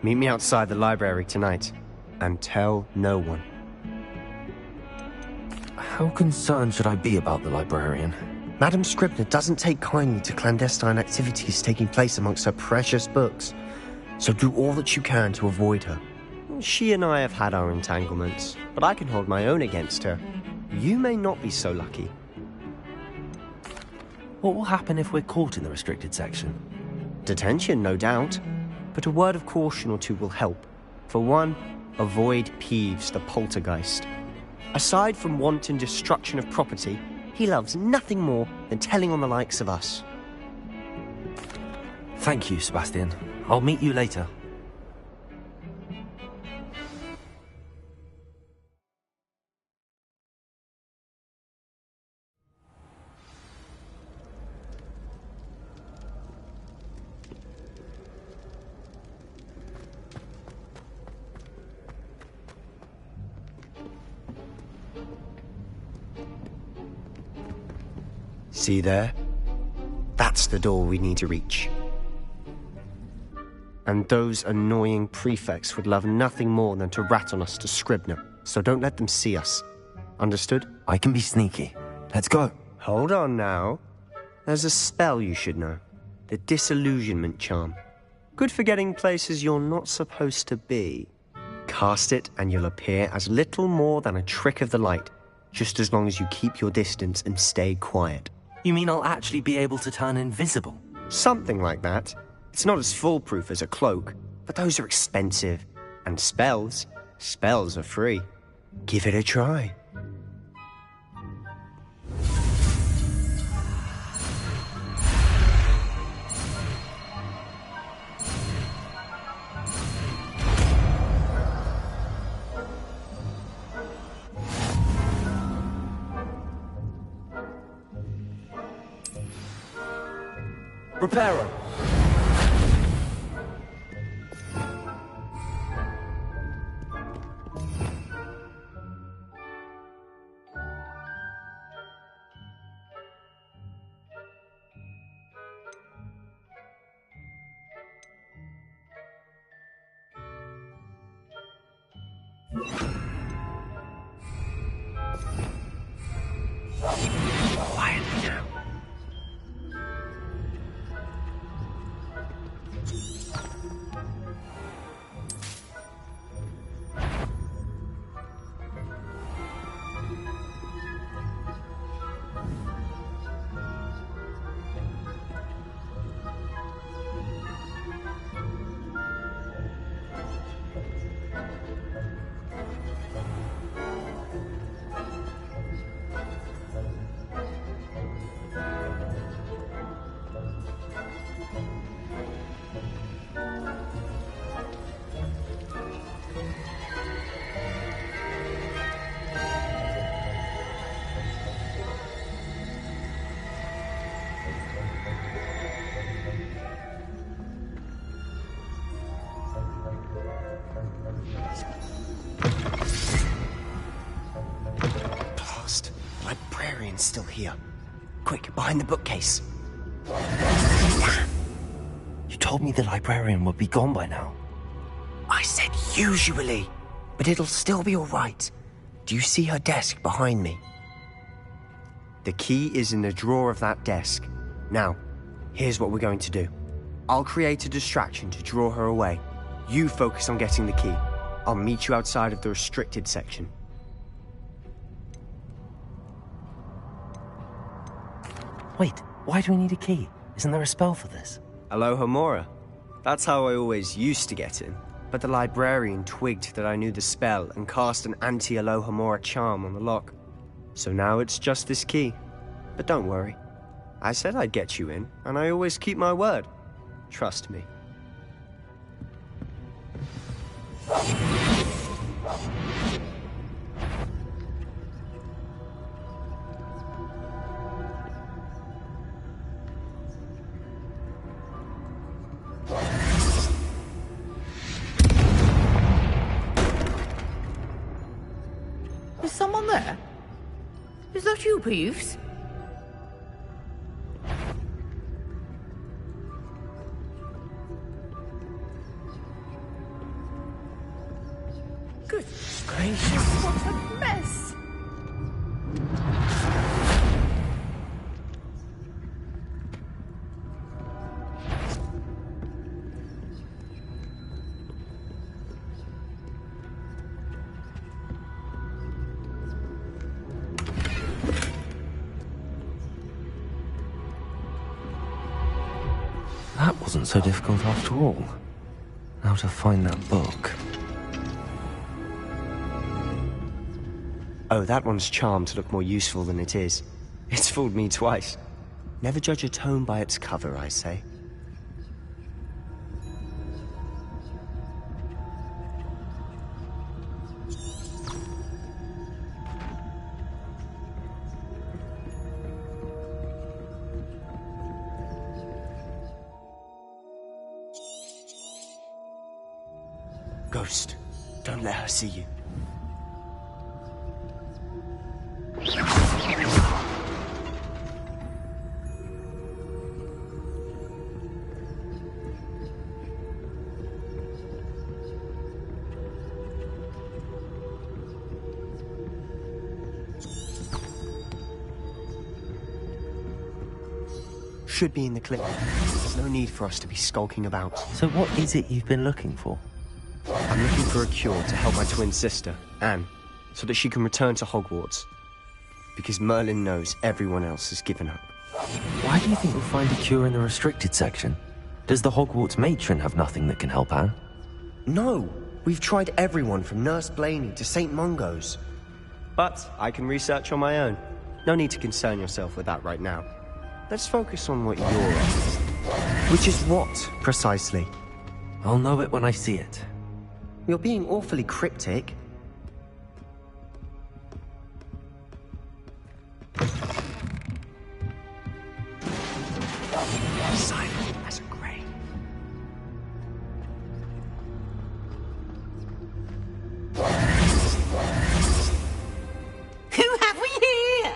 Meet me outside the library tonight, and tell no one. How concerned should I be about the librarian? Madam Scribner doesn't take kindly to clandestine activities taking place amongst her precious books, so do all that you can to avoid her. She and I have had our entanglements, but I can hold my own against her. You may not be so lucky. What will happen if we're caught in the restricted section? Detention, no doubt. But a word of caution or two will help. For one, avoid Peeves, the poltergeist. Aside from wanton destruction of property, he loves nothing more than telling on the likes of us. Thank you, Sebastian. I'll meet you later. See there? That's the door we need to reach. And those annoying prefects would love nothing more than to rat on us to Scribner, so don't let them see us. Understood? I can be sneaky. Let's go. Hold on now. There's a spell you should know. The Disillusionment Charm. Good for getting places you're not supposed to be. Cast it and you'll appear as little more than a trick of the light, just as long as you keep your distance and stay quiet. You mean I'll actually be able to turn invisible? Something like that. It's not as foolproof as a cloak, but those are expensive. And spells are free. Give it a try. Reparo. Quietly now. Librarian's still here. Quick, behind the bookcase. You told me the librarian would be gone by now. I said usually, but it'll still be all right. Do you see her desk behind me? The key is in the drawer of that desk. Now, here's what we're going to do. I'll create a distraction to draw her away. You focus on getting the key. I'll meet you outside of the restricted section. Wait, why do we need a key? Isn't there a spell for this? Alohomora. That's how I always used to get in. But the librarian twigged that I knew the spell and cast an anti-Alohomora charm on the lock. So now it's just this key. But don't worry. I said I'd get you in, and I always keep my word. Trust me. Is someone there? Is that you, Peeves? Good gracious, what a mess! That wasn't so difficult after all. Now to find that book. Oh, that one's charmed to look more useful than it is. It's fooled me twice. Never judge a tome by its cover, I say. Ghost, don't let her see you. Should be in the clip. There's no need for us to be skulking about. So what is it you've been looking for? I'm looking for a cure to help my twin sister, Anne, so that she can return to Hogwarts. Because Merlin knows everyone else has given up. Why do you think we'll find a cure in the restricted section? Does the Hogwarts matron have nothing that can help Anne? No, we've tried everyone from Nurse Blaney to St. Mungo's. But I can research on my own. No need to concern yourself with that right now. Let's focus on what you're after. Which is what, precisely? I'll know it when I see it. You're being awfully cryptic. Silent as a grave. Who have we here?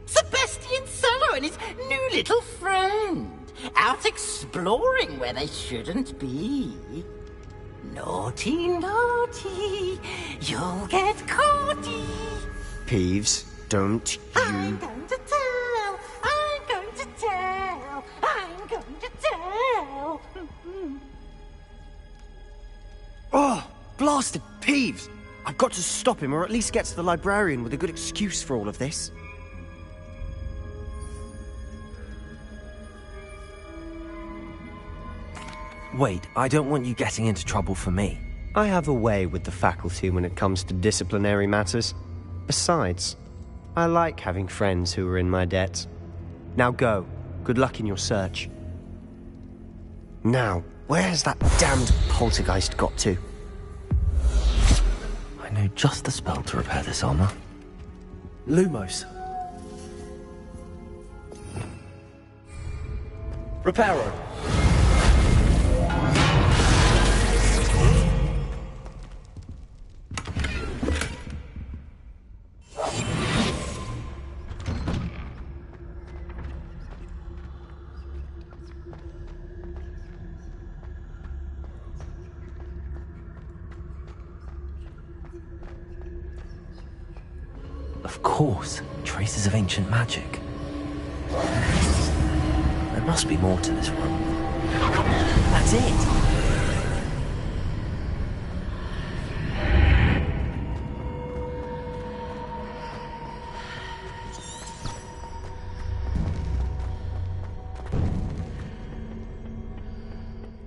Sebastian Solo and his new little friend. Out exploring where they shouldn't be. Naughty, naughty, you'll get caughty. Peeves, don't you... I'm going to tell, I'm going to tell, I'm going to tell. Oh, blasted Peeves! I've got to stop him, or at least get to the librarian with a good excuse for all of this. Wait, I don't want you getting into trouble for me. I have a way with the faculty when it comes to disciplinary matters. Besides, I like having friends who are in my debt. Now go. Good luck in your search. Now, where's that damned poltergeist got to? I know just the spell to repair this armor. Lumos. Reparo. Of course, traces of ancient magic. There must be more to this room. That's it!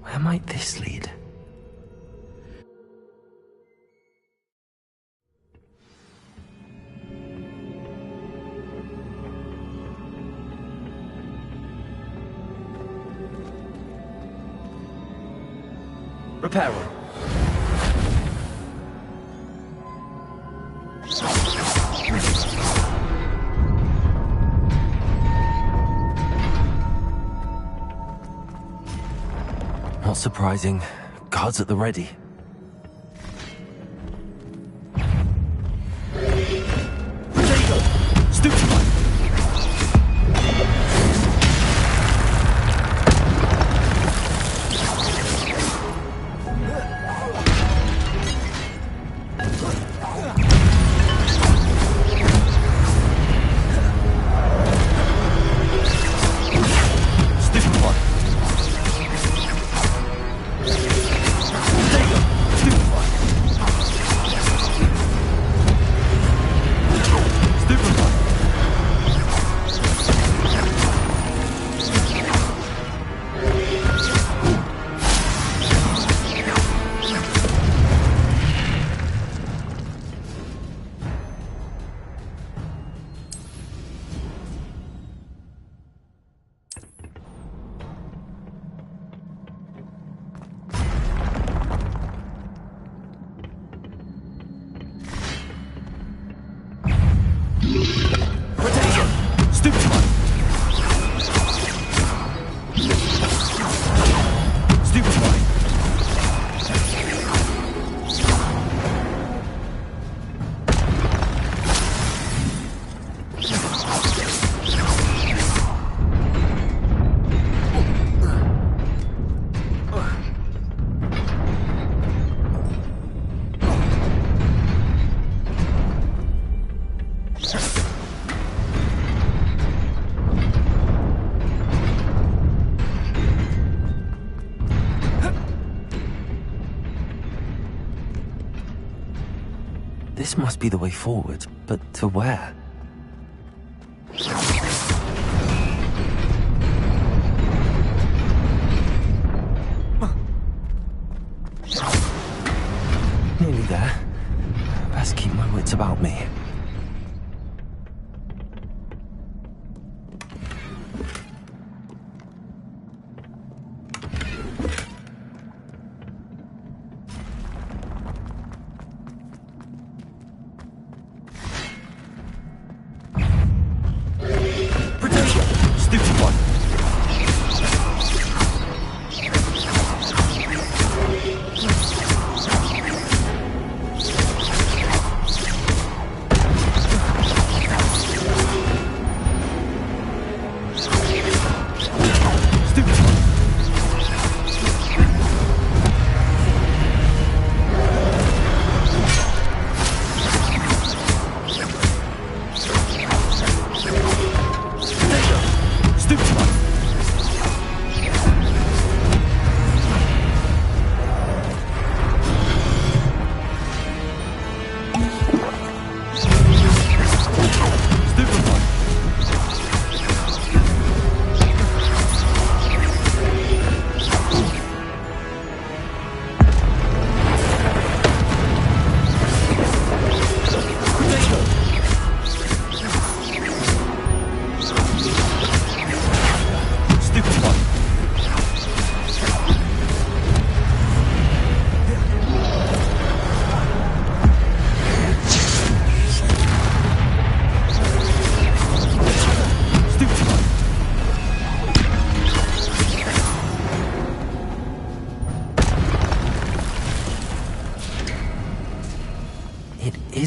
Where might this lead? Reparo. Not surprising. Guards at the ready. This must be the way forward, but to where?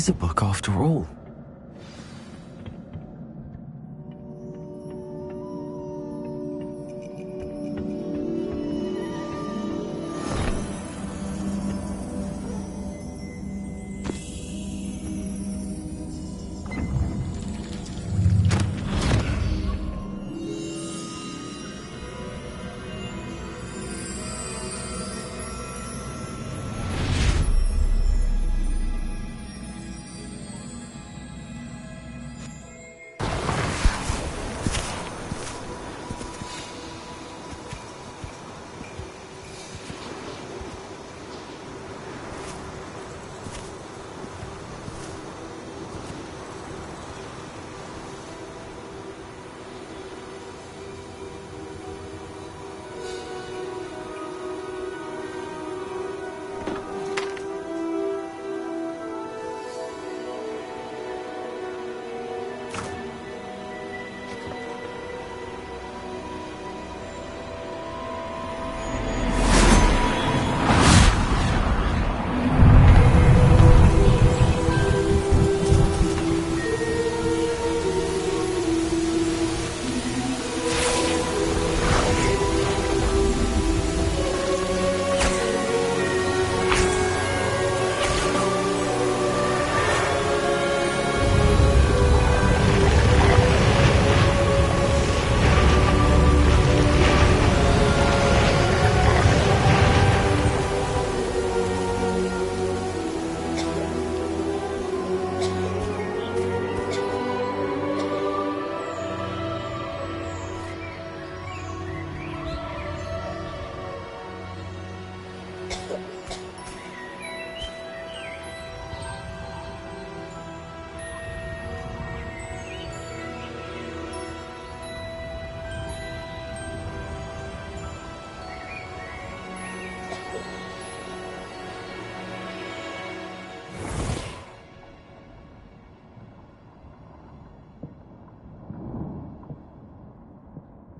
is a book after all.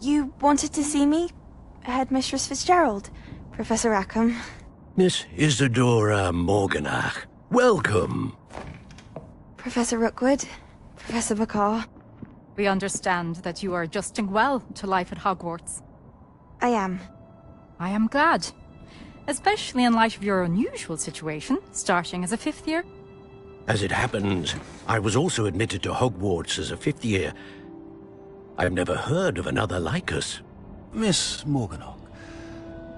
You wanted to see me? Headmistress Fitzgerald, Professor Rackham. Miss Isadora Morganach, welcome. Professor Rookwood, Professor Bakar. We understand that you are adjusting well to life at Hogwarts. I am. I am glad. Especially in light of your unusual situation, starting as a 5th year. As it happens, I was also admitted to Hogwarts as a 5th year. I've never heard of another like us. Miss Morganach,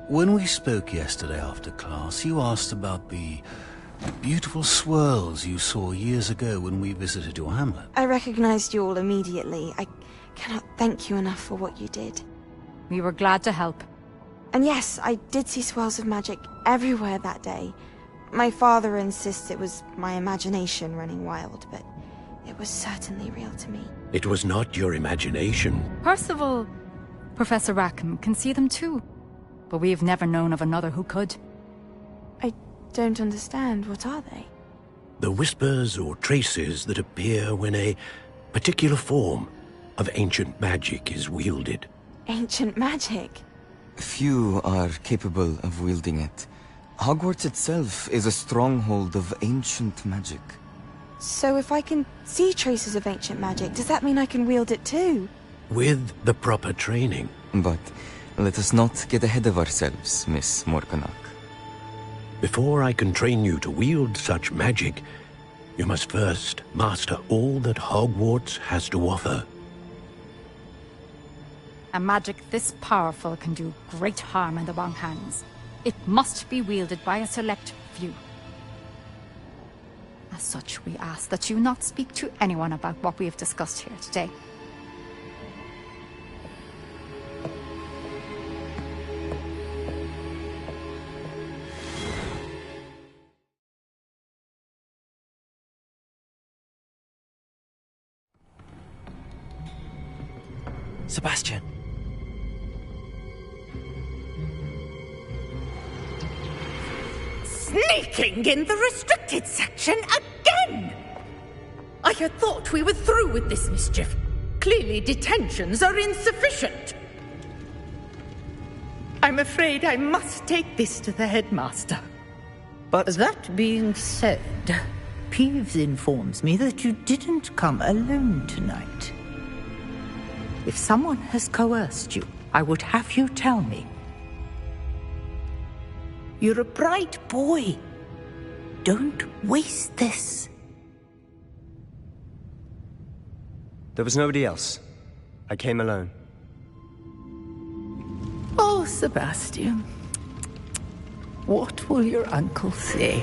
when we spoke yesterday after class, you asked about the beautiful swirls you saw years ago when we visited your hamlet. I recognized you all immediately. I cannot thank you enough for what you did. We were glad to help. And yes, I did see swirls of magic everywhere that day. My father insists it was my imagination running wild, but it was certainly real to me. It was not your imagination. Percival, Professor Rackham can see them too. But we have never known of another who could. I don't understand. What are they? The whispers or traces that appear when a particular form of ancient magic is wielded. Ancient magic? Few are capable of wielding it. Hogwarts itself is a stronghold of ancient magic. So if I can see traces of ancient magic, does that mean I can wield it too? With the proper training. But let us not get ahead of ourselves, Miss Morganach. Before I can train you to wield such magic, you must first master all that Hogwarts has to offer. A magic this powerful can do great harm in the wrong hands. It must be wielded by a select few. As such, we ask that you not speak to anyone about what we have discussed here today. Sebastian. Sneaking in the restricted section again! I had thought we were through with this mischief. Clearly detentions are insufficient. I'm afraid I must take this to the headmaster. But that being said, Peeves informs me that you didn't come alone tonight. If someone has coerced you, I would have you tell me. You're a bright boy. Don't waste this. There was nobody else. I came alone. Oh, Sebastian. What will your uncle say?